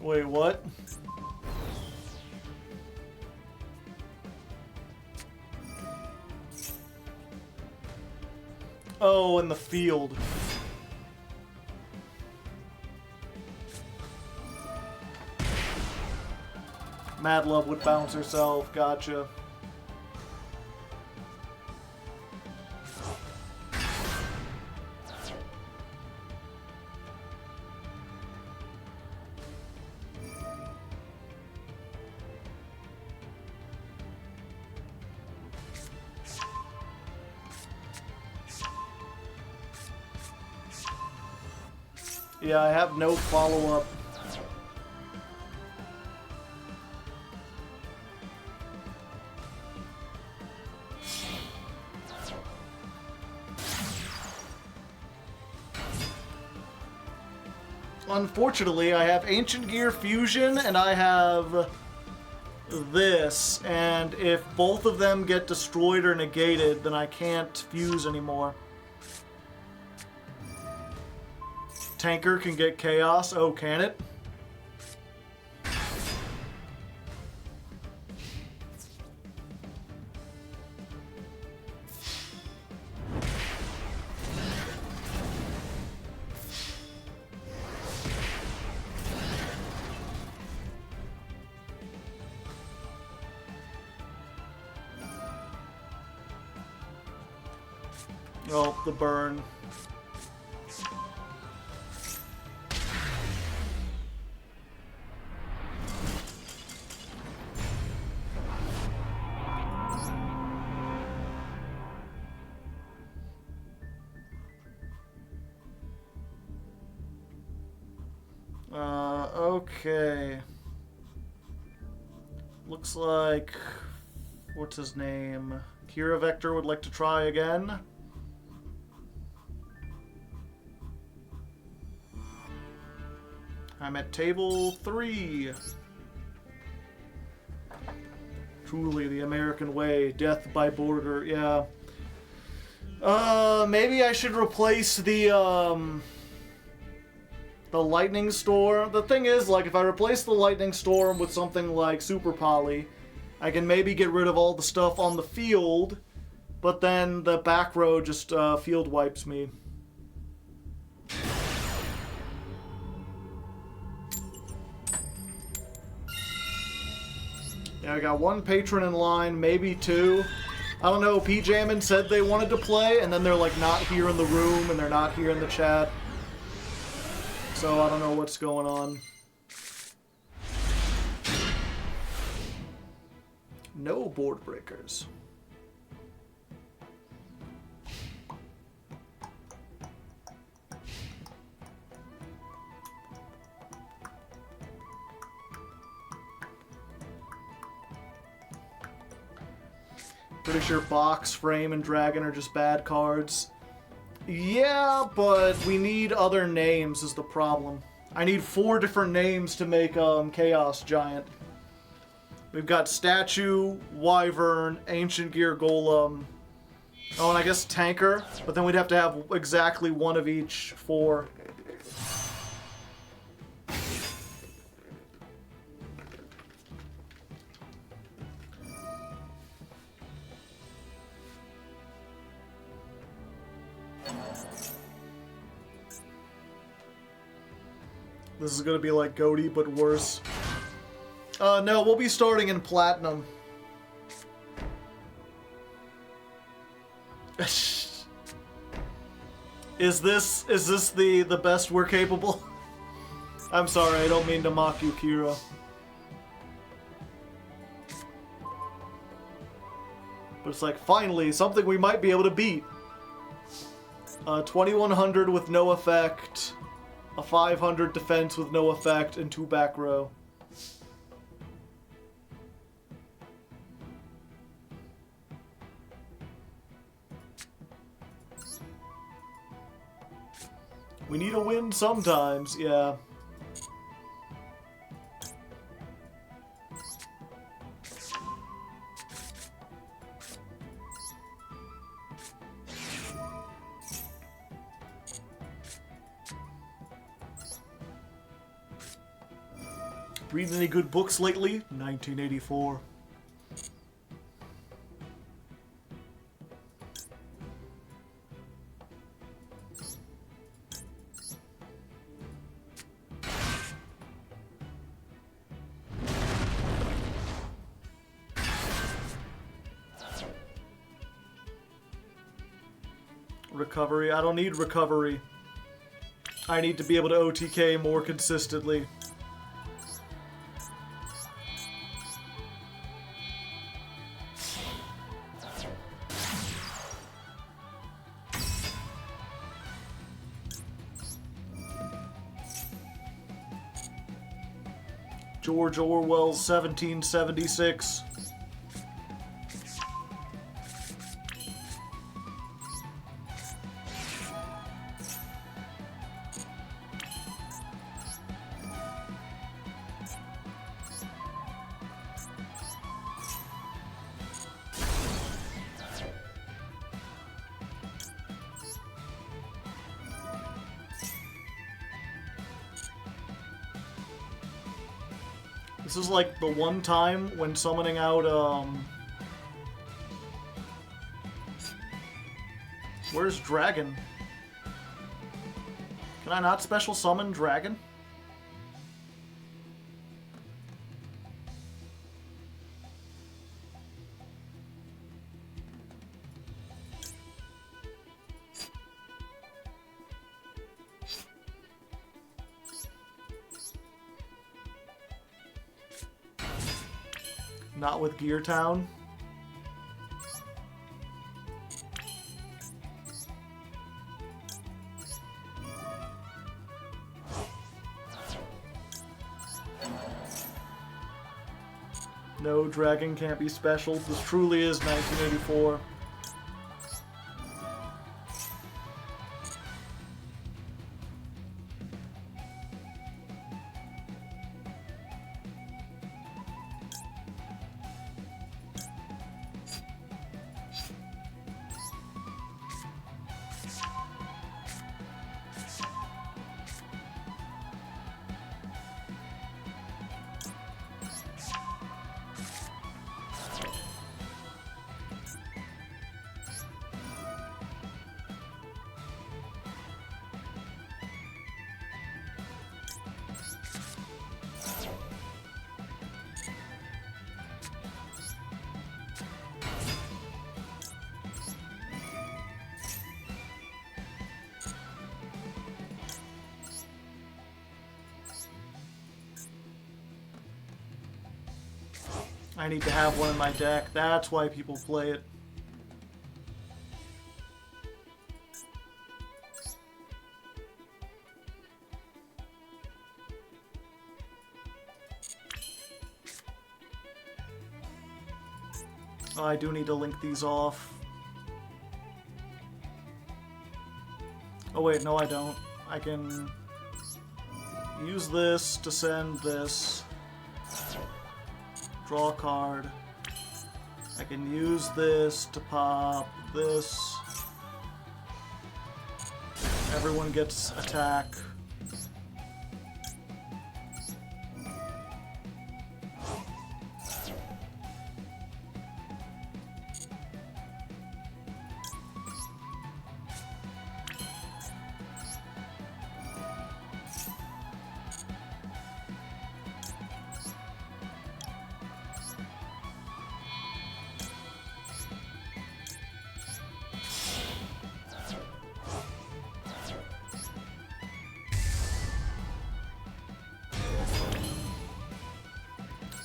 Wait, what? Oh, in the field. Mad Love would bounce herself, gotcha. Yeah, I have no follow-up. Unfortunately, I have Ancient Gear Fusion and I have this, and if both of them get destroyed or negated, then I can't fuse anymore. Tanker can get Chaos. Oh, can it? Oh, the burn. Okay. Looks like... What's his name? Kira Vector would like to try again. I'm at table 3. Truly the American way. Death by border. Yeah. Maybe I should replace the lightning storm. The thing is, like, if I replace the lightning storm with something like Super Poly, I can maybe get rid of all the stuff on the field, but then the back row just field wipes me. Yeah, I got 1 patron in line, maybe 2. I don't know, P-Jammin said they wanted to play, and then they're like not here in the room, and they're not here in the chat. So I don't know what's going on. No board breakers. Pretty sure Box, Frame, and Dragon are just bad cards. Yeah, but we need other names is the problem. I need 4 different names to make Chaos Giant. We've got Statue, Wyvern, Ancient Gear Golem. Oh, and I guess Tanker. But then we'd have to have exactly 1 of each 4. This is gonna be like Goaty, but worse. No, we'll be starting in Platinum. Is this the best we're capable? I'm sorry, I don't mean to mock you, Kira. But it's like, finally, something we might be able to beat. 2100 with no effect. A 500 defense with no effect, and 2 back row. We need a win sometimes, yeah. Read any good books lately? 1984. Recovery. I don't need recovery. I need to be able to OTK more consistently. George Orwell's 1776. This is like the one time when summoning out, where's Dragon? Can I not special summon Dragon? Not with Gear Town. No, dragon can't be special. This truly is 1984. I need to have one in my deck. That's why people play it. Oh, I do need to link these off. Oh wait, no I don't. I can use this to send this. Draw a card. I can use this to pop this. Everyone gets attack.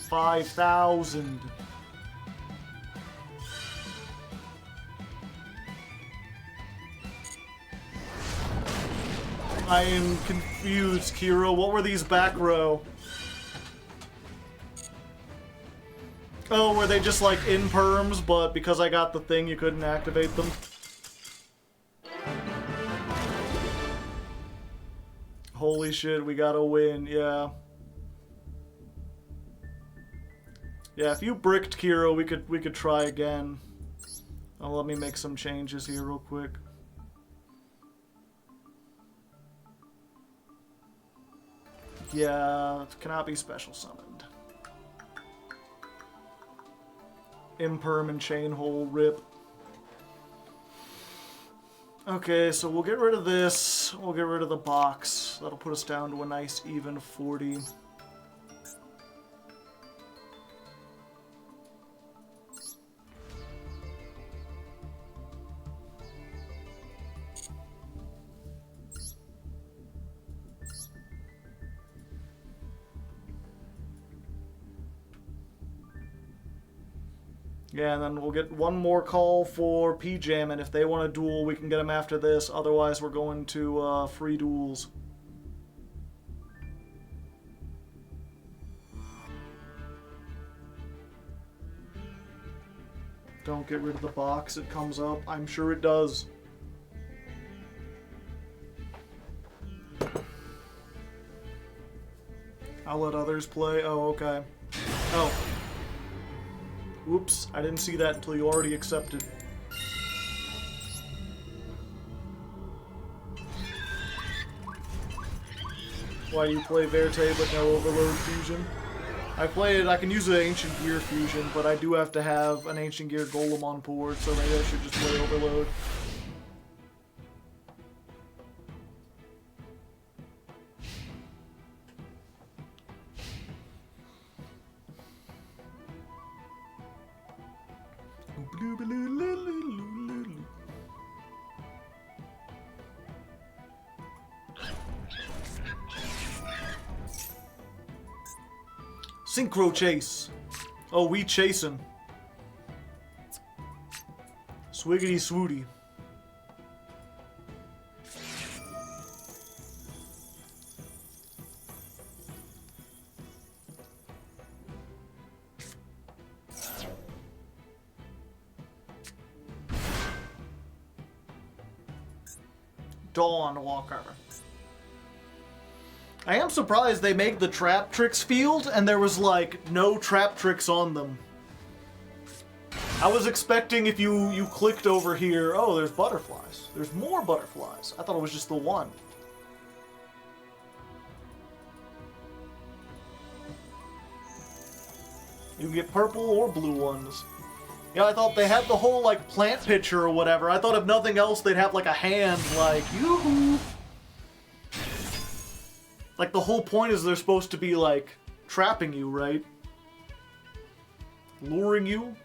$5,000. I am confused, Kiro. What were these back row? Oh, were they just like in perms, but because I got the thing, you couldn't activate them? Holy shit, we gotta win, yeah. Yeah, if you bricked Kiro, we could try again. Oh, let me make some changes here real quick. Yeah, it cannot be special summoned. Imperm and chain hole rip. Okay, so we'll get rid of this. We'll get rid of the box. That'll put us down to a nice even 40. Yeah, and then we'll get one more call for P-Jam, and if they want to duel, we can get them after this. Otherwise, we're going to free duels. Don't get rid of the box. It comes up. I'm sure it does. I'll let others play. Oh, okay. Oh. Oops, I didn't see that until you already accepted. Why you play Verte but no Overload Fusion? I can use an Ancient Gear Fusion, but I do have to have an Ancient Gear Golem on board, so maybe I should just play Overload. Synchro Chase. Oh, we chasing. Swiggity swooty. Dawnwalker. I am surprised they make the trap tricks field and there was like no trap tricks on them. I was expecting if you clicked over here, oh, there's butterflies. There's more butterflies. I thought it was just the one. You can get purple or blue ones. Yeah, I thought they had the whole, like, plant picture or whatever. I thought if nothing else, they'd have, like, a hand, like, yoo-hoo. Like, the whole point is they're supposed to be, like, trapping you, right? Luring you.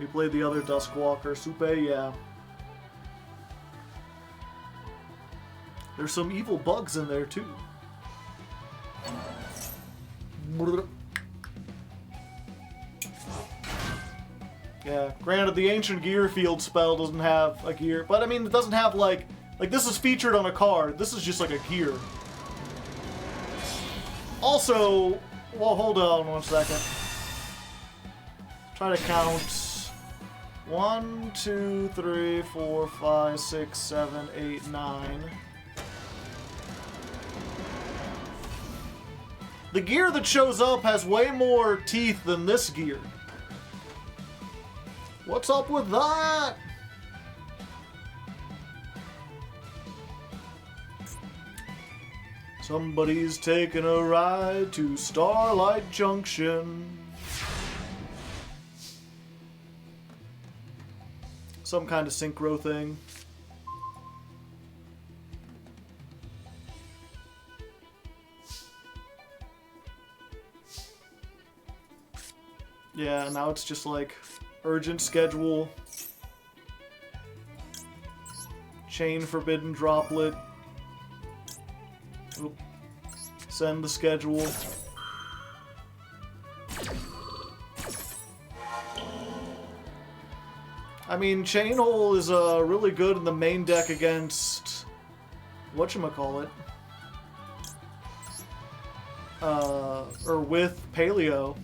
We played the other Duskwalker. Supe, yeah. There's some evil bugs in there, too. Yeah, granted the Ancient Gear Field spell doesn't have a gear, but I mean it doesn't have like this is featured on a card. This is just like a gear. Also, well, hold on 1 second. Try to count 1, 2, 3, 4, 5, 6, 7, 8, 9. The gear that shows up has way more teeth than this gear. What's up with that? Somebody's taking a ride to Starlight Junction. Some kind of synchro thing. Yeah, now it's just like urgent schedule, chain forbidden droplet, oop. Send the schedule. I mean, chain hole is really good in the main deck against whatchamacallit, or with Paleo.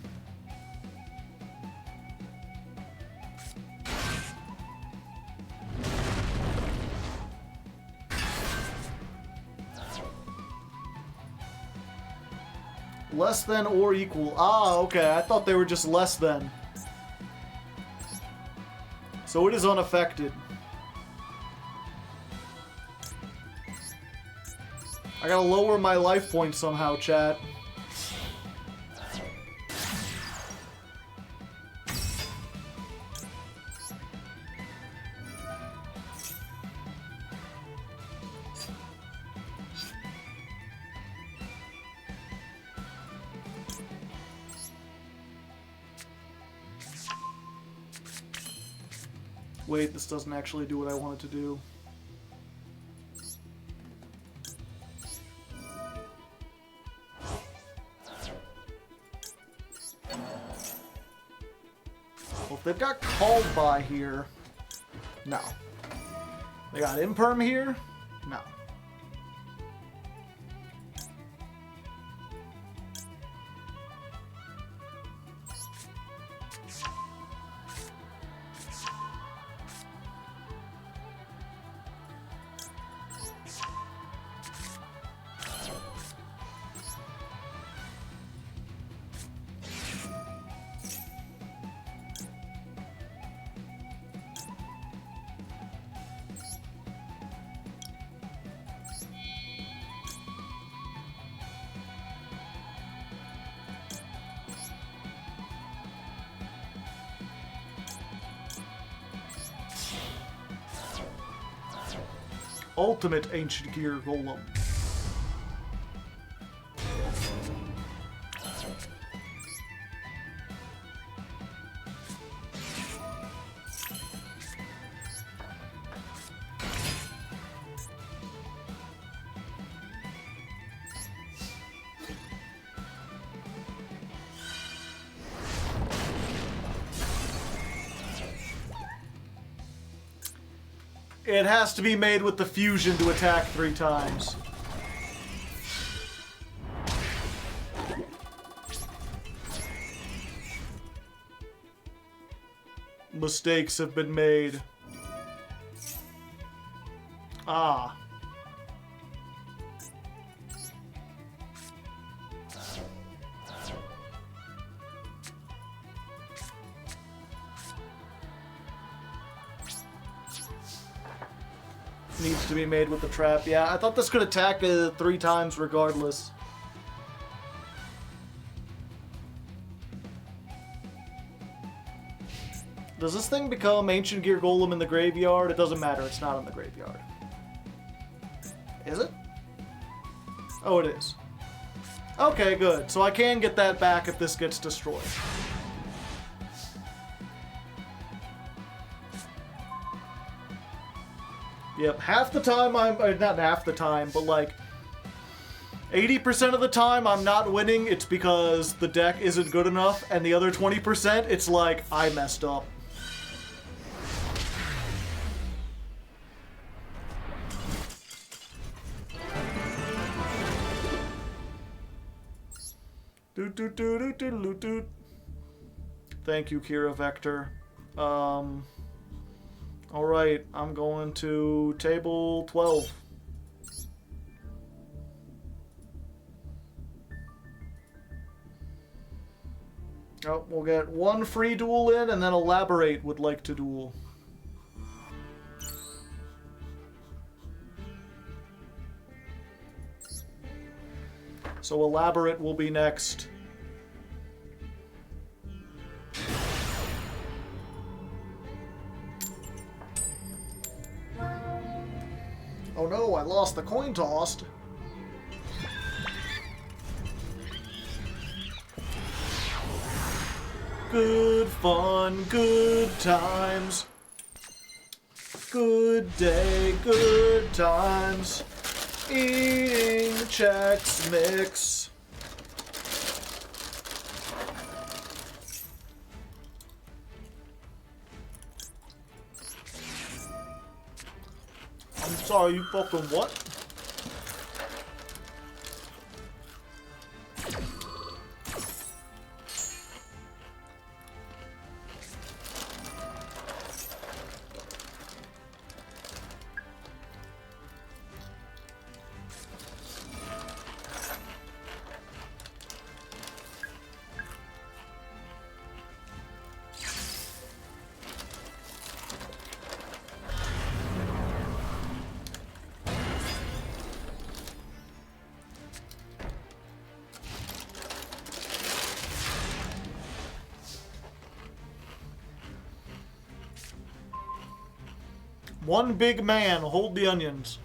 Less than or equal. Ah, okay. I thought they were just less than. So it is unaffected. I gotta lower my life points somehow, chat. Wait, this doesn't actually do what I want it to do. Well, if they've got called by here, no. They got imperm here, no. Ultimate Ancient Gear Golem. It has to be made with the fusion to attack 3 times. Mistakes have been made. Ah. Needs to be made with the trap. Yeah, I thought this could attack 3 times regardless. Does this thing become Ancient Gear Golem in the graveyard? It doesn't matter, it's not in the graveyard. Is it? Oh, it is. Okay, good. So I can get that back if this gets destroyed. Yep, half the time not half the time, but like 80% of the time I'm not winning, it's because the deck isn't good enough, and the other 20%, it's like, I messed up. Thank you, Kira Vector. Alright, I'm going to table 12. Oh, we'll get 1 free duel in, and then Elaborate would like to duel. So Elaborate will be next. Oh no, I lost the coin tossed. Good fun, good times. Good day, good times. Eating Chex Mix. I'm sorry, you fucking what? One big man, hold the onions.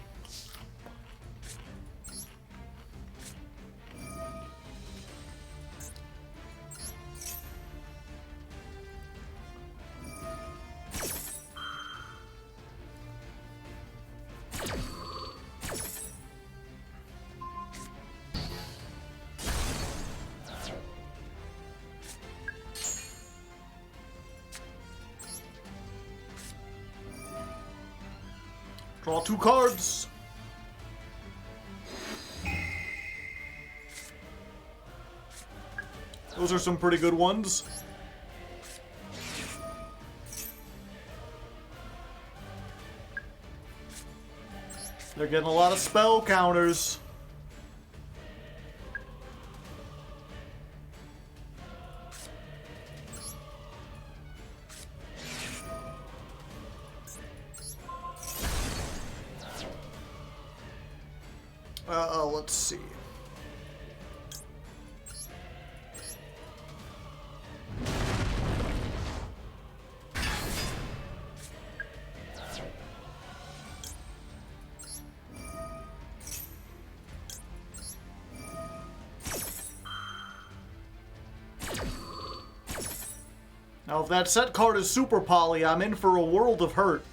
Draw 2 cards. Those are some pretty good ones. They're getting a lot of spell counters. Let's see. Now, if that set card is Super Poly, I'm in for a world of hurt.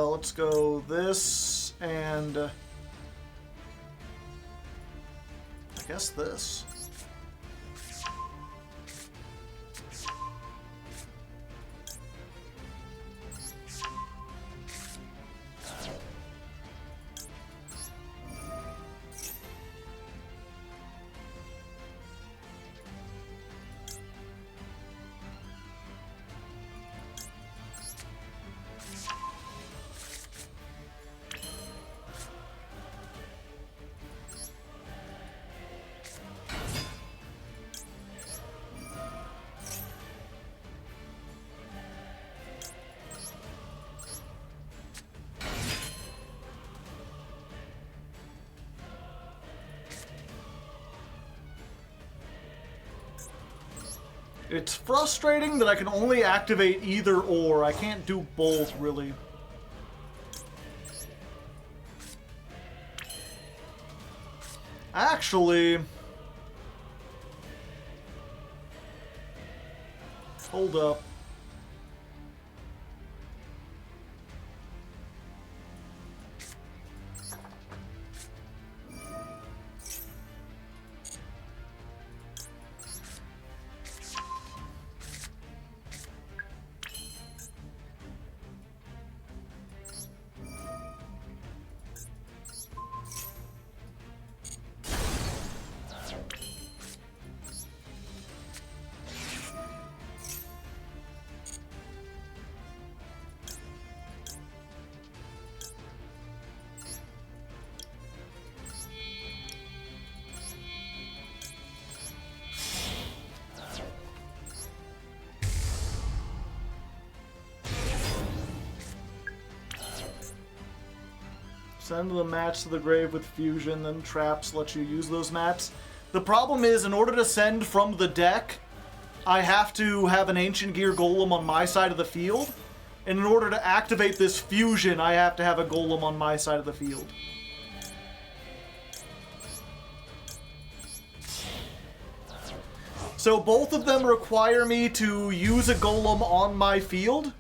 Let's go this, and I guess this. It's frustrating that I can only activate either or. I can't do both, really. Actually... Hold up. Send the mats to the grave with fusion, then traps let you use those mats. The problem is, in order to send from the deck, I have to have an Ancient Gear Golem on my side of the field. And in order to activate this fusion, I have to have a Golem on my side of the field. So both of them require me to use a Golem on my field.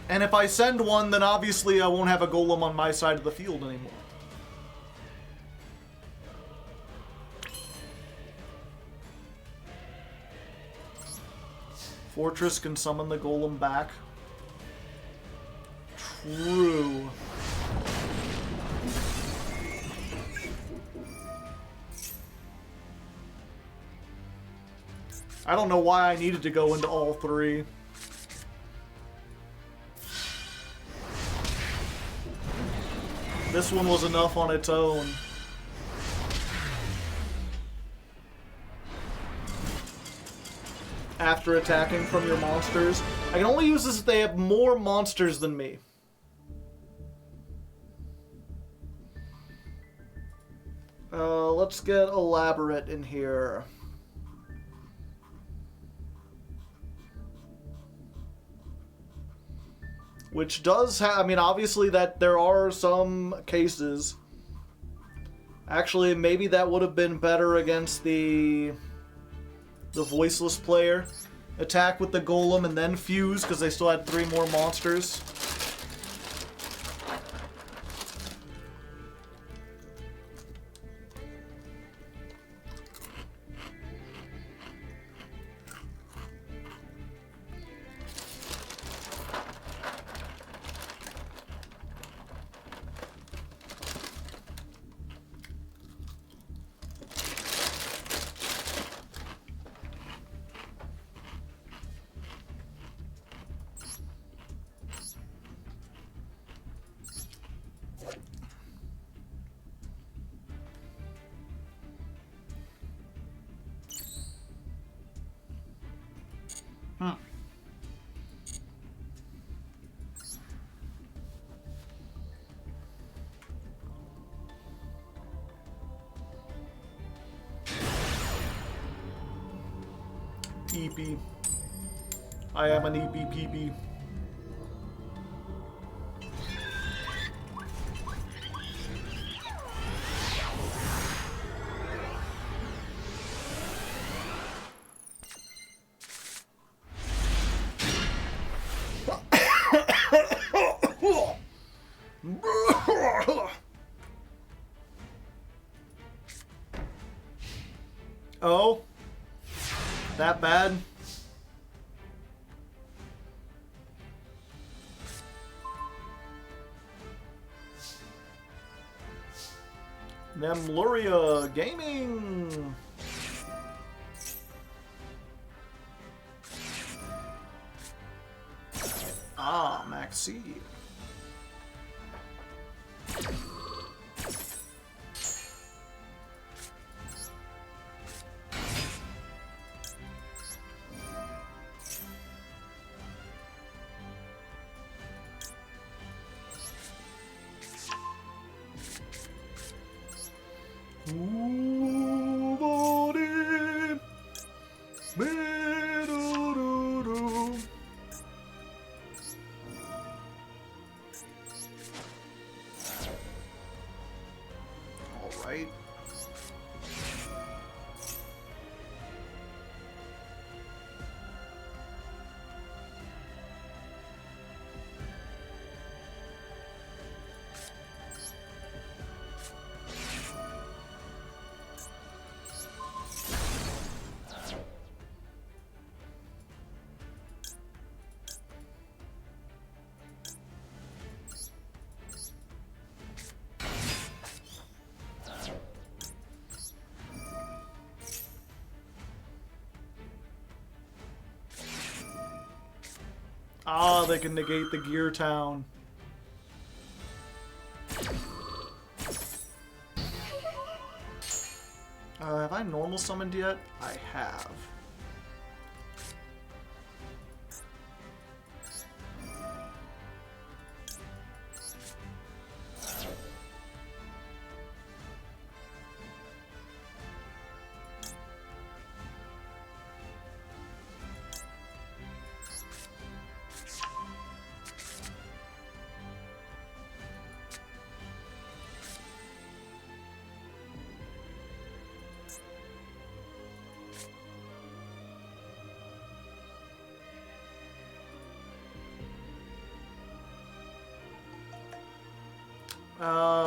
And if I send one, then obviously I won't have a Golem on my side of the field anymore. Fortress can summon the Golem back. True. I don't know why I needed to go into all three. This one was enough on its own. After attacking from your monsters. I can only use this if they have more monsters than me. Let's get Elaborate in here. Which does have, I mean, obviously that there are some cases. Actually, maybe that would have been better against the voiceless player. Attack with the Golem and then fuse, because they still had 3 more monsters. EP. I am an EPPP. Oh? That bad? Nemluria Gaming! Ah, Maxi. Ooh, body, Ah, they can negate the Gear Town. Have I normal summoned yet? I have.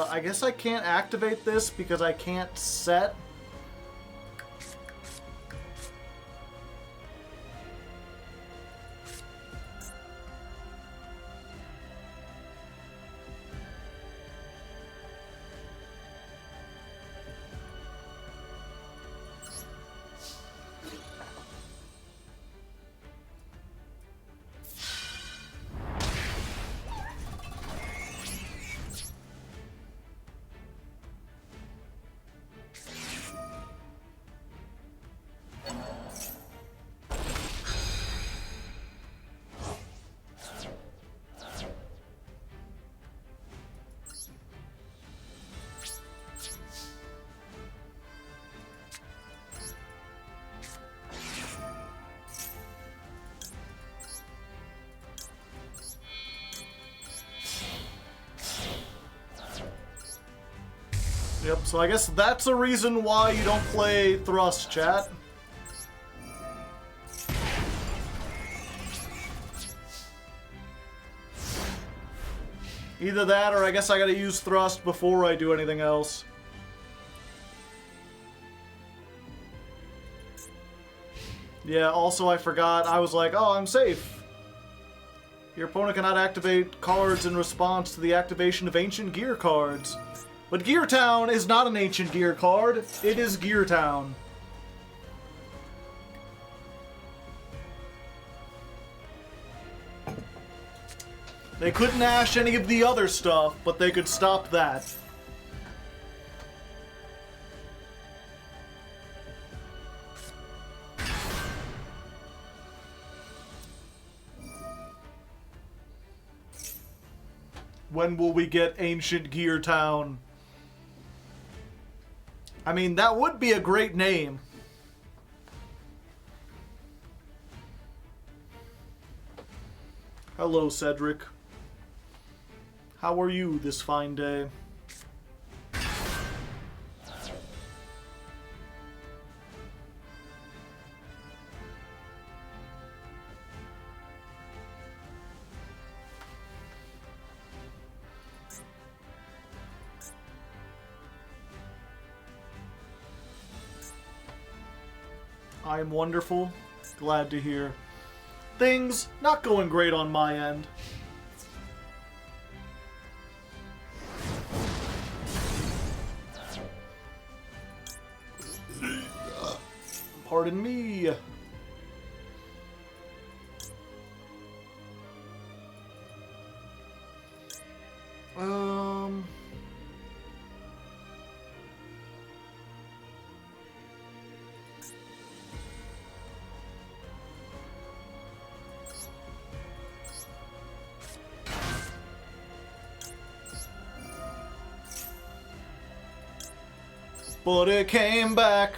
I guess I can't activate this because I can't set. Yep, so I guess that's a reason why you don't play Thrust, chat. Either that, or I guess I gotta use Thrust before I do anything else. Yeah, also I forgot, I was like, oh, I'm safe. Your opponent cannot activate cards in response to the activation of Ancient Gear cards. But Gear Town is not an Ancient Gear card, it is Gear Town. They couldn't ash any of the other stuff, but they could stop that. When will we get Ancient Gear Town? I mean, that would be a great name. Hello, Cedric. How are you this fine day? I'm wonderful. Glad to hear. Things not going great on my end. Pardon me. But it came back.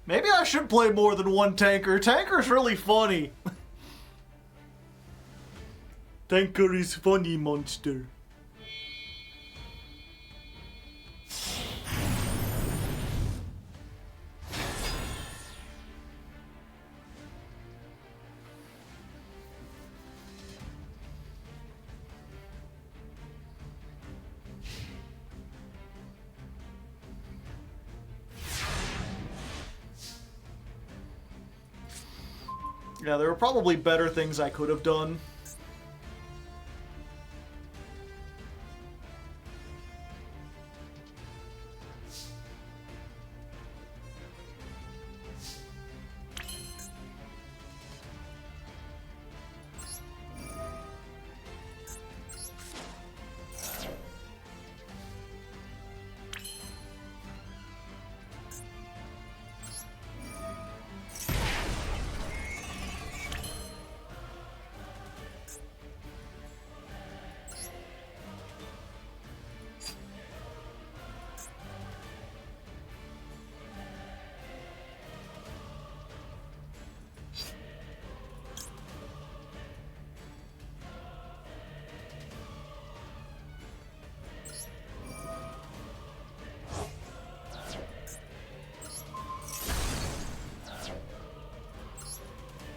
Maybe I should play more than one tanker. Tanker's really funny. Tanker is funny, monster. Yeah, there were probably better things I could have done.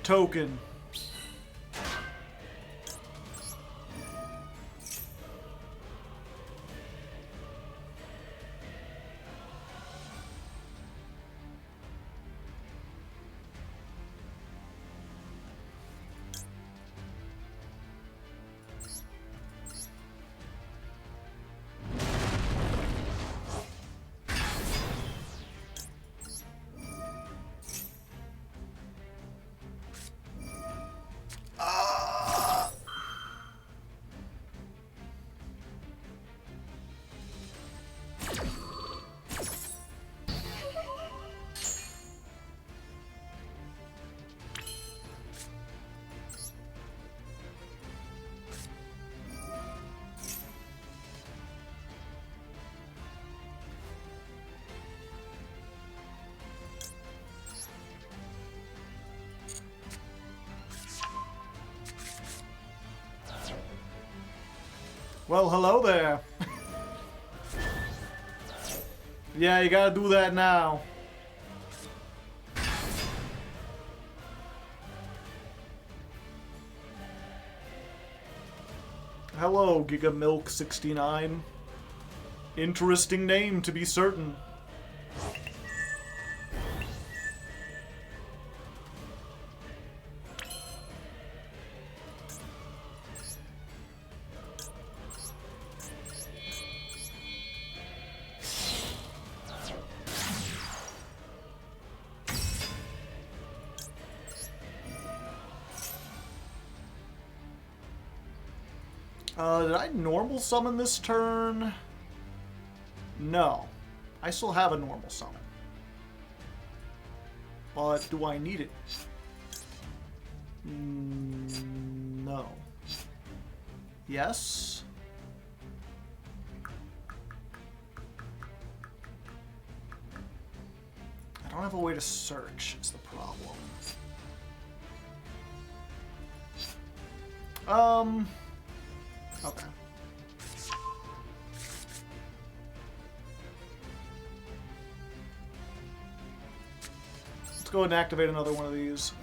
token. Well, hello there. Yeah, you gotta do that now. Hello, GigaMilk69. Interesting name, to be certain. Did I normal summon this turn? No. I still have a normal summon. But do I need it? No. Yes? I don't have a way to search, is the problem. Okay. Let's go ahead and activate another one of these.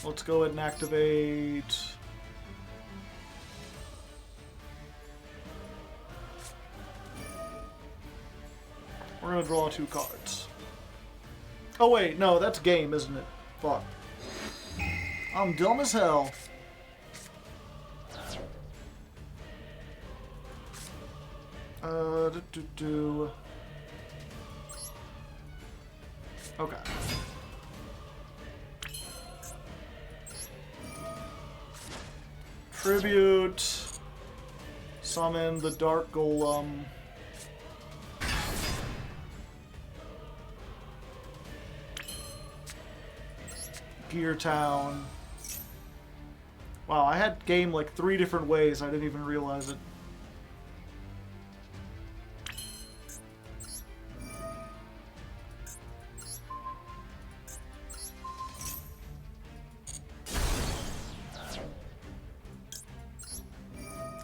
Let's go ahead and activate... We're gonna draw 2 cards. Oh wait, no, that's game, isn't it? Fuck. I'm dumb as hell. Okay. Tribute. Summon the Dark Golem. Gear Town. Wow, I had game like 3 different ways. I didn't even realize it.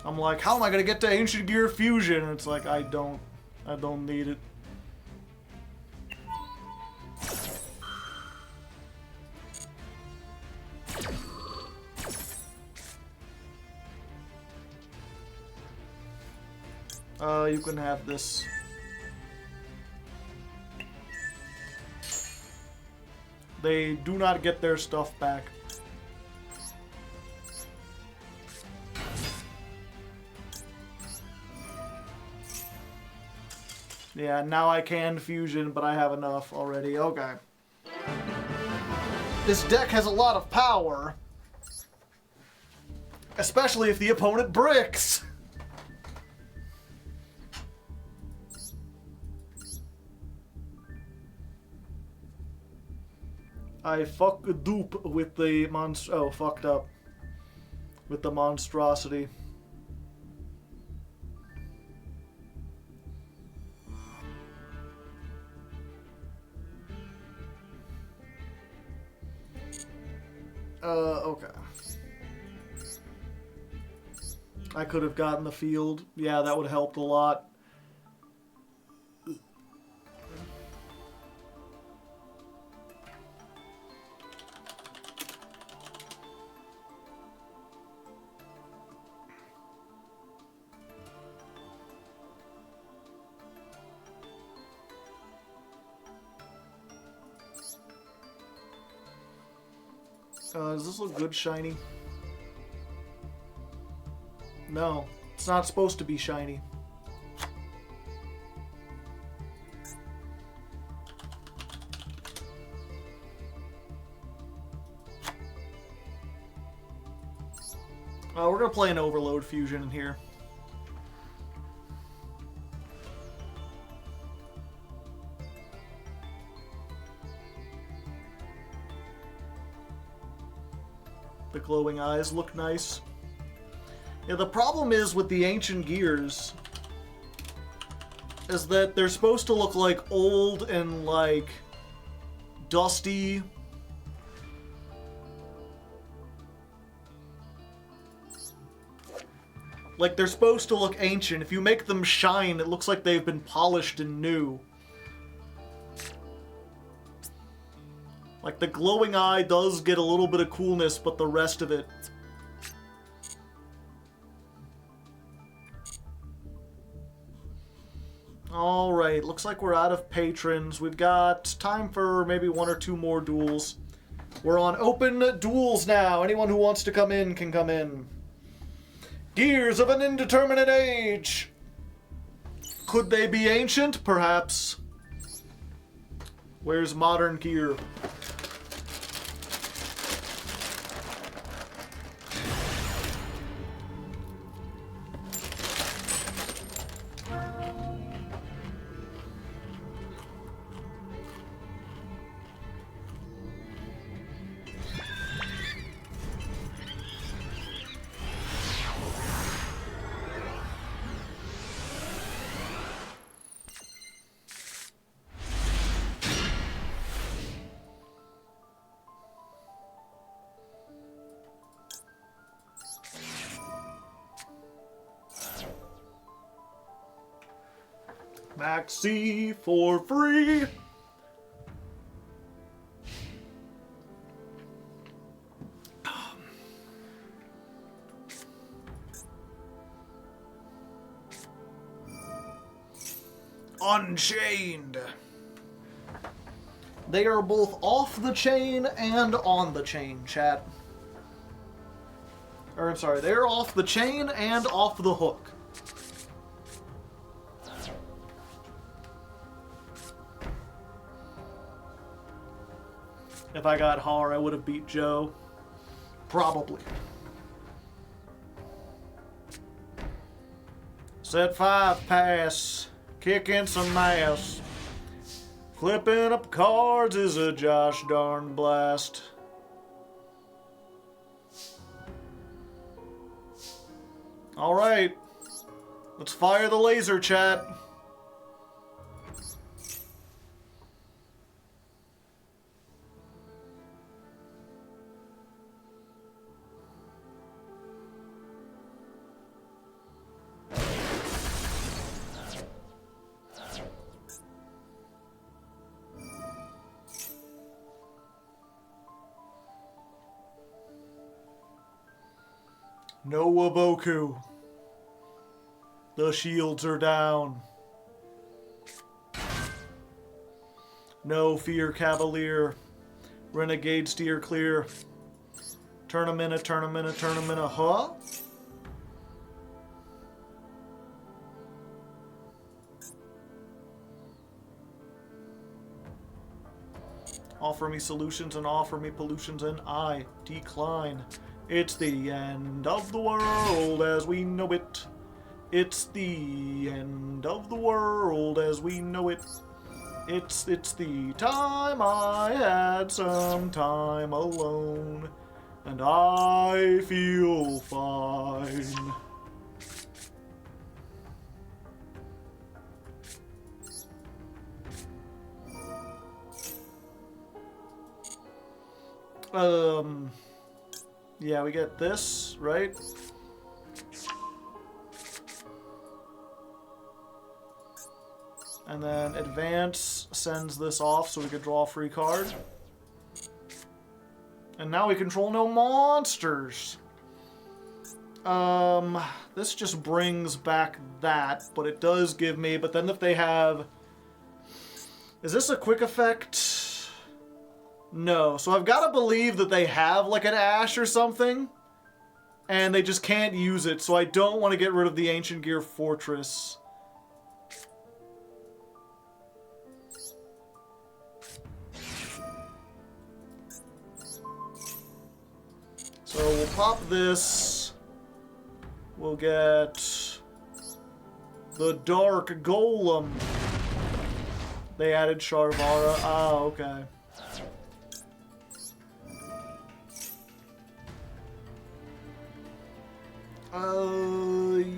I'm like, how am I gonna get to Ancient Gear Fusion? And it's like, I don't need it. You can have this. They do not get their stuff back. Yeah, now I can fusion, but I have enough already. Okay. This deck has a lot of power. Especially if the opponent bricks. I fuck a dupe with the fucked up. With the monstrosity. Okay. I could have gotten the field. Yeah, that would have helped a lot. Does this look good shiny? No, it's not supposed to be shiny. We're gonna play an Overload Fusion in here. The glowing eyes look nice. Yeah, the problem is with the ancient gears is that they're supposed to look like old and like dusty. Like they're supposed to look ancient. If you make them shine, it looks like they've been polished and new. Like the glowing eye does get a little bit of coolness, but the rest of it... Alright, looks like we're out of patrons. We've got time for maybe 1 or 2 more duels. We're on open duels now. Anyone who wants to come in can come in. Gears of an indeterminate age. Could they be ancient? Perhaps. Where's modern gear? Maxi for free. Unchained. They are both off the chain and on the chain, chat. Or, I'm sorry, they're off the chain and off the hook. If I got Har, I would have beat Joe. Probably. Set 5 pass. Kicking some ass. Flipping up cards is a Josh darn blast. Alright. Let's fire the laser, chat. No Waboku. The shields are down. No Fear Cavalier. Renegade steer clear. Tournament, huh? Offer me solutions and offer me pollutions and I decline. It's the end of the world as we know it. It's the end of the world as we know it. It's the time I had some time alone, and I feel fine. Yeah, we get this, right? And then advance sends this off so we could draw a free card. And now we control no monsters. This just brings back that, but it does give me, but then if they have... Is this a quick effect? No, so I've got to believe that they have like an Ash or something, and they just can't use it, so I don't want to get rid of the Ancient Gear Fortress. So we'll pop this. We'll get the Dark Golem. They added Sharvara. Ah, okay.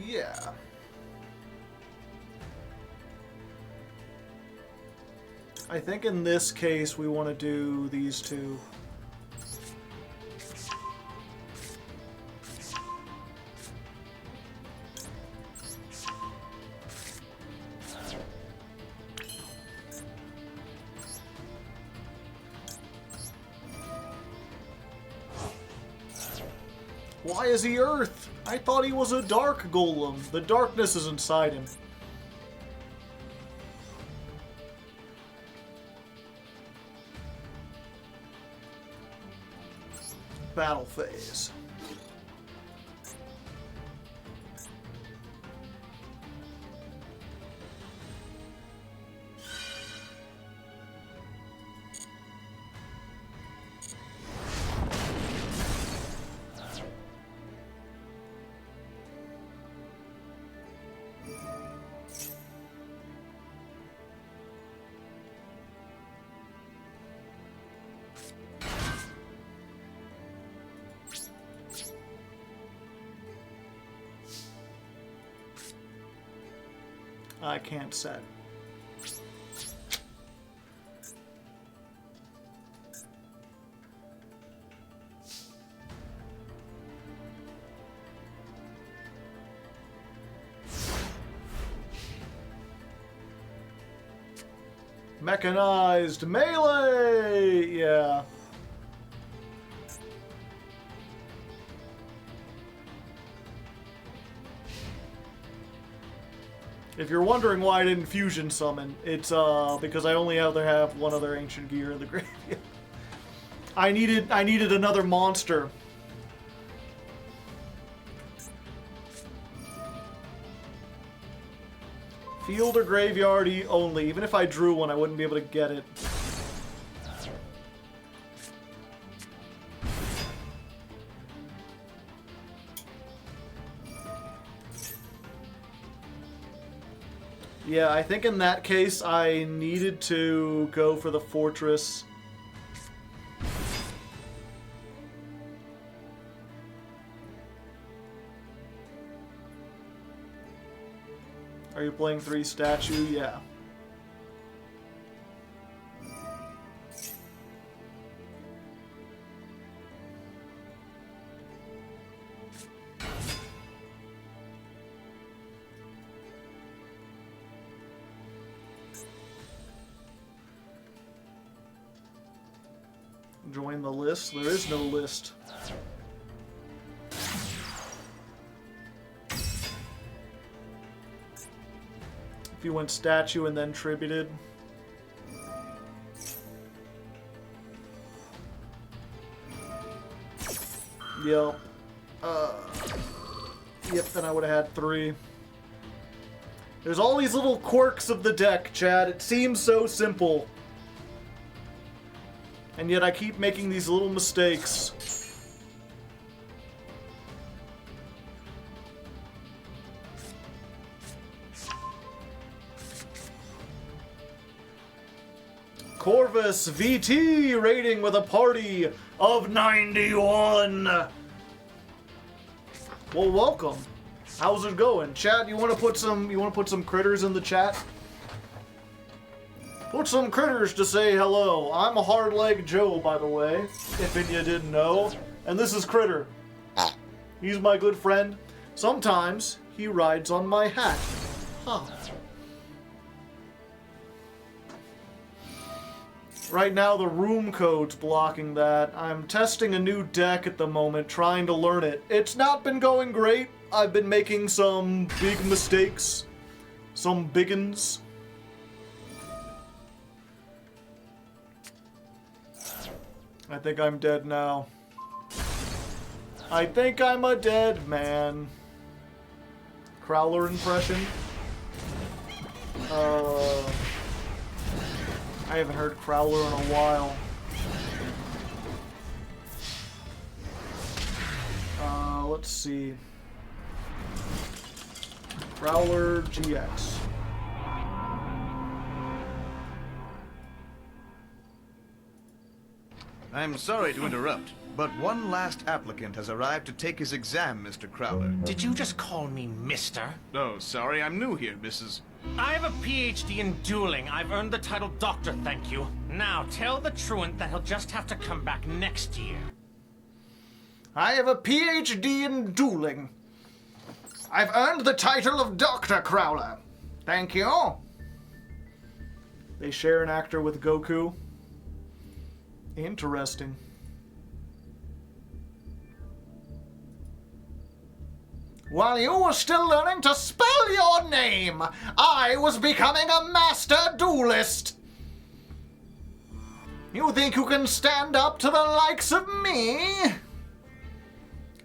Yeah. I think in this case we want to do these two. Why is he Earth? I thought he was a Dark Golem. The darkness is inside him. Battle phase. I can't set. Mechanized melee! Yeah. If you're wondering why I didn't fusion summon, it's because I only have one other ancient gear in the graveyard. I needed another monster. Field or graveyard only. Even if I drew one, I wouldn't be able to get it. Yeah, I think in that case I needed to go for the fortress. Are you playing 3 statue? Yeah. Join the list. There is no list. If you went statue and then tributed. Yep. Yep, then I would have had 3. There's all these little quirks of the deck, Chad. It seems so simple. And yet I keep making these little mistakes. Corvus VT rating with a party of 91. Well, welcome. How's it going, chat? You want to put some critters in the chat? Put some critters to say hello. I'm a Hardleg Joe, by the way, if you didn't know. And this is Critter. He's my good friend. Sometimes he rides on my hat. Huh. Right now the room code's blocking that. I'm testing a new deck at the moment, trying to learn it. It's not been going great. I've been making some big mistakes. Some biggins. I think I'm dead now. I think I'm a dead man. Crowler impression. I haven't heard Crowler in a while. Let's see. Crowler GX. I'm sorry to interrupt, but one last applicant has arrived to take his exam, Mr. Crowler. Did you just call me mister? Oh, sorry, I'm new here, Mrs. I have a PhD in dueling. I've earned the title doctor, thank you. Now, tell the truant that he'll just have to come back next year. I have a PhD in dueling. I've earned the title of Dr. Crowler. Thank you. They share an actor with Goku. Interesting. While you were still learning to spell your name, I was becoming a master duelist. You think you can stand up to the likes of me?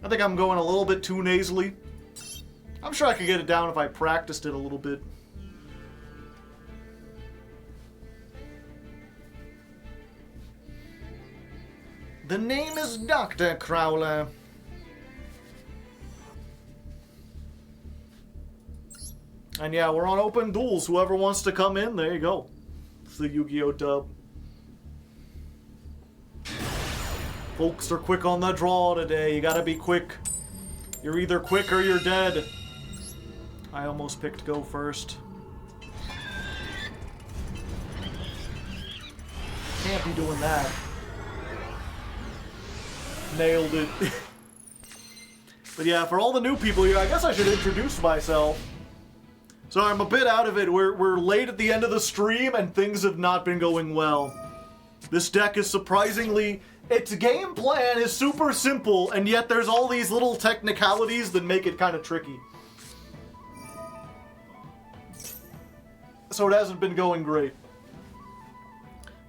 I think I'm going a little bit too nasally. I'm sure I could get it down if I practiced it a little bit. The name is Dr. Crowler. And yeah, we're on open duels. Whoever wants to come in, there you go. It's the Yu-Gi-Oh! Dub. Folks are quick on the draw today. You gotta be quick. You're either quick or you're dead. I almost picked go first. Can't be doing that. Nailed it. But yeah, for all the new people here, I guess I should introduce myself. So I'm a bit out of it. We're late at the end of the stream and things have not been going well. This deck is surprisingly... Its game plan is super simple, and yet there's all these little technicalities that make it kind of tricky. So it hasn't been going great.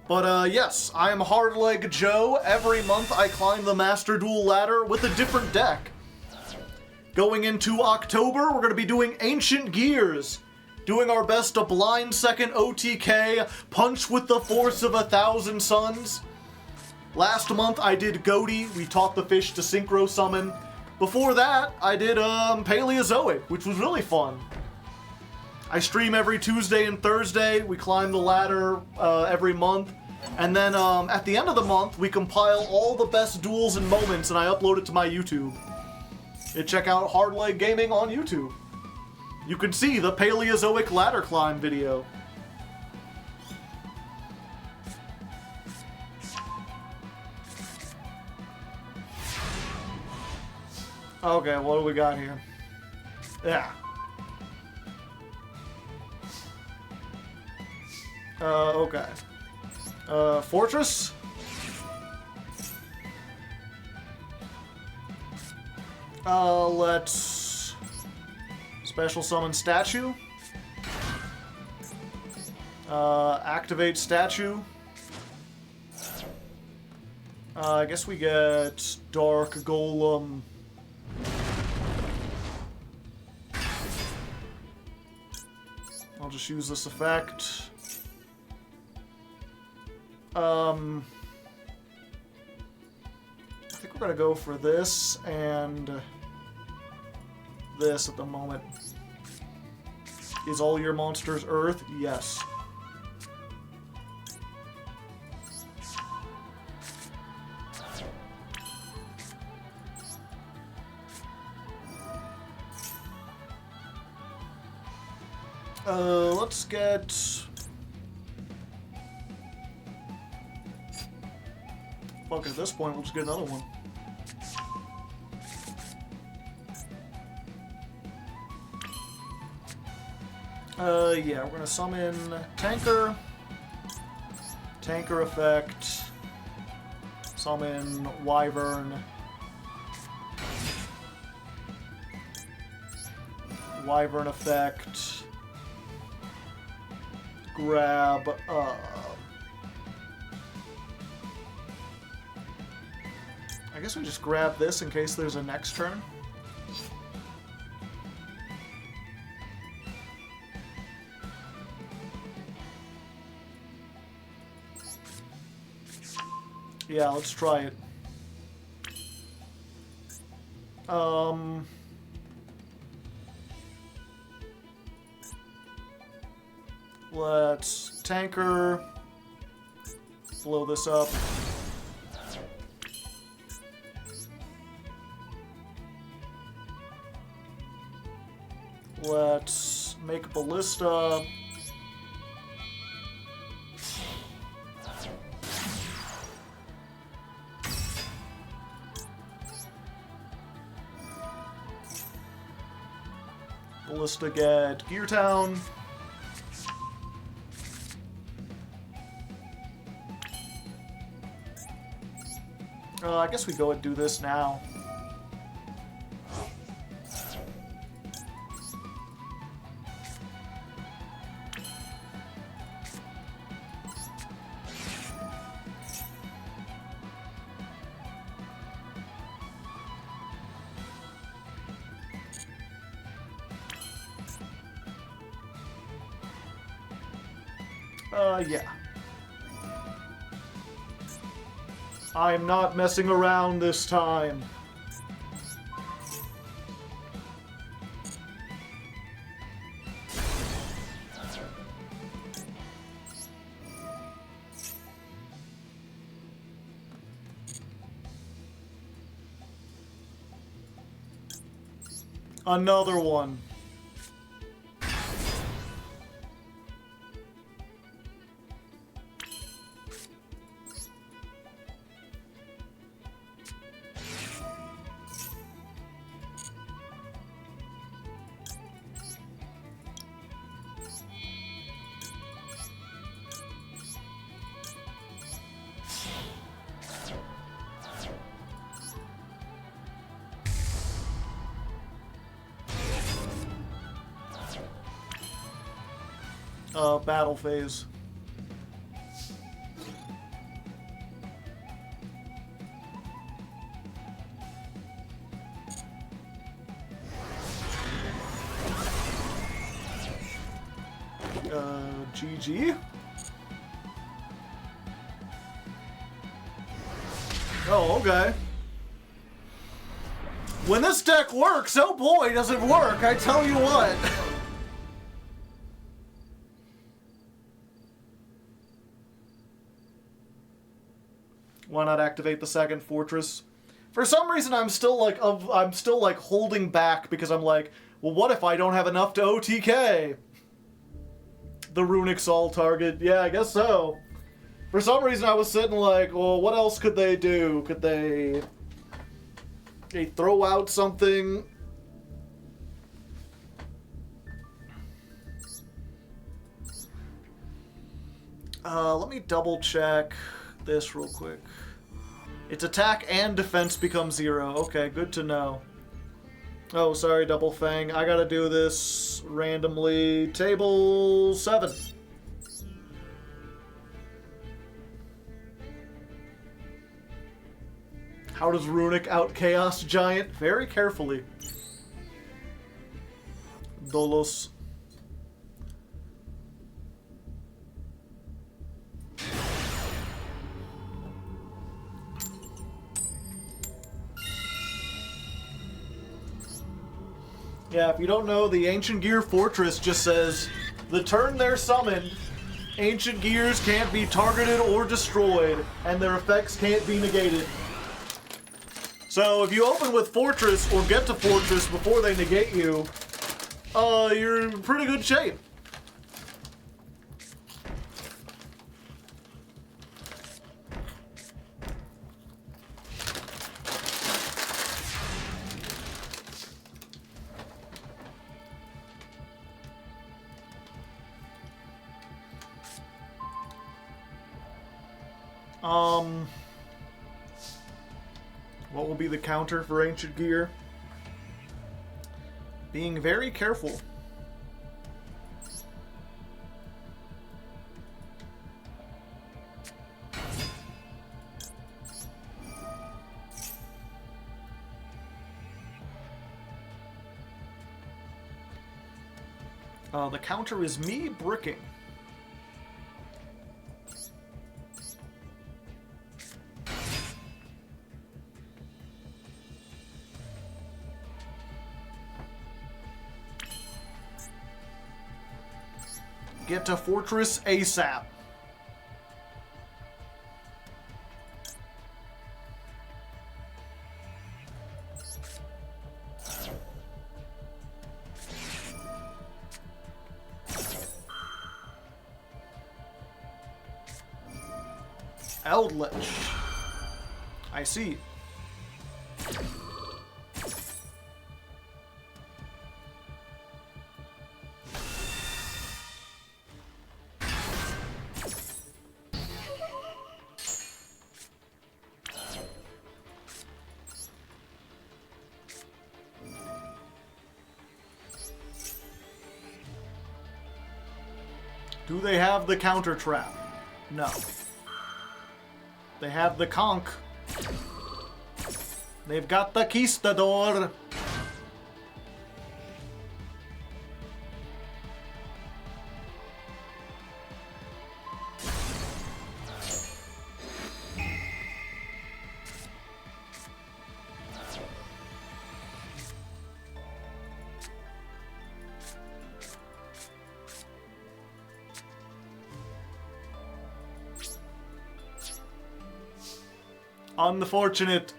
But yes, I am Hardleg Joe. Every month I climb the Master Duel ladder with a different deck. Going into October, we're going to be doing Ancient Gears. Doing our best to blind second OTK, punch with the force of 1,000 suns. Last month I did Goaty, we taught the fish to synchro summon. Before that, I did Paleozoic, which was really fun. I stream every Tuesday and Thursday, we climb the ladder every month. And then at the end of the month, we compile all the best duels and moments and I upload it to my YouTube. You check out Hardleg Gaming on YouTube. You can see the Paleozoic ladder climb video. Okay, what do we got here? Yeah. Okay. Fortress? Let's... Special summon statue. Activate statue. I guess we get Dark Golem. I'll just use this effect. I think we're gonna go for this and this at the moment. Is all your monsters Earth? Yes. Let's get... Fuck, at this point, we'll just get another one. Yeah, we're gonna summon Tanker. Tanker effect. Summon Wyvern. Wyvern effect. Grab, I guess we just grab this in case there's a next turn. Yeah, let's try it. Let's tanker. Blow this up. Let's make ballista. Ballista get Gear Town. I guess we go and do this now. Yeah. I'm not messing around this time. Another one. Battle phase. GG. Oh, okay. When this deck works, oh boy, does it work, I tell you what. Why not activate the second fortress? For some reason, I'm still like holding back because I'm like, well, what if I don't have enough to OTK? The runic Sol target. Yeah, I guess so. For some reason, I was sitting like, well, what else could they do? Could they throw out something? Let me double check this real quick. Its attack and defense become 0. Okay, good to know. Oh, sorry, Double Fang. I gotta do this randomly. Table 7. How does Runic out Chaos Giant? Very carefully. Dolos. Yeah, if you don't know, the Ancient Gear Fortress just says, the turn they're summoned, Ancient Gears can't be targeted or destroyed, and their effects can't be negated. So if you open with Fortress or get to Fortress before they negate you, you're in pretty good shape. What will be the counter for Ancient Gear? Being very careful. The counter is me bricking. Get to Fortress ASAP. Hardleg. I see. Do they have the counter trap? No. They have the conch. They've got the Conquistador. Unfortunate.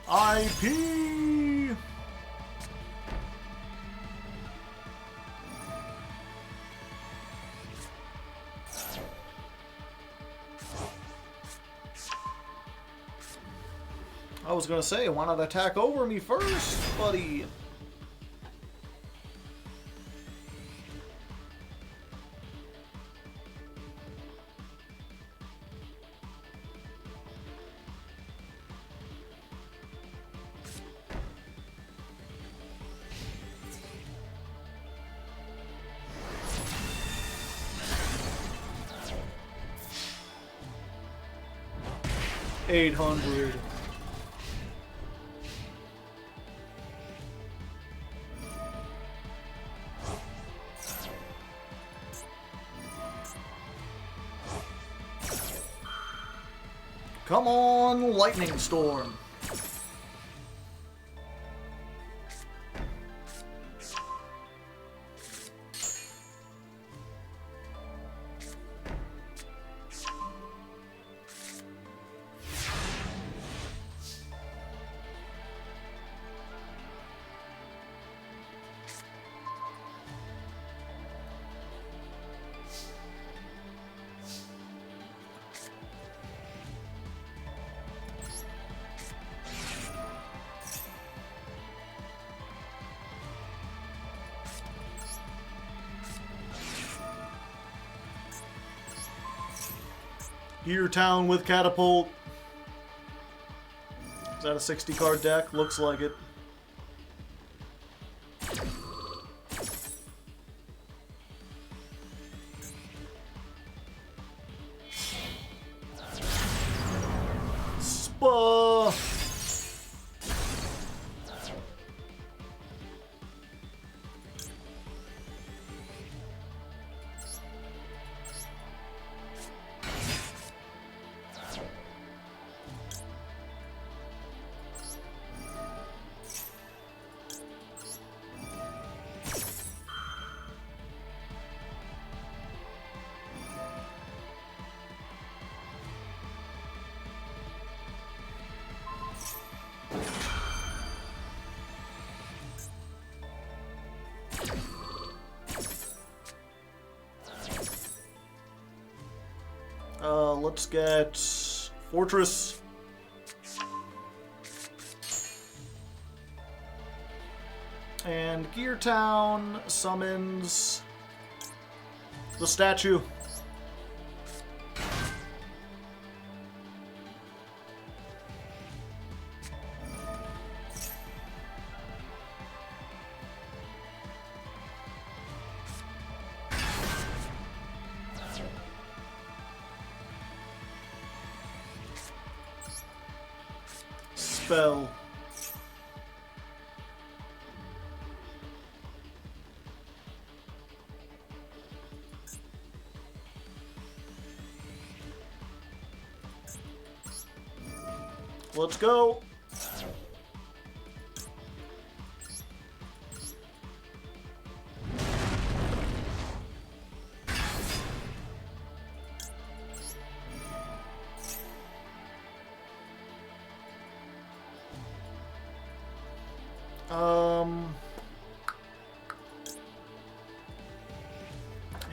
IP. I was gonna say, why not attack over me first, buddy? $800. Come on, lightning storm. Gear Town with Catapult. Is that a 60 card deck? Looks like it. Spa. Let's get Fortress. And Gear Town summons the statue. spell. Let's go.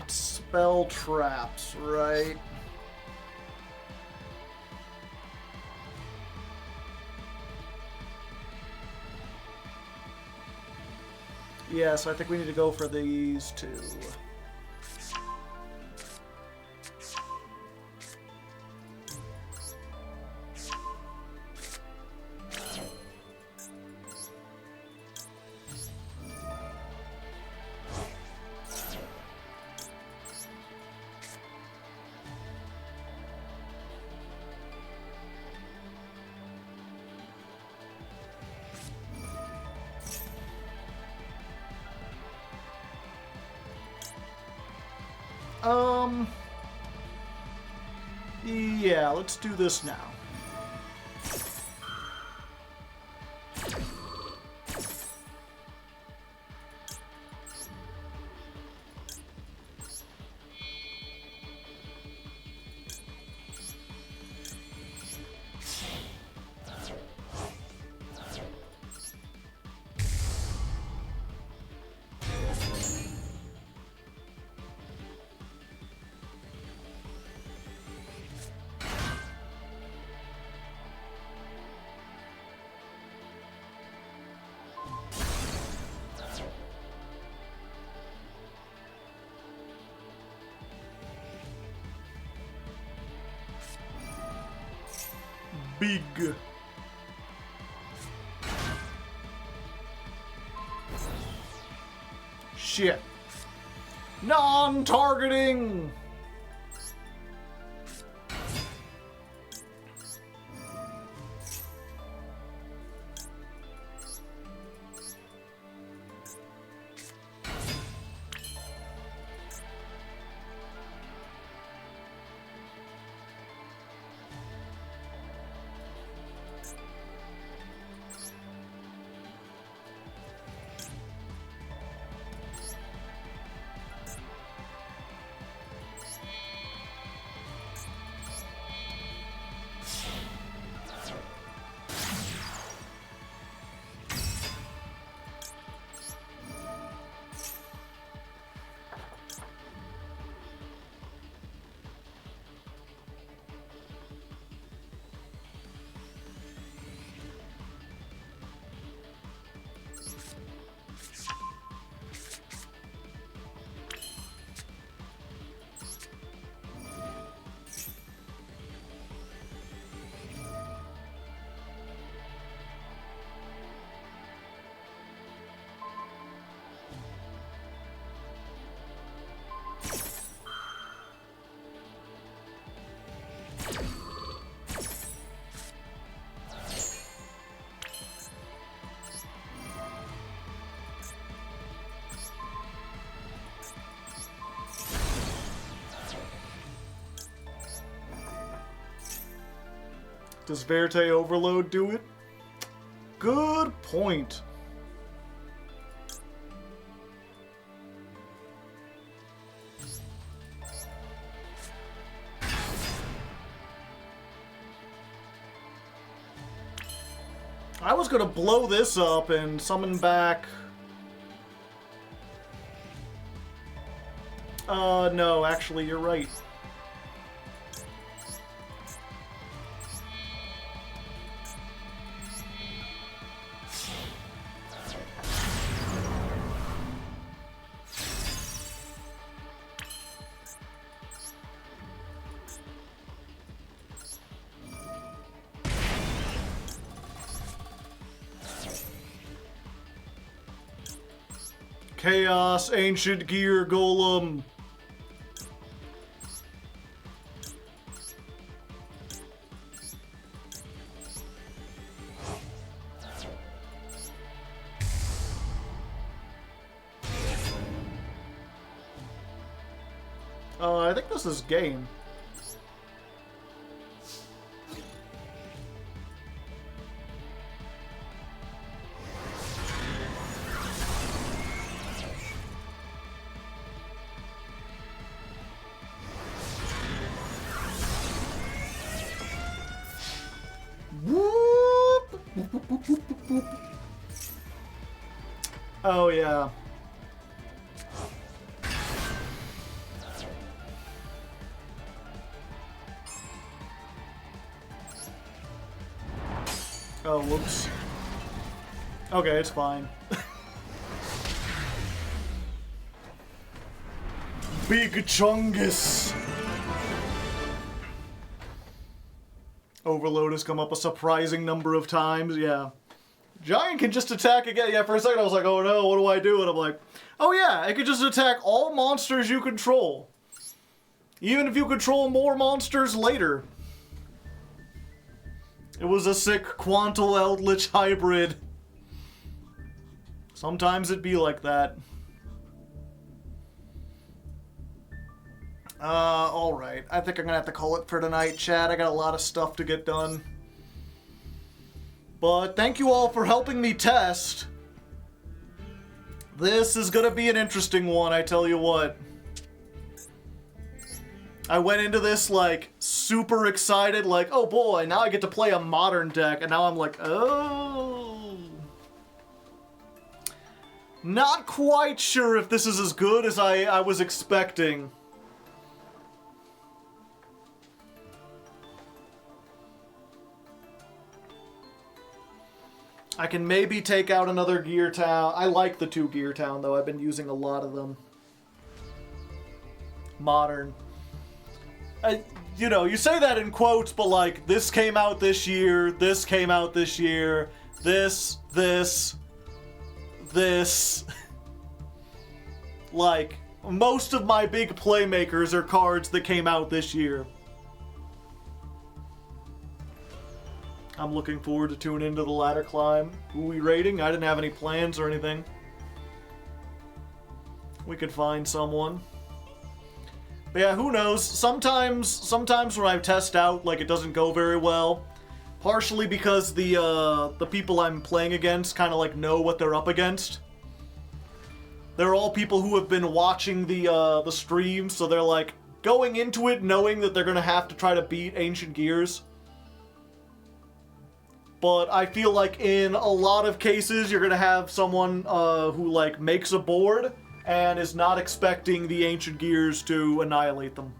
It's spell traps, right? Yes, I think we need to go for these two. Yeah, let's do this now. Big. Shit. Non-targeting! Does Verte Overload do it? Good point. I was gonna blow this up and summon back... no, actually, you're right. Chaos Ancient Gear Golem. I think this is game. Whoop! Oh, yeah. Oh, whoops. Okay, it's fine. Big Chungus! Overload has come up a surprising number of times, yeah. Giant can just attack again. Yeah, for a second I was like, oh no, what do I do? And I'm like, oh yeah, it can just attack all monsters you control. Even if you control more monsters later. It was a sick Quantal Eldritch hybrid. Sometimes it'd be like that. Alright. I think I'm gonna have to call it for tonight, chat. I got a lot of stuff to get done. But thank you all for helping me test. This is gonna be an interesting one, I tell you what. I went into this, like, super excited, like, oh boy, now I get to play a modern deck, and now I'm like, oh. Not quite sure if this is as good as I was expecting. I can maybe take out another Gear Town. I like the 2 Gear Town, though. I've been using a lot of them. Modern. You know, you say that in quotes, but like, this came out this year, this came out this year, this. Like, most of my big playmakers are cards that came out this year. I'm looking forward to tuning into the ladder climb. Who are we rating? I didn't have any plans or anything. We could find someone. But yeah, who knows? Sometimes when I test out, like, it doesn't go very well. Partially because the people I'm playing against kind of like know what they're up against. They're all people who have been watching the stream, so they're like going into it knowing that they're gonna have to try to beat Ancient Gears. But I feel like in a lot of cases you're gonna have someone who like makes a board and is not expecting the Ancient Gears to annihilate them.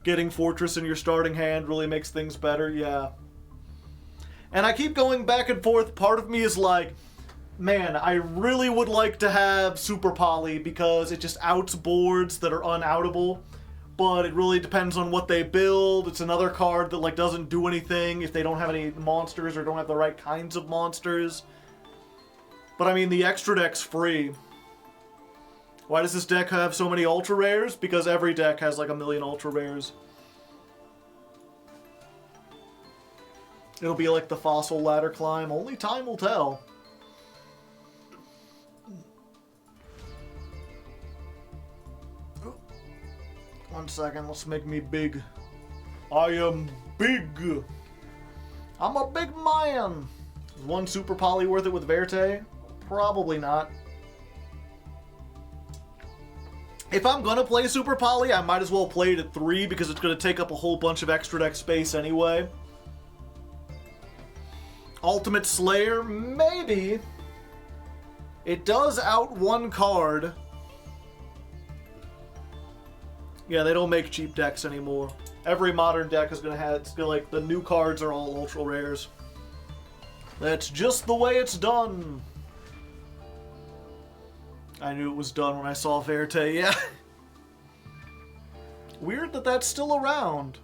Getting Fortress in your starting hand really makes things better, yeah. And I keep going back and forth. Part of me is like, man, I really would like to have Super Poly because it just outs boards that are unoutable. But it really depends on what they build. It's another card that like doesn't do anything if they don't have any monsters or don't have the right kinds of monsters. But I mean, the extra deck's free. Why does this deck have so many ultra rares? Because every deck has like a million ultra rares. It'll be like the fossil ladder climb. Only time will tell. One second, let's make me big. I am big. I'm a big man. Is one Super Poly worth it with Verte? Probably not. If I'm gonna play Super Poly, I might as well play it at 3 because it's gonna take up a whole bunch of extra deck space anyway. Ultimate Slayer? Maybe. It does out one card. Yeah, they don't make cheap decks anymore. Every modern deck is gonna have, it's gonna like, the new cards are all ultra rares. That's just the way it's done. I knew it was done when I saw Verte, yeah. Weird that that's still around.